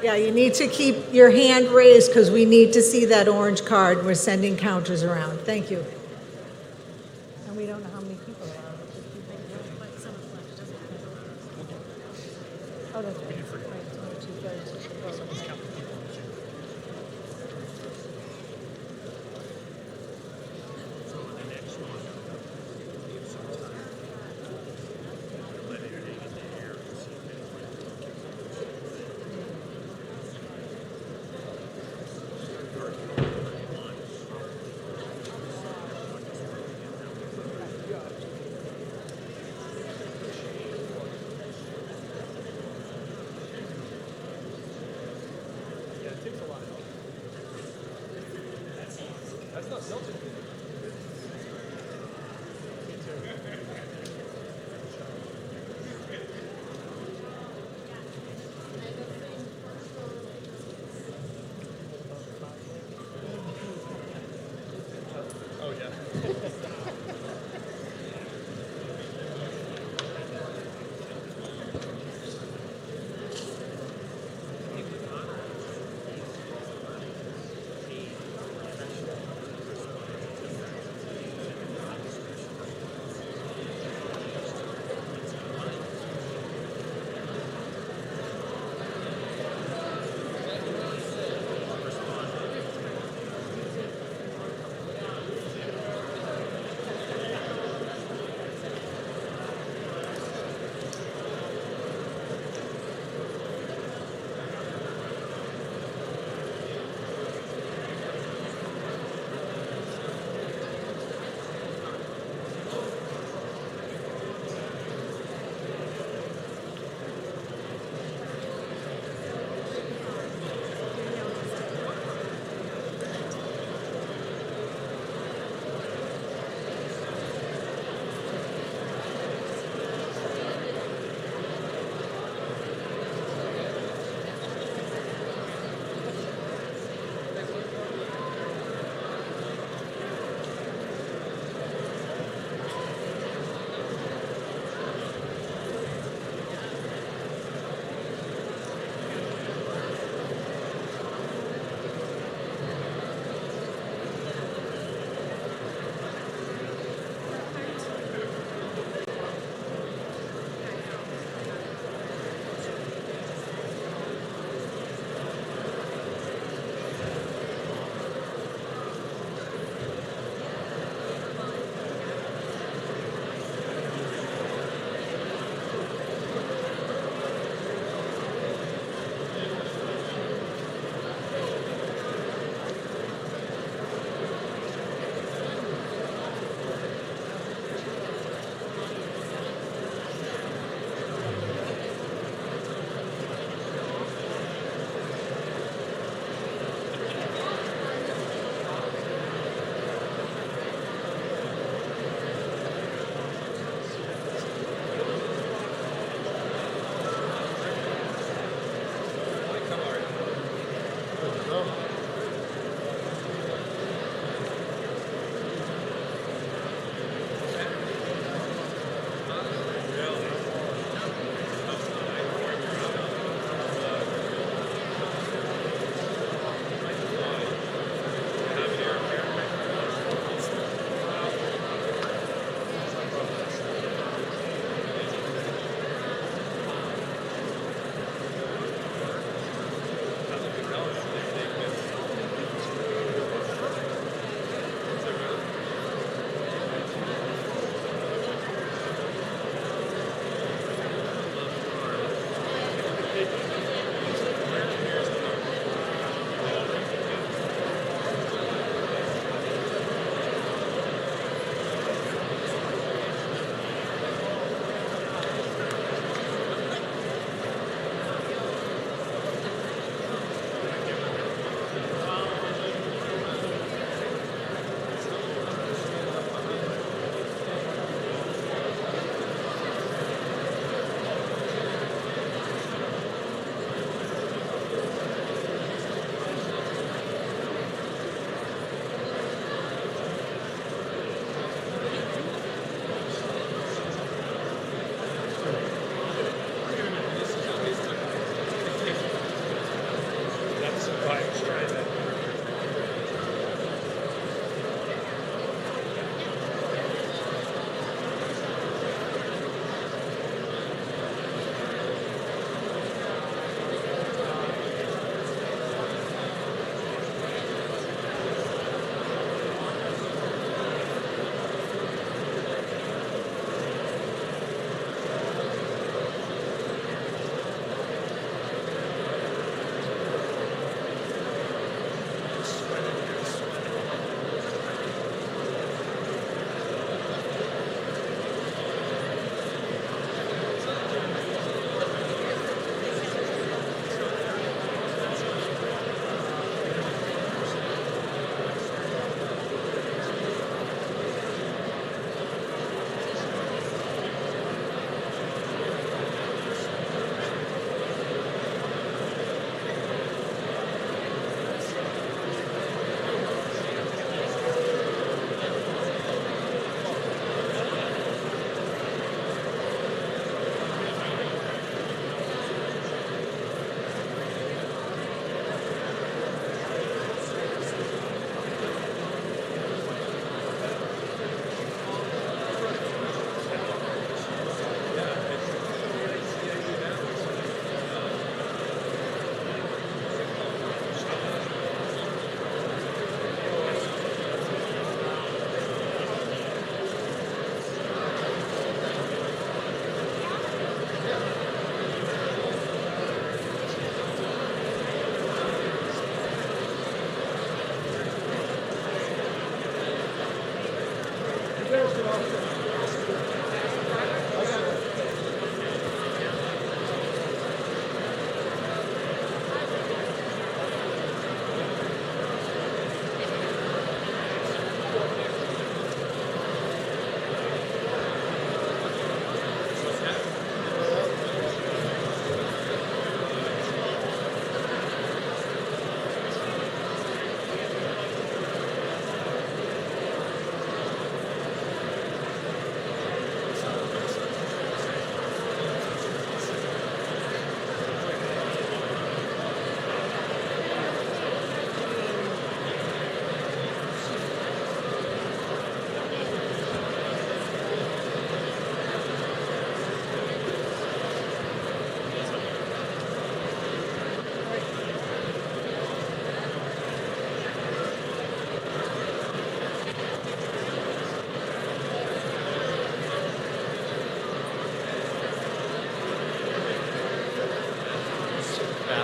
Yeah, you need to keep your hand raised because we need to see that orange card. We're sending counters around. Thank you. And we don't know how many people there are. Oh, that's right.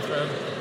bathroom.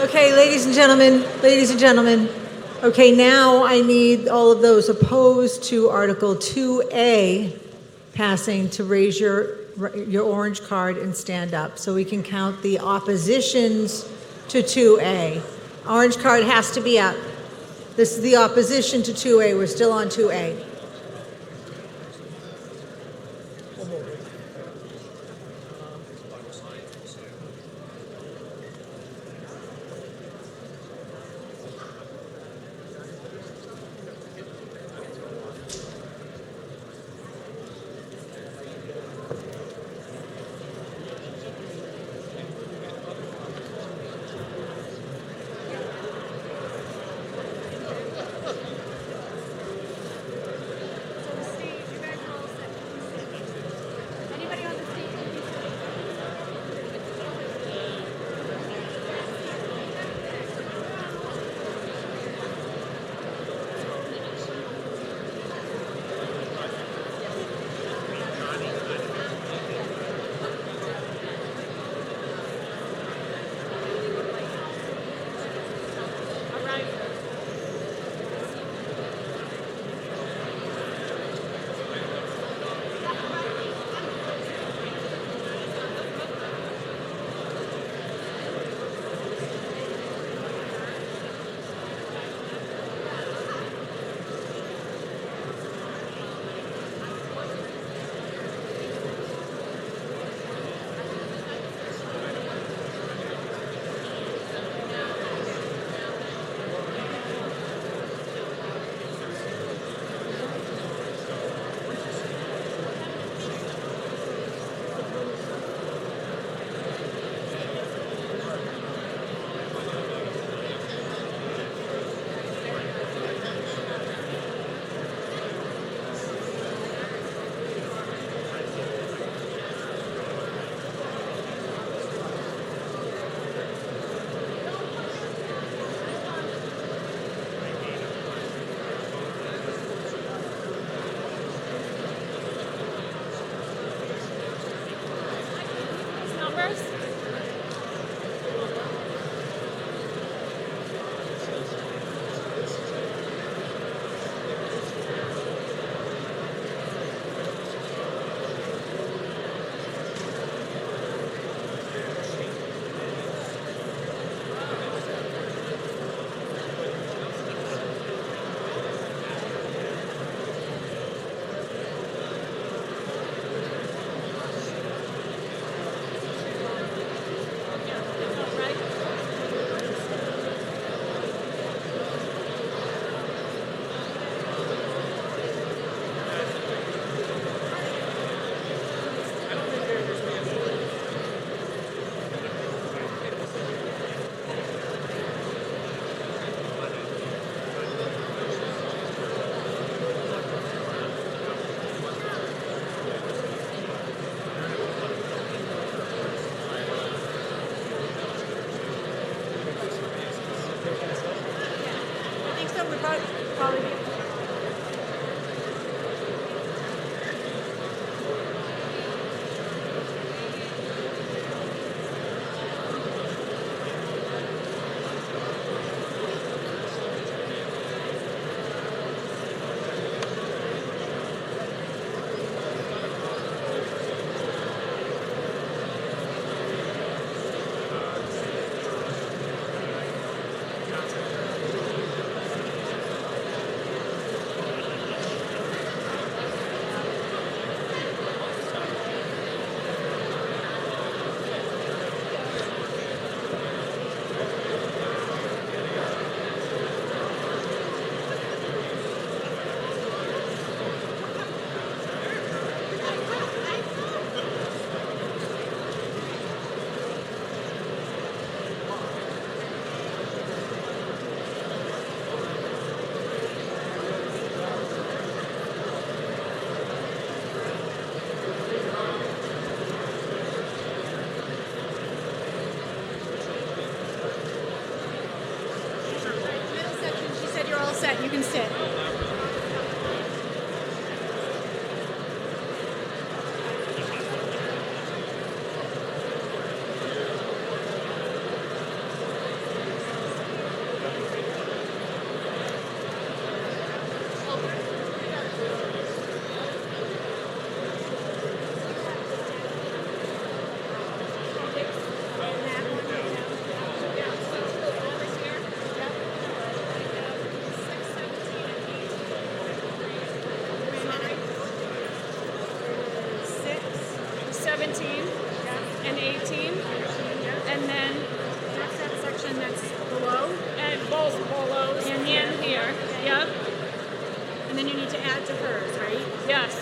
Okay, ladies and gentlemen. Okay, now I need all of those opposed to Article 2A passing to raise your orange card and stand up so we can count the oppositions to 2A. Orange card has to be up. This is the opposition to 2A. We're still on 2A. we probably You can sit. And 18, and then that's that section that's below, and both below, and here, yep. And then you need to add to hers, right? Yes.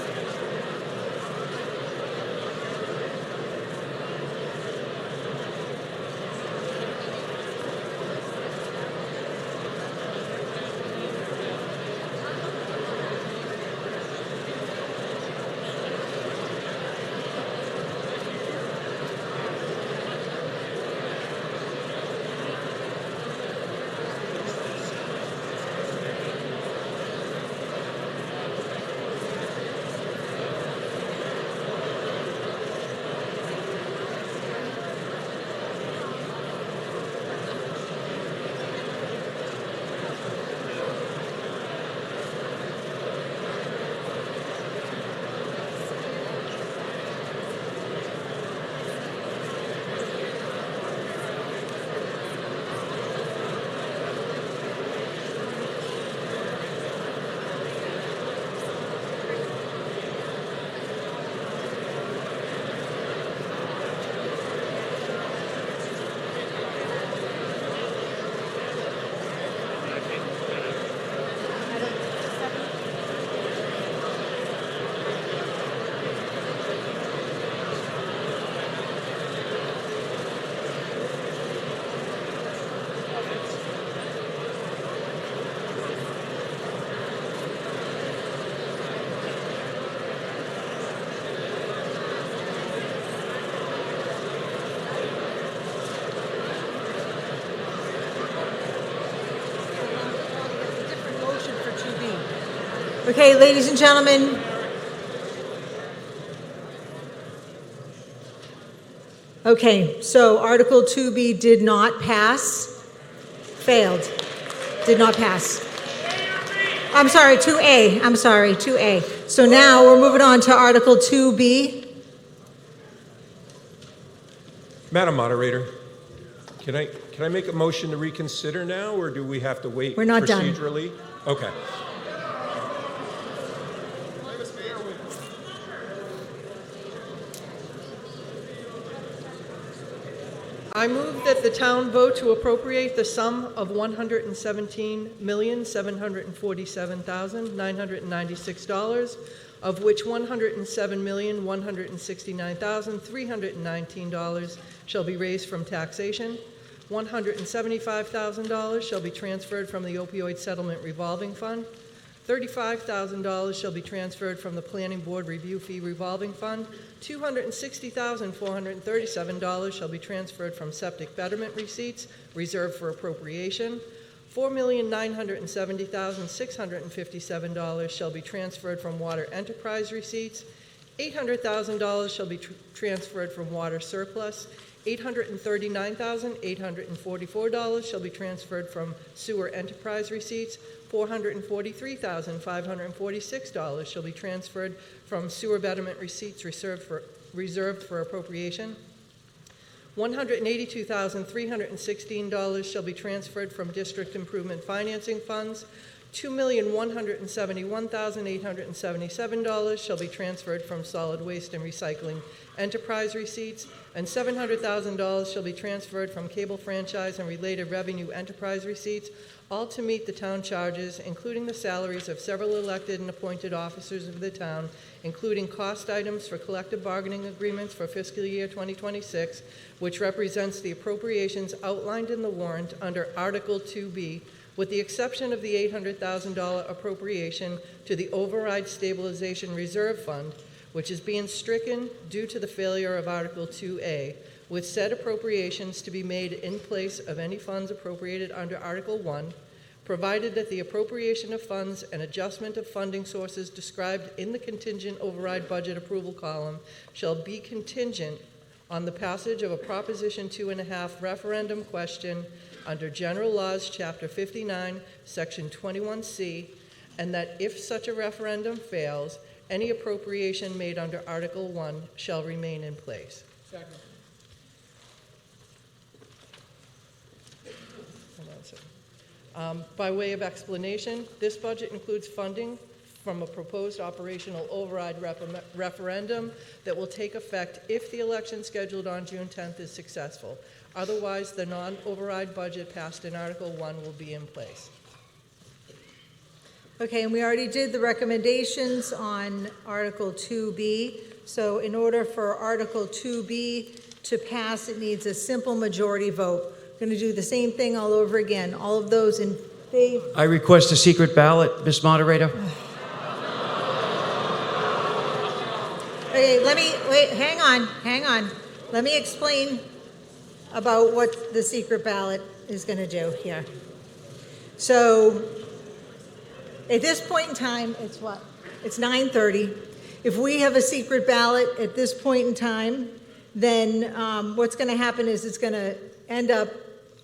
Okay, ladies and gentlemen. Okay, so Article 2B did not pass. Failed. Did not pass. I'm sorry, 2A. I'm sorry, 2A. So now we're moving on to Article 2B. Madam Moderator, can I make a motion to reconsider now, or do we have to wait We're not done. procedurally? Okay. I move that the town vote to appropriate the sum of $117,747,996, of which $107,169,319 shall be raised from taxation, $175,000 shall be transferred from the opioid settlement revolving fund, $35,000 shall be transferred from the Planning Board Review Fee Revolving Fund, $260,437 shall be transferred from septic betterment receipts reserved for appropriation, $4,970,657 shall be transferred from water enterprise receipts. $800,000 shall be transferred from water surplus. $839,844 shall be transferred from sewer enterprise receipts. $443,546 shall be transferred from sewer betterment receipts reserved for appropriation. $182,316 shall be transferred from district improvement financing funds. $2,171,877 shall be transferred from solid waste and recycling enterprise receipts, and $700,000 shall be transferred from cable franchise and related revenue enterprise receipts, all to meet the town charges, including the salaries of several elected and appointed officers of the town, including cost items for collective bargaining agreements for fiscal year 2026, which represents the appropriations outlined in the warrant under Article 2B, with the exception of the $800,000 appropriation to the Override Stabilization Reserve Fund, which is being stricken due to the failure of Article 2A, with said appropriations to be made in place of any funds appropriated under Article 1, provided that the appropriation of funds and adjustment of funding sources described in the contingent override budget approval column shall be contingent on the passage of a Proposition 2.5 referendum question under General Laws, Chapter 59, Section 21C, and that if such a referendum fails, any appropriation made under Article 1 shall remain in place. Second. By way of explanation, this budget includes funding from a proposed operational override referendum that will take effect if the election scheduled on June 10th is successful. Otherwise, the non-override budget passed in Article 1 will be in place. Okay, and we already did the recommendations on Article 2B. So in order for Article 2B to pass, it needs a simple majority vote. We're going to do the same thing all over again. All of those in favor. I request a secret ballot, Ms. Moderator. Okay, hang on. Let me explain about what the secret ballot is going to do here. So at this point in time, it's what? It's 9:30. If we have a secret ballot at this point in time, then what's going to happen is it's going to end up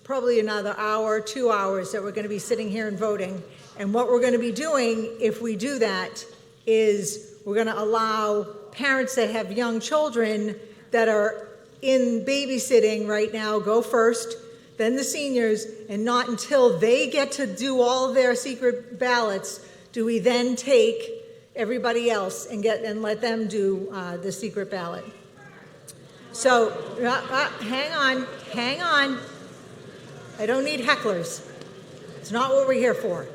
probably another hour, 2 hours that we're going to be sitting here and voting. And what we're going to be doing if we do that is we're going to allow parents that have young children that are in babysitting right now go first, then the seniors, and not until they get to do all of their secret ballots do we then take everybody else and let them do the secret ballot. So, hang on. I don't need hecklers. It's not what we're here for.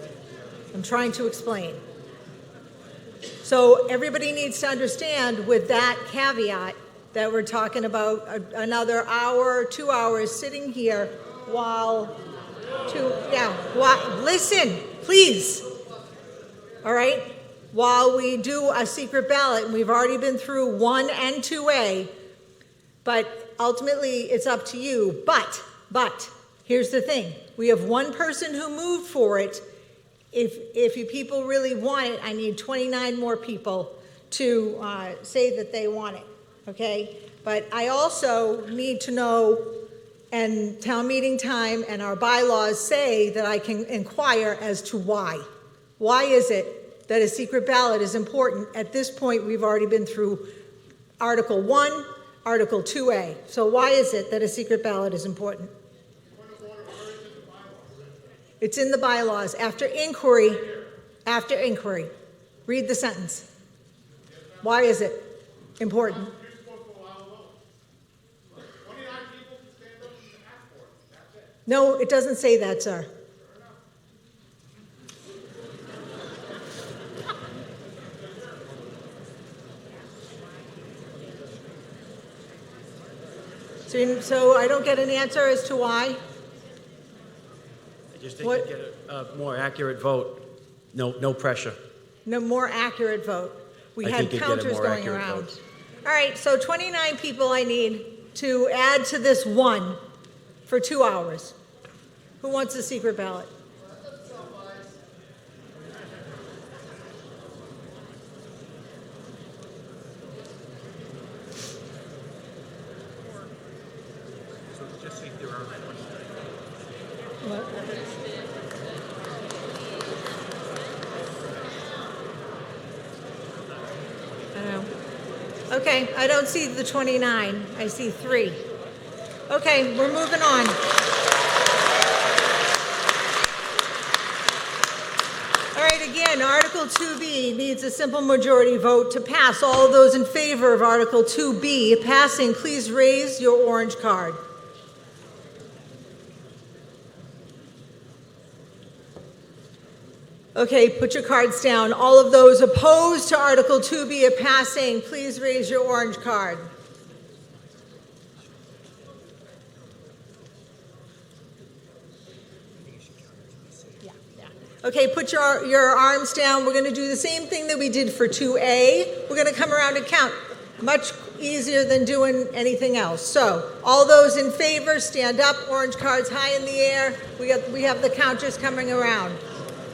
I'm trying to explain. So everybody needs to understand with that caveat that we're talking about another hour, 2 hours sitting here listen, please. All right? While we do a secret ballot, and we've already been through 1 and 2A, but ultimately it's up to you. But here's the thing. We have one person who moved for it. If you people really want it, I need 29 more people to say that they want it, okay? But I also need to know, and town meeting time and our bylaws say that I can inquire as to why. Why is it that a secret ballot is important? At this point, we've already been through Article 1, Article 2A. So why is it that a secret ballot is important? It's in the bylaws. After inquiry. Read the sentence. Why is it important? No, it doesn't say that, sir. So I don't get an answer as to why? I just think you get a more accurate vote. No pressure. No, more accurate vote. We I had think you'd get a counters more going accurate around. vote. All right, so 29 people I need to add to this one for 2 hours. Who wants a secret ballot? I don't know. Okay, I don't see the 29. I see 3. Okay, we're moving on. All right, again, Article 2B needs a simple majority vote to pass. All of those in favor of Article 2B passing, please raise your orange card. Okay, put your cards down. All of those opposed to Article 2B passing, please raise your orange card. Okay, put your arms down. We're going to do the same thing that we did for 2A. We're going to come around and count. Much easier than doing anything else. So, all those in favor, stand up. Orange cards high in the air. We have the counters coming around.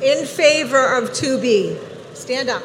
In favor of 2B, stand up.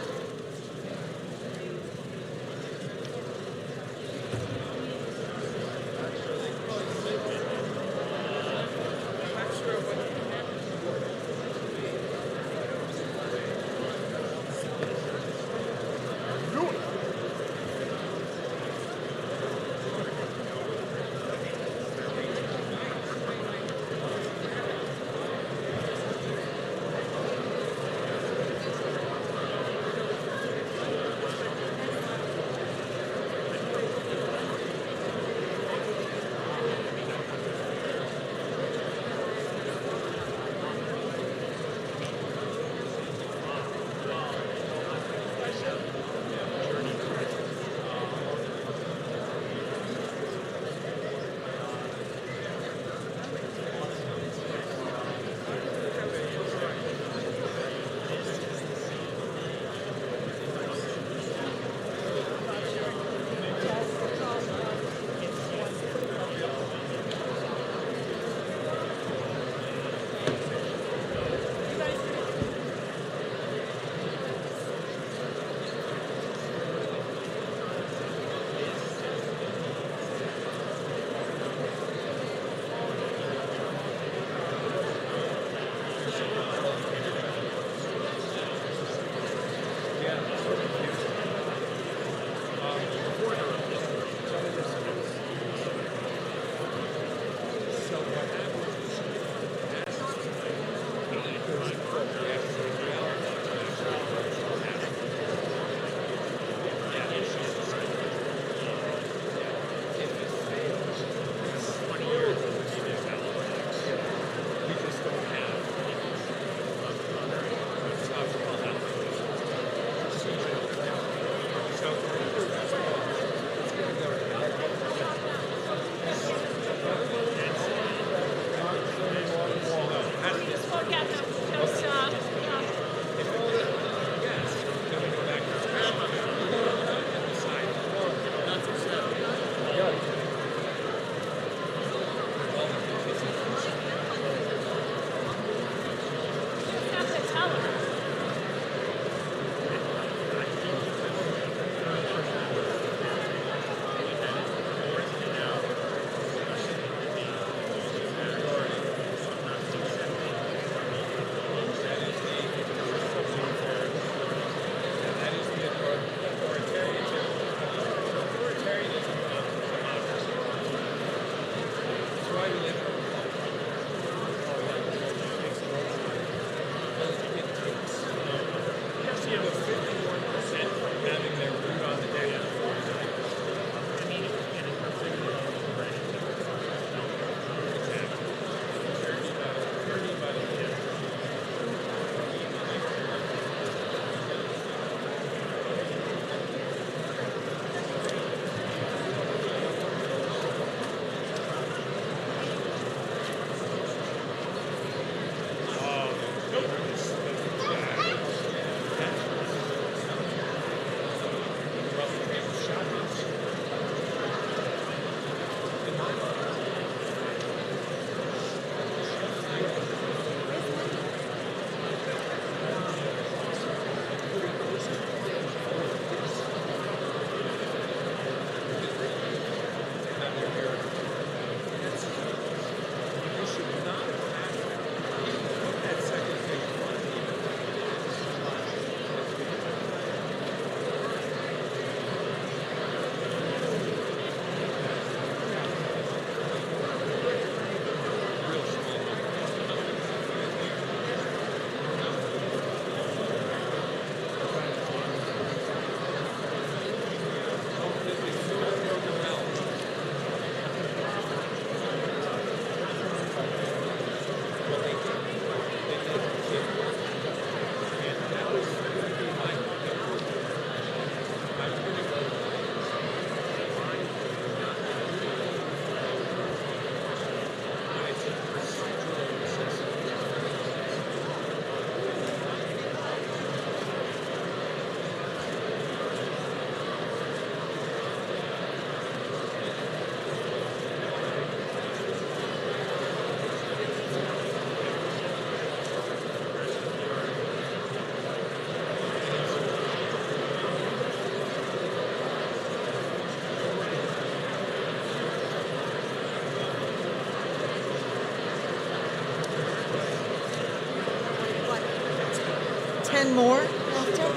10 more after?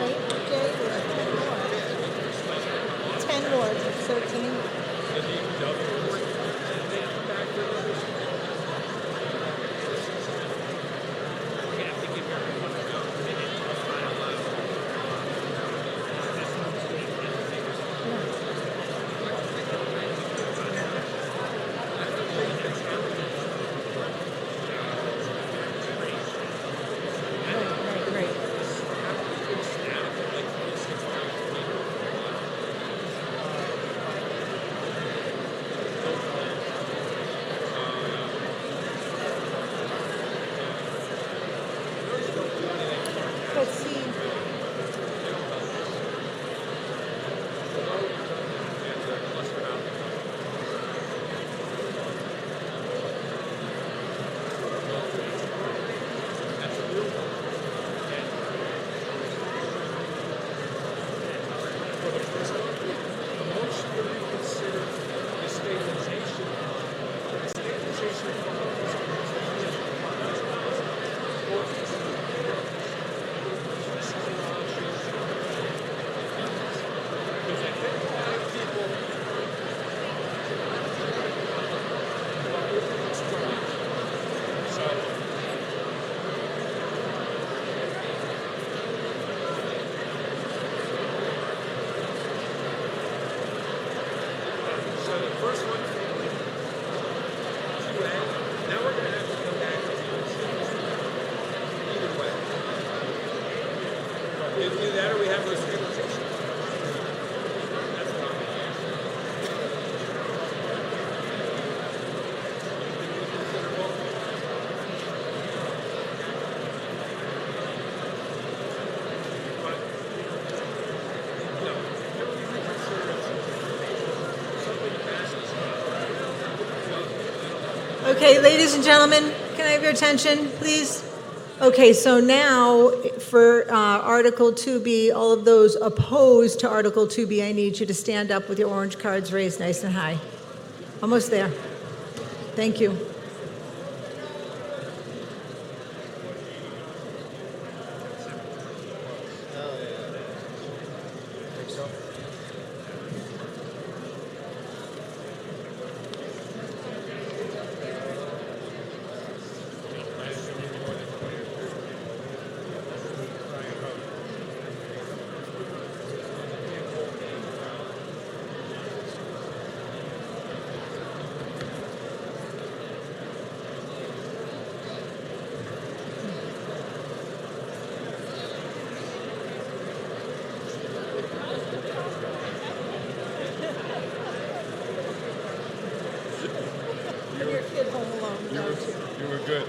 Right, Jay? 10 more, it's 13. Let's see. Either that or we have those stabilization. Okay, ladies and gentlemen, can I have your attention, please? Okay, so now for Article 2B, all of those opposed to Article 2B, I need you to stand up with your orange cards raised nice and high. Almost there. Thank you. You were good.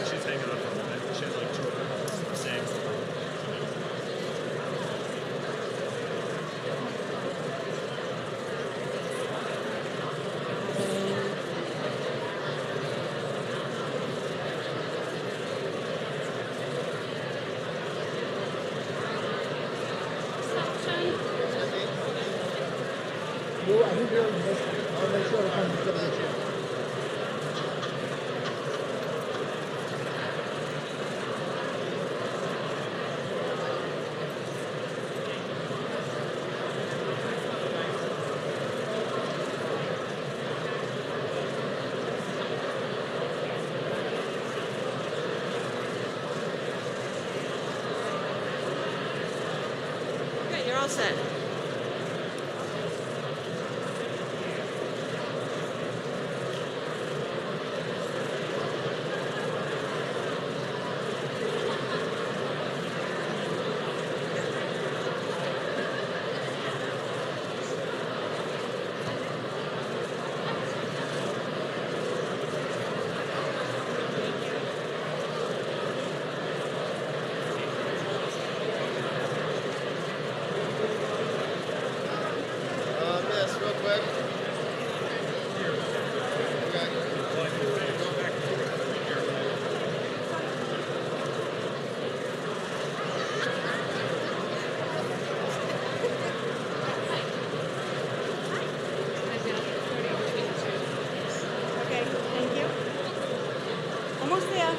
She's hanging on for a minute. She had like 2 of them saying. Okay, you're all set. almost there.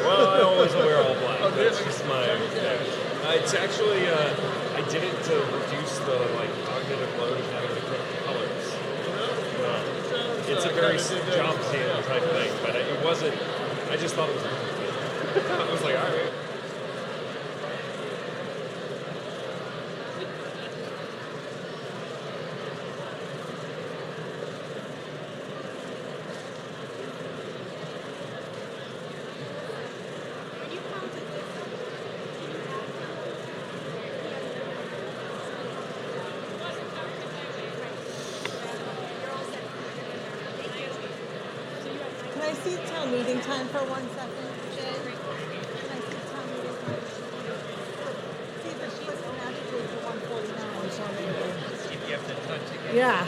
Well, I always wear all black. That's just my. It's actually I did it to reduce the cognitive load of having to pick colors. It's a very job scene type thing, but it wasn't. I just thought it was. I was like, all right. Can I see town meeting time for 1 second, Jay? Can I see town meeting time? See if it's supposed to magically for 1:49 or something. You have to touch again. Yeah.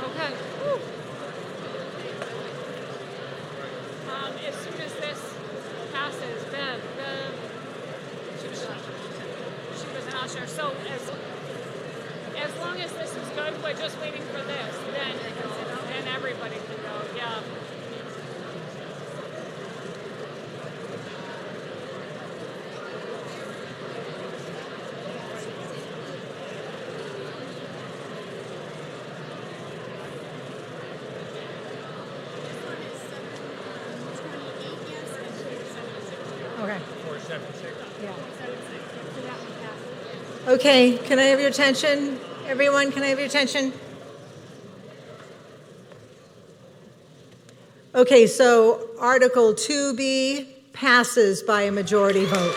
Okay. As soon as this passes, Bev, she was an usher. So as long as this is good, we're just waiting for this. Then everybody can go. Yeah. Okay. 476. Yeah. Okay, can I have your attention? Everyone, can I have your attention? Okay, so Article 2B passes by a majority vote.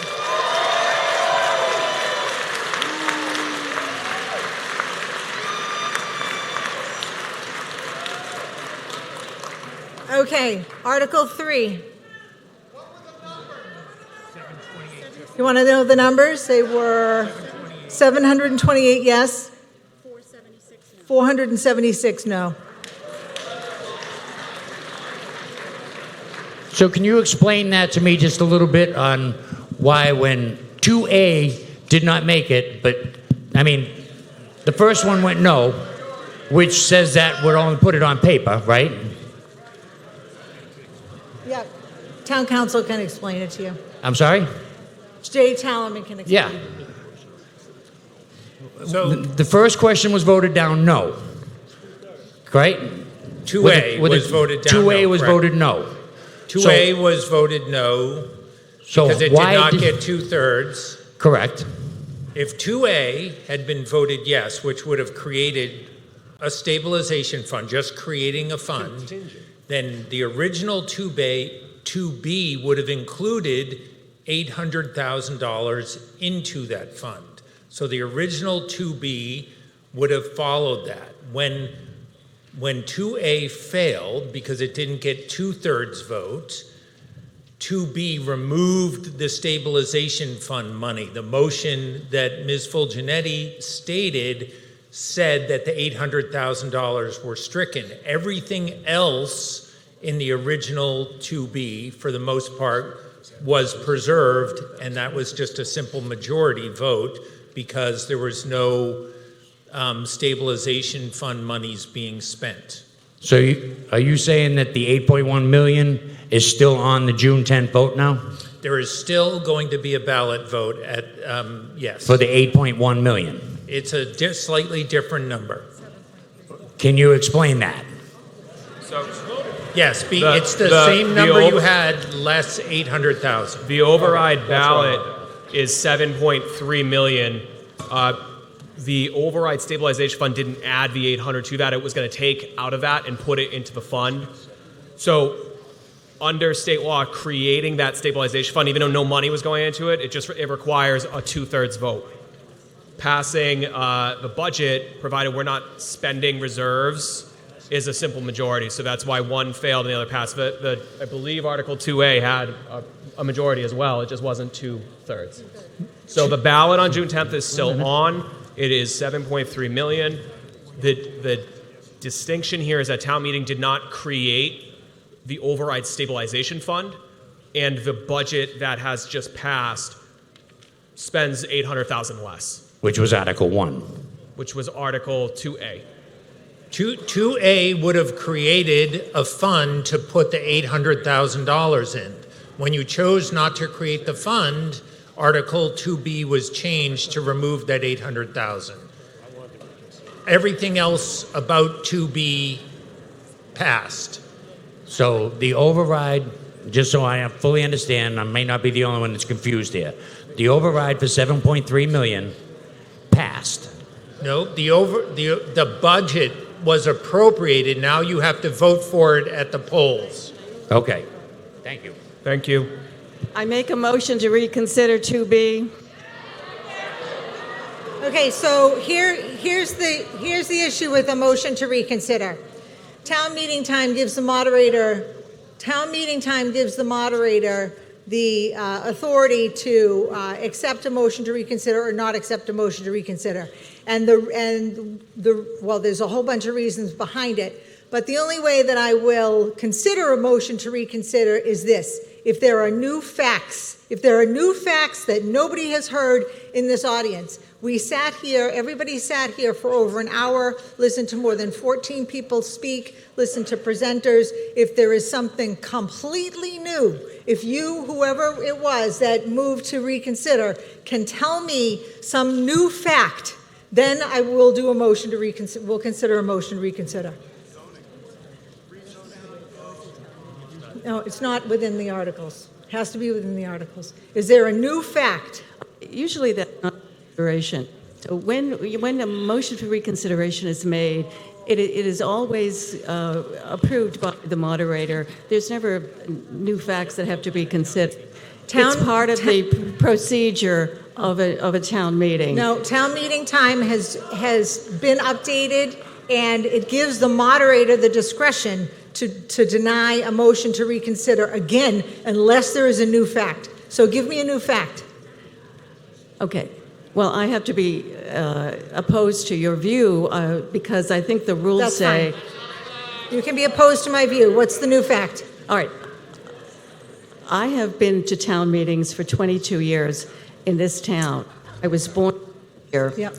Okay, Article 3. You want to know the numbers? They were 728 yes, 476 no. So can you explain that to me just a little bit on why when 2A did not make it, but, I mean, the first one went no, which says that would only put it on paper, right? Yeah, town council can explain it to you. I'm sorry? Jay Talaman can explain Yeah. it. So the first question was voted down no, right? 2A was voted down no. 2A was correct. voted no. 2A was voted no So because it why did not did- get 2/3. Correct. If 2A had been voted yes, which would have created a stabilization fund, just creating a fund, then the original 2B would have included $800,000 into that fund. So the original 2B would have followed that. When 2A failed because it didn't get 2/3 votes, 2B removed the stabilization fund money. The motion that Ms. Fulgenetti stated said that the $800,000 were stricken. Everything else in the original 2B, for the most part, was preserved, and that was just a simple majority vote because there was no stabilization fund monies being spent. So are you saying that the 8.1 million is still on the June 10th vote now? There is still going to be a ballot vote at, yes. For the 8.1 million? It's a slightly different number. Can you explain that? Yes, it's the same number you had, less 800,000. The override ballot is 7.3 million. The override stabilization fund didn't add the 800 to that. It was going to take out of that and put it into the fund. So under state law, creating that stabilization fund, even though no money was going into it, it requires a 2/3 vote. Passing the budget, provided we're not spending reserves, is a simple majority. So that's why one failed and the other passed. I believe Article 2A had a majority as well. It just wasn't 2/3. So the ballot on June 10th is still on. It is 7.3 million. The distinction here is that town meeting did not create the override stabilization fund, and the budget that has just passed spends 800,000 less. Which was Article 1. Which was Article 2A. 2A would have created a fund to put the $800,000 in. When you chose not to create the fund, Article 2B was changed to remove that 800,000. Everything else about 2B passed. So the override, just so I fully understand, I may not be the only one that's confused here. The override for 7.3 million passed. No, the budget was appropriated. Now you have to vote for it at the polls. Okay. Thank you. Thank you. I make a motion to reconsider 2B. Okay, so here's the issue with a motion to reconsider. Town meeting time gives the moderator the authority to accept a motion to reconsider or not accept a motion to reconsider. Well, there's a whole bunch of reasons behind it, but the only way that I will consider a motion to reconsider is this: if there are new facts that nobody has heard in this audience. Everybody sat here for over an hour, listened to more than 14 people speak, listened to presenters. If there is something completely new, if you, whoever it was that moved to reconsider, can tell me some new fact, then I will do a motion to reconsider. We'll consider a motion to reconsider. No, it's not within the articles. It has to be within the articles. Is there a new fact? Usually that's not consideration. So when a motion for reconsideration is made, it is always approved by the moderator. There's never new facts that have to be considered. It's part of the procedure of a town meeting. No, town meeting time has been updated, and it gives the moderator the discretion to deny a motion to reconsider again, unless there is a new fact. So give me a new fact. Okay. Well, I have to be opposed to your view because I think the rules That's say... Fine. You can be opposed to my view. What's the new fact? All right. I have been to town meetings for 22 years in this town. I was born here. Yep.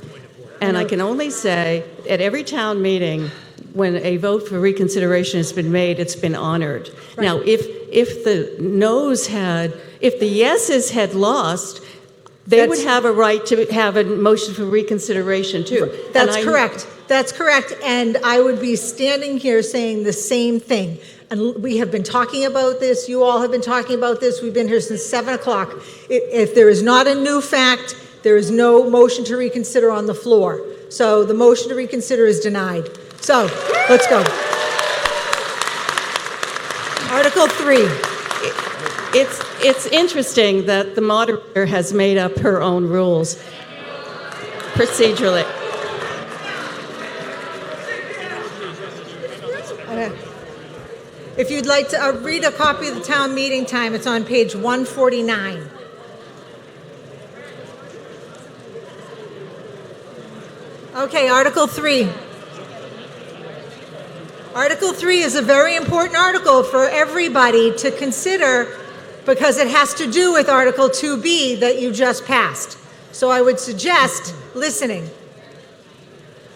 And I can only say, at every town meeting, when a vote for reconsideration has been made, it's been honored. Right. Now, if the yeses had lost, they would have a right to have a motion for reconsideration too. That's correct. That's correct. And I would be standing here saying the same thing. And we have been talking about this. You all have been talking about this. We've been here since 7 o'clock. If there is not a new fact, there is no motion to reconsider on the floor. So the motion to reconsider is denied. So let's go. Article 3. It's interesting that the moderator has made up her own rules procedurally. If you'd like to read a copy of the town meeting time, it's on page 149. Okay, Article 3. Article 3 is a very important article for everybody to consider because it has to do with Article 2B that you just passed. So I would suggest listening.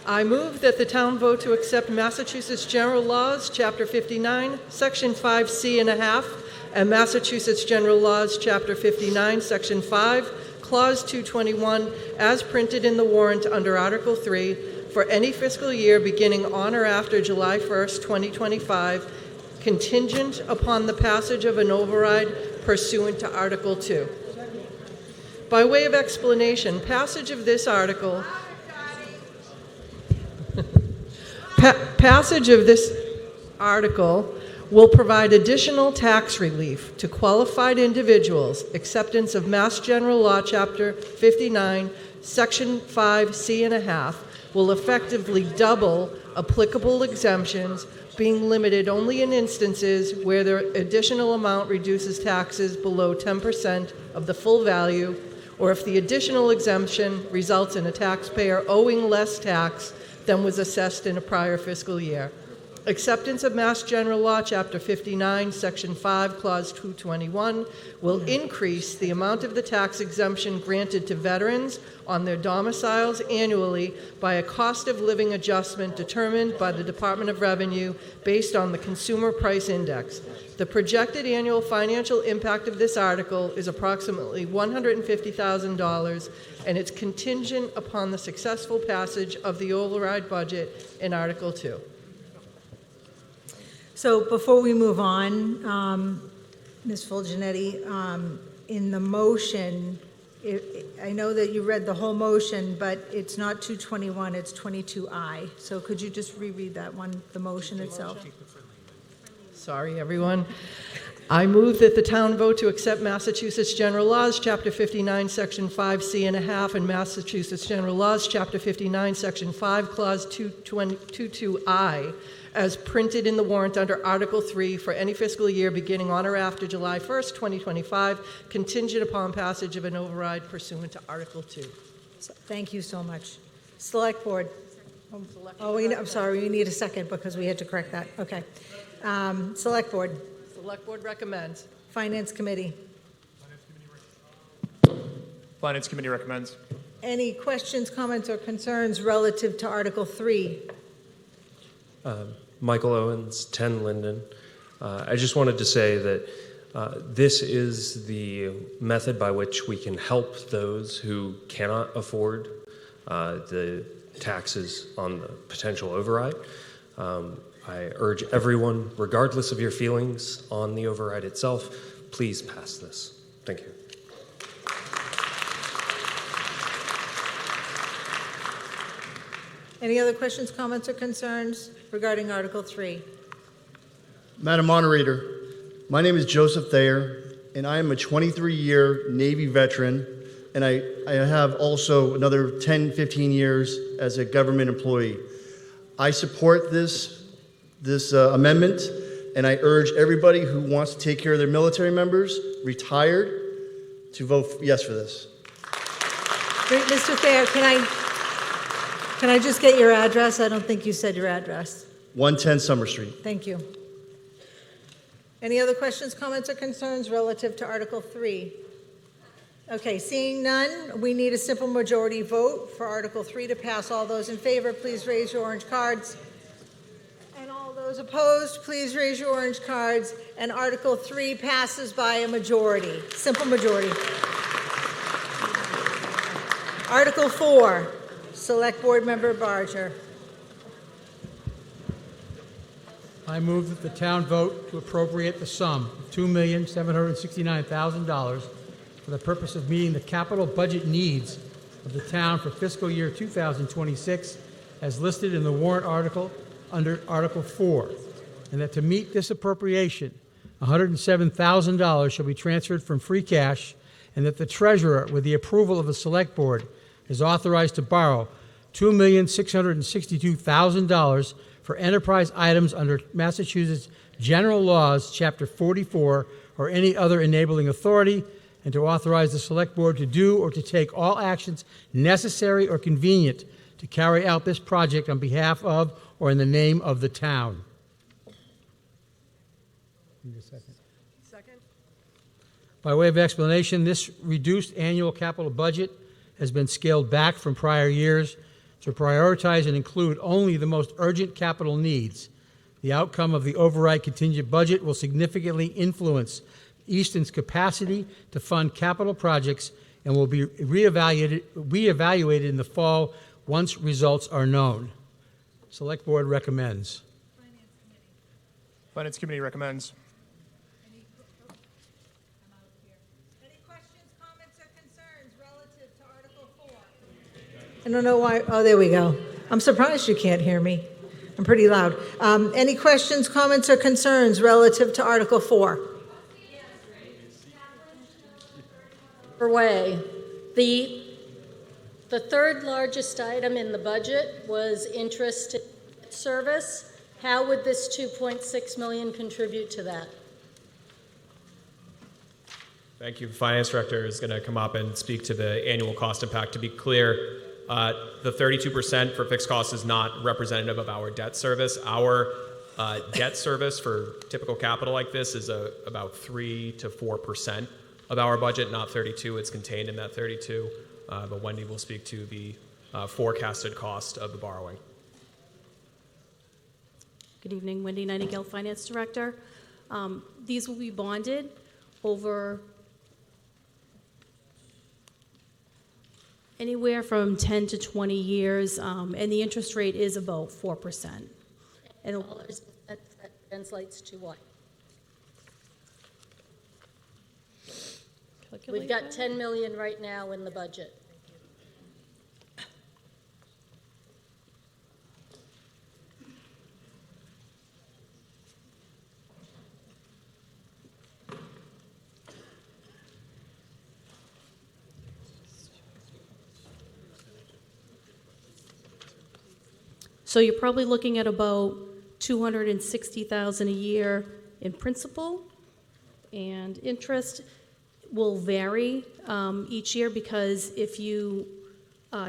I move that the town vote to accept Massachusetts General Laws, Chapter 59, Section 5C.5, and Massachusetts General Laws, Chapter 59, Section 5, Clause 221, as printed in the warrant under Article 3 for any fiscal year beginning on or after July 1st, 2025, contingent upon the passage of an override pursuant to Article 2. By way of explanation, passage of this article passage of this article will provide additional tax relief to qualified individuals. Acceptance of Mass General Law, Chapter 59, Section 5C.5 will effectively double applicable exemptions, being limited only in instances where the additional amount reduces taxes below 10% of the full value, or if the additional exemption results in a taxpayer owing less tax than was assessed in a prior fiscal year. Acceptance of Mass General Law, Chapter 59, Section 5, Clause 221 will increase the amount of the tax exemption granted to veterans on their domiciles annually by a cost of living adjustment determined by the Department of Revenue based on the Consumer Price Index. The projected annual financial impact of this article is approximately $150,000, and it's contingent upon the successful passage of the override budget in Article 2. So before we move on, Ms. Fulgenetti, in the motion, I know that you read the whole motion, but it's not 221, it's 22I. So could you just reread that one, the motion itself? Sorry, everyone. I move that the town vote to accept Massachusetts General Laws, Chapter 59, Section 5C.5, and Massachusetts General Laws, Chapter 59, Section 5, Clause 222I, as printed in the warrant under Article 3 for any fiscal year beginning on or after July 1st, 2025, contingent upon passage of an override pursuant to Article 2. Thank you so much. Select Board. I'm sorry, we need a second because we had to correct that. Okay. Select Board. Select Board recommends. Finance Committee. Finance Committee recommends. Any questions, comments, or concerns relative to Article 3? Michael Owens, 10 Linden. I just wanted to say that this is the method by which we can help those who cannot afford the taxes on the potential override. I urge everyone, regardless of your feelings on the override itself, please pass this. Thank you. Any other questions, comments, or concerns regarding Article 3? Madam Moderator, my name is Joseph Thayer, and I am a 23-year Navy veteran, and I have also another 10, 15 years as a government employee. I support this amendment, and I urge everybody who wants to take care of their military members, retired, to vote yes for this. Great, Mr. Thayer, can I just get your address? I don't think you said your address. 110 Summer Street. Thank you. Any other questions, comments, or concerns relative to Article 3? Okay, seeing none, we need a simple majority vote for Article 3 to pass. All those in favor, please raise your orange cards. And all those opposed, please raise your orange cards. And Article 3 passes by a majority, simple majority. Article 4, Select Board Member Barger. I move that the town vote to appropriate the sum of $2,769,000 for the purpose of meeting the capital budget needs of the town for fiscal year 2026 as listed in the warrant article under Article 4, and that to meet this appropriation, $107,000 shall be transferred from free cash, and that the treasurer, with the approval of the select board, is authorized to borrow $2,662,000 for enterprise items under Massachusetts General Laws, Chapter 44, or any other enabling authority, and to authorize the Select Board to do or to take all actions necessary or convenient to carry out this project on behalf of or in the name of the town. Need a second. Second? By way of explanation, this reduced annual capital budget has been scaled back from prior years to prioritize and include only the most urgent capital needs. The outcome of the override contingent budget will significantly influence Easton's capacity to fund capital projects and will be reevaluated in the fall once results are known. Select Board recommends. Finance Committee recommends. I don't know why. Oh, there we go. I'm surprised you can't hear me. I'm pretty loud. Any questions, comments, or concerns relative to Article 4? Way. The third largest item in the budget was interest service. How would this $2.6 million contribute to that? Thank you. Finance Director is going to come up and speak to the annual cost impact. To be clear, the 32% for fixed costs is not representative of our debt service. Our debt service for typical capital like this is about 3 to 4% of our budget, not 32. It's contained in that 32. But Wendy will speak to the forecasted cost of the borrowing. Good evening, Wendy Nightingale, Finance Director. These will be bonded over anywhere from 10 to 20 years, and the interest rate is about 4%. And that translates to what? We've got $10 million right now in the budget. So you're probably looking at about $260,000 a year in principal, and interest will vary each year, because if you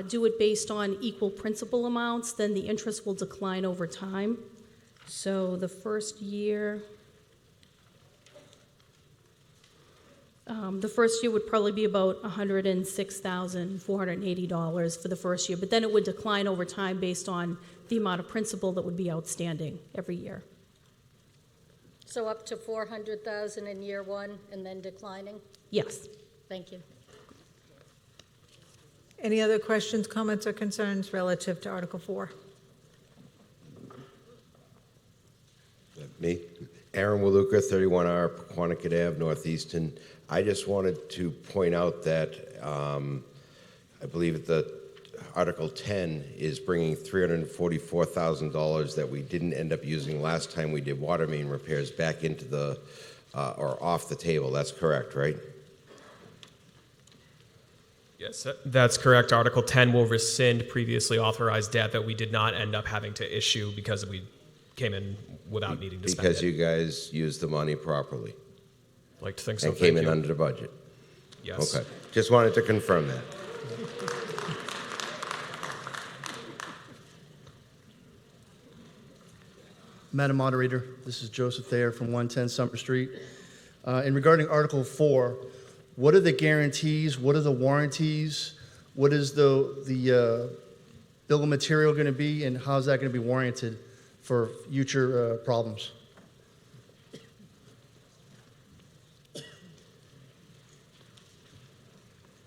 do it based on equal principal amounts, then the interest will decline over time. So the first year, would probably be about $106,480 for the first year, but then it would decline over time based on the amount of principal that would be outstanding every year. So up to $400,000 in year one and then declining? Yes. Thank you. Any other questions, comments, or concerns relative to Article 4? Me, Aaron Waluka, 31R, Quanticut Ave, Northeastern. I just wanted to point out that I believe that Article 10 is bringing $344,000 that we didn't end up using last time we did water main repairs back into the, or off the table. That's correct, right? Yes, that's correct. Article 10 will rescind previously authorized debt that we did not end up having to issue because we came in without needing to spend it. Because you guys used the money properly. I'd like to think so. And came in under the budget. Yes. Okay. Just wanted to confirm that. Madam Moderator, this is Joseph Thayer from 110 Summer Street. And regarding Article 4, what are the guarantees? What are the warranties? What is the bill of material going to be, and how is that going to be warranted for future problems?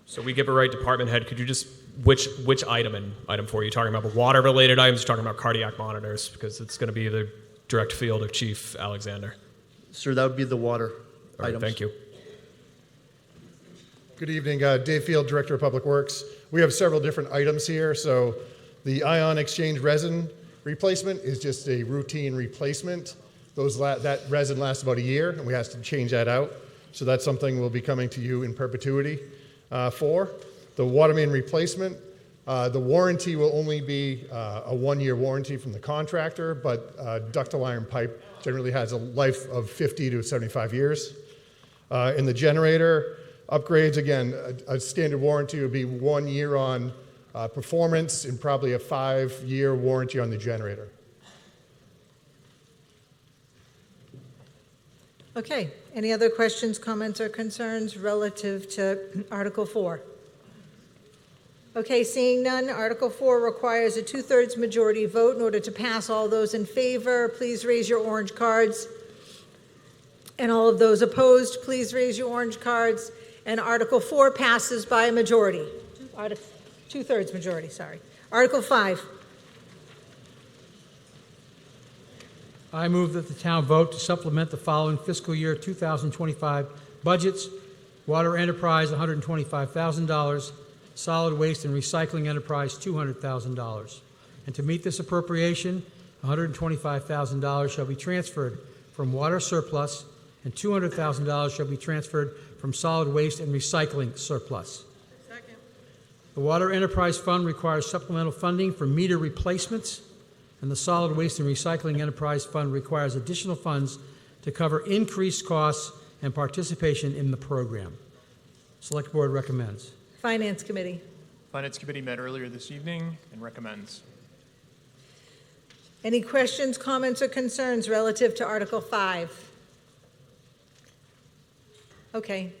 So we give a right department head. Could you just, which item in item 4 are you talking about? Water-related items? You're talking about cardiac monitors, because it's going to be the direct field of Chief Alexander. Sir, that would be the water All right, items. thank you. Good evening, Dave Field, Director of Public Works. We have several different items here. So the ion exchange resin replacement is just a routine replacement. That resin lasts about a year, and we have to change that out. So that's something we'll be coming to you in perpetuity for. The water main replacement, the warranty will only be a 1-year warranty from the contractor, but ductile iron pipe generally has a life of 50 to 75 years. In the generator upgrades, again, a standard warranty would be 1 year on performance, and probably a 5-year warranty on the generator. Okay, any other questions, comments, or concerns relative to Article 4? Okay, seeing none, Article 4 requires a 2/3 majority vote in order to pass. All those in favor, please raise your orange cards. And all of those opposed, please raise your orange cards. And Article 4 passes by a majority. 2/3 majority, sorry. Article 5. I move that the town vote to supplement the following fiscal year 2025 budgets. Water enterprise, $125,000. Solid waste and recycling enterprise, $200,000. And to meet this appropriation, $125,000 shall be transferred from water surplus and $200,000 shall be transferred from solid waste and recycling surplus. Second. The Water Enterprise Fund requires supplemental funding for meter replacements, and the Solid Waste and Recycling Enterprise Fund requires additional funds to cover increased costs and participation in the program. Select Board recommends. Finance Committee. Finance Committee met earlier this evening and recommends. Any questions, comments, or concerns relative to Article 5? Okay.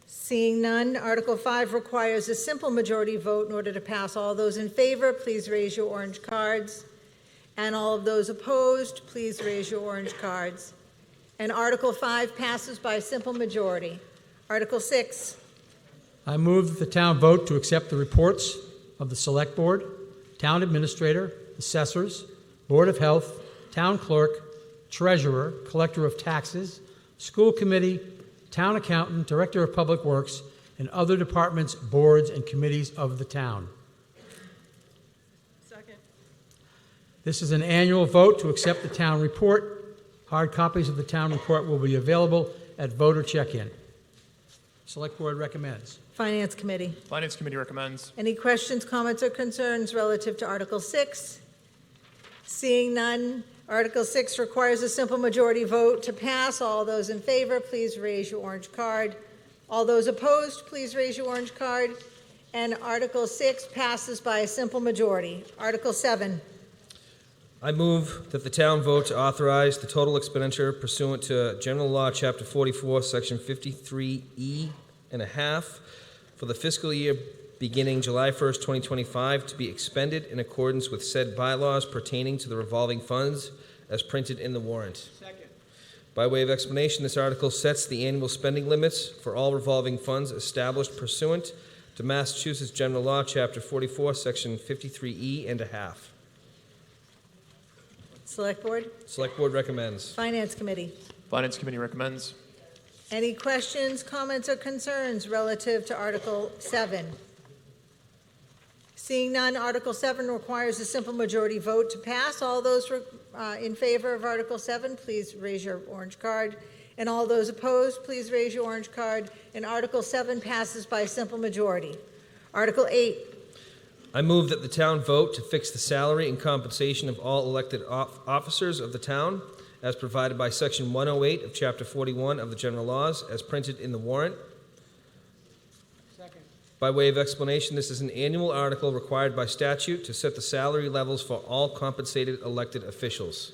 Seeing none, Article 5 requires a simple majority vote in order to pass. All those in favor, please raise your orange cards. And all of those opposed, please raise your orange cards. And Article 5 passes by a simple majority. Article 6. I move that the town vote to accept the reports of the Select Board, Town Administrator, Assessors, Board of Health, Town Clerk, Treasurer, Collector of Taxes, School Committee, Town Accountant, Director of Public Works, and other departments, boards, and committees of the town. Second. This is an annual vote to accept the town report. Hard copies of the town report will be available at voter check-in. Select Board recommends. Finance Committee. Finance Committee recommends. Any questions, comments, or concerns relative to Article 6? Seeing none, Article 6 requires a simple majority vote to pass. All those in favor, please raise your orange card. All those opposed, please raise your orange card. And Article 6 passes by a simple majority. Article 7. I move that the town vote to authorize the total expenditure pursuant to General Law, Chapter 44, Section 53E and a half for the fiscal year beginning July 1st, 2025, to be expended in accordance with said bylaws pertaining to the revolving funds as printed in the warrant. Second. By way of explanation, this article sets the annual spending limits for all revolving funds established pursuant to Massachusetts General Law, Chapter 44, Section 53E and a half. Select Board. Select Board recommends. Finance Committee. Finance Committee recommends. Any questions, comments, or concerns relative to Article 7? Seeing none, Article 7 requires a simple majority vote to pass. All those in favor of Article 7, please raise your orange card. And all those opposed, please raise your orange card. And Article 7 passes by a simple majority. Article 8. I move that the town vote to fix the salary and compensation of all elected officers of the town as provided by Section 108 of Chapter 41 of the General Laws as printed in the warrant. Second. By way of explanation, this is an annual article required by statute to set the salary levels for all compensated elected officials.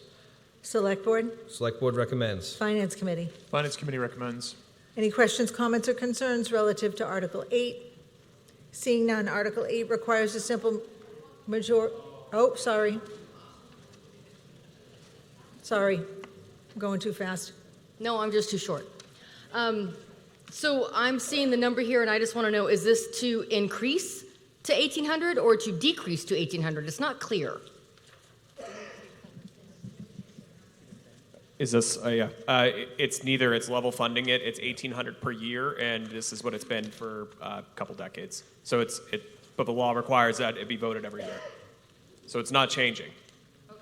Select Board. Select Board recommends. Finance Committee. Finance Committee recommends. Any questions, comments, or concerns relative to Article 8? Seeing none, Article 8 requires a simple majority. Oh, sorry. Sorry, I'm going too fast. No, I'm just too short. So I'm seeing the number here, and I just want to know, is this to increase to 1,800 or to decrease to 1,800? It's not clear. Is this, it's neither. It's level funding it. It's $1,800 per year, and this is what it's been for a couple decades. So but the law requires that it be voted every year. So it's not changing. Okay.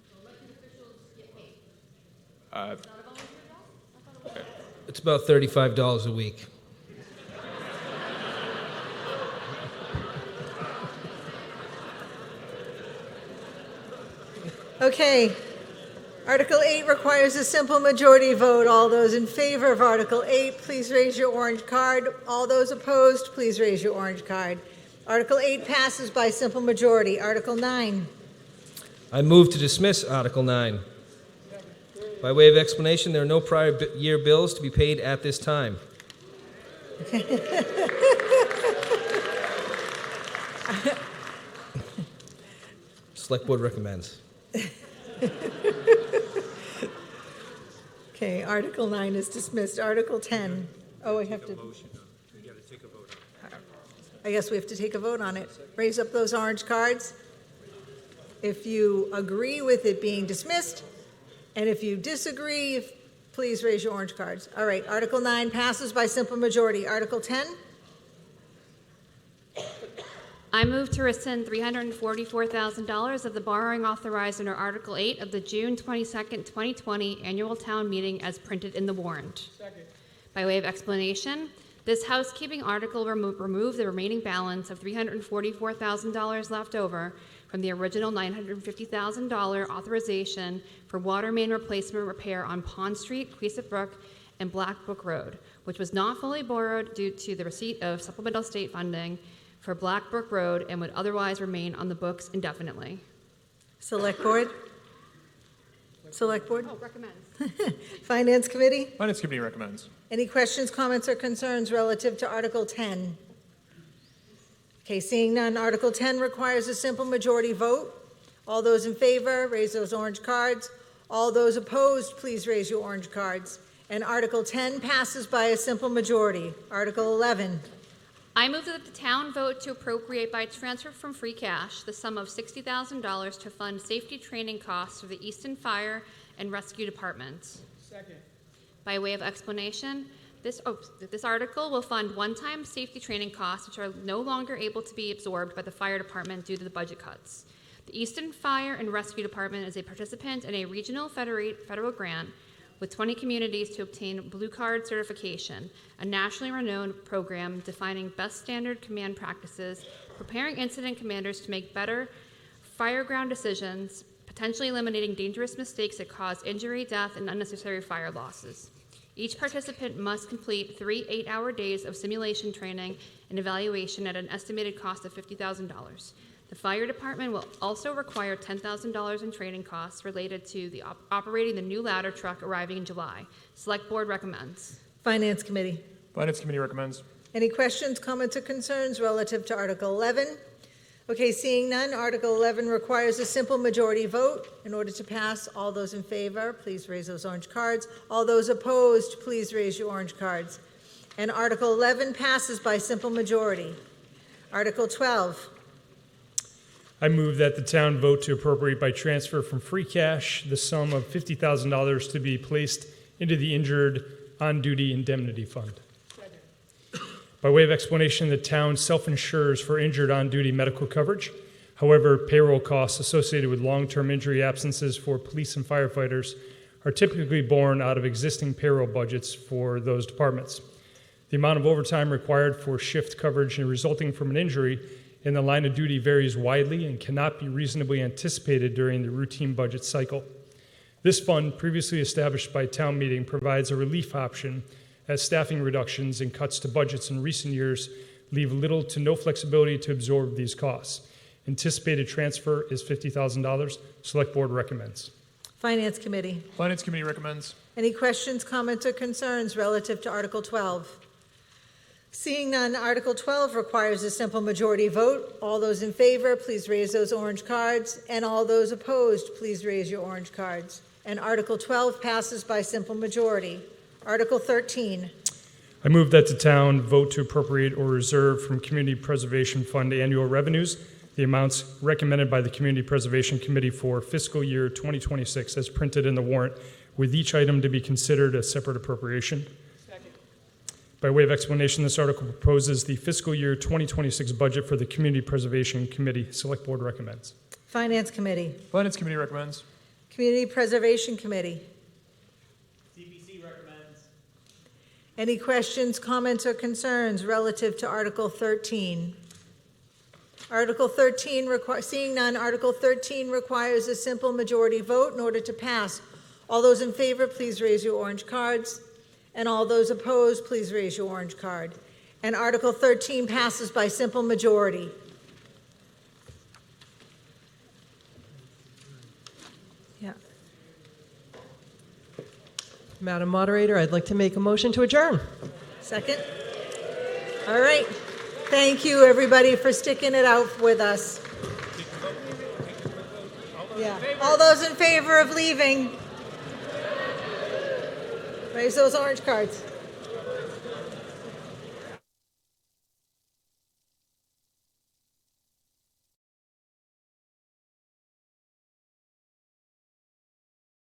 So elected officials get paid. It's not a volunteer job? I thought it was. It's about $35 a week. Okay. Article 8 requires a simple majority vote. All those in favor of Article 8, please raise your orange card. All those opposed, please raise your orange card. Article 8 passes by simple majority. Article 9. I move to dismiss Article 9. By way of explanation, there are no prior year bills to be paid at this time. Select Board recommends. Okay, Article 9 is dismissed. Article 10. Oh, I have to. I guess we have to take a vote on it. Raise up those orange cards if you agree with it being dismissed, and if you disagree, please raise your orange cards. All right, Article 9 passes by simple majority. Article 10. I move to rescind $344,000 of the borrowing authorized under Article 8 of the June 22nd, 2020 annual town meeting as printed in the warrant. Second. By way of explanation, this housekeeping article removed the remaining balance of $344,000 left over from the original $950,000 authorization for water main replacement repair on Pond Street, Queeset Brook, and Black Brook Road, which was not fully borrowed due to the receipt of supplemental state funding for Black Brook Road and would otherwise remain on the books indefinitely. Select Board? Select Board? Oh, recommends. Finance Committee? Finance Committee recommends. Any questions, comments, or concerns relative to Article 10? Okay, seeing none, Article 10 requires a simple majority vote. All those in favor, raise those orange cards. All those opposed, please raise your orange cards. And Article 10 passes by a simple majority. Article 11. I move that the town vote to appropriate by transfer from free cash the sum of $60,000 to fund safety training costs for the Easton Fire and Rescue Departments. Second. By way of explanation, this article will fund one-time safety training costs which are no longer able to be absorbed by the fire department due to the budget cuts. The Easton Fire and Rescue Department is a participant in a regional federal grant with 20 communities to obtain Blue Card certification, a nationally renowned program defining best standard command practices, preparing incident commanders to make better fireground decisions, potentially eliminating dangerous mistakes that cause injury, death, and unnecessary fire losses. Each participant must complete 3 8-hour days of simulation training and evaluation at an estimated cost of $50,000. The fire department will also require $10,000 in training costs related to the operating the new ladder truck arriving in July. Select Board recommends. Finance Committee. Finance Committee recommends. Any questions, comments, or concerns relative to Article 11? Okay, seeing none, Article 11 requires a simple majority vote. In order to pass, all those in favor, please raise those orange cards. All those opposed, please raise your orange cards. And Article 11 passes by simple majority. Article 12. I move that the town vote to appropriate by transfer from free cash the sum of $50,000 to be placed into the Injured On-Duty Indemnity Fund. By way of explanation, the town self-insures for injured on-duty medical coverage. However, payroll costs associated with long-term injury absences for police and firefighters are typically borne out of existing payroll budgets for those departments. The amount of overtime required for shift coverage resulting from an injury in the line of duty varies widely and cannot be reasonably anticipated during the routine budget cycle. This fund, previously established by town meeting, provides a relief option as staffing reductions and cuts to budgets in recent years leave little to no flexibility to absorb these costs. Anticipated transfer is $50,000. Select Board recommends. Finance Committee. Finance Committee recommends. Any questions, comments, or concerns relative to Article 12? Seeing none, Article 12 requires a simple majority vote. All those in favor, please raise those orange cards. And all those opposed, please raise your orange cards. And Article 12 passes by simple majority. Article 13. I move that the town vote to appropriate or reserve from Community Preservation Fund annual revenues the amounts recommended by the Community Preservation Committee for fiscal year 2026 as printed in the warrant, with each item to be considered a separate appropriation. Second. By way of explanation, this article proposes the fiscal year 2026 budget for the Community Preservation Committee. Select Board recommends. Finance Committee. Finance Committee recommends. Community Preservation Committee. CPC recommends. Any questions, comments, or concerns relative to Article 13? Article 13, seeing none, Article 13 requires a simple majority vote in order to pass. All those in favor, please raise your orange cards. And all those opposed, please raise your orange card. And Article 13 passes by simple majority. Yeah. Madam Moderator, I'd like to make a motion to adjourn. Second? All right. Thank you, everybody, for sticking it out with us. Yeah. All those in favor of leaving? Raise those orange cards.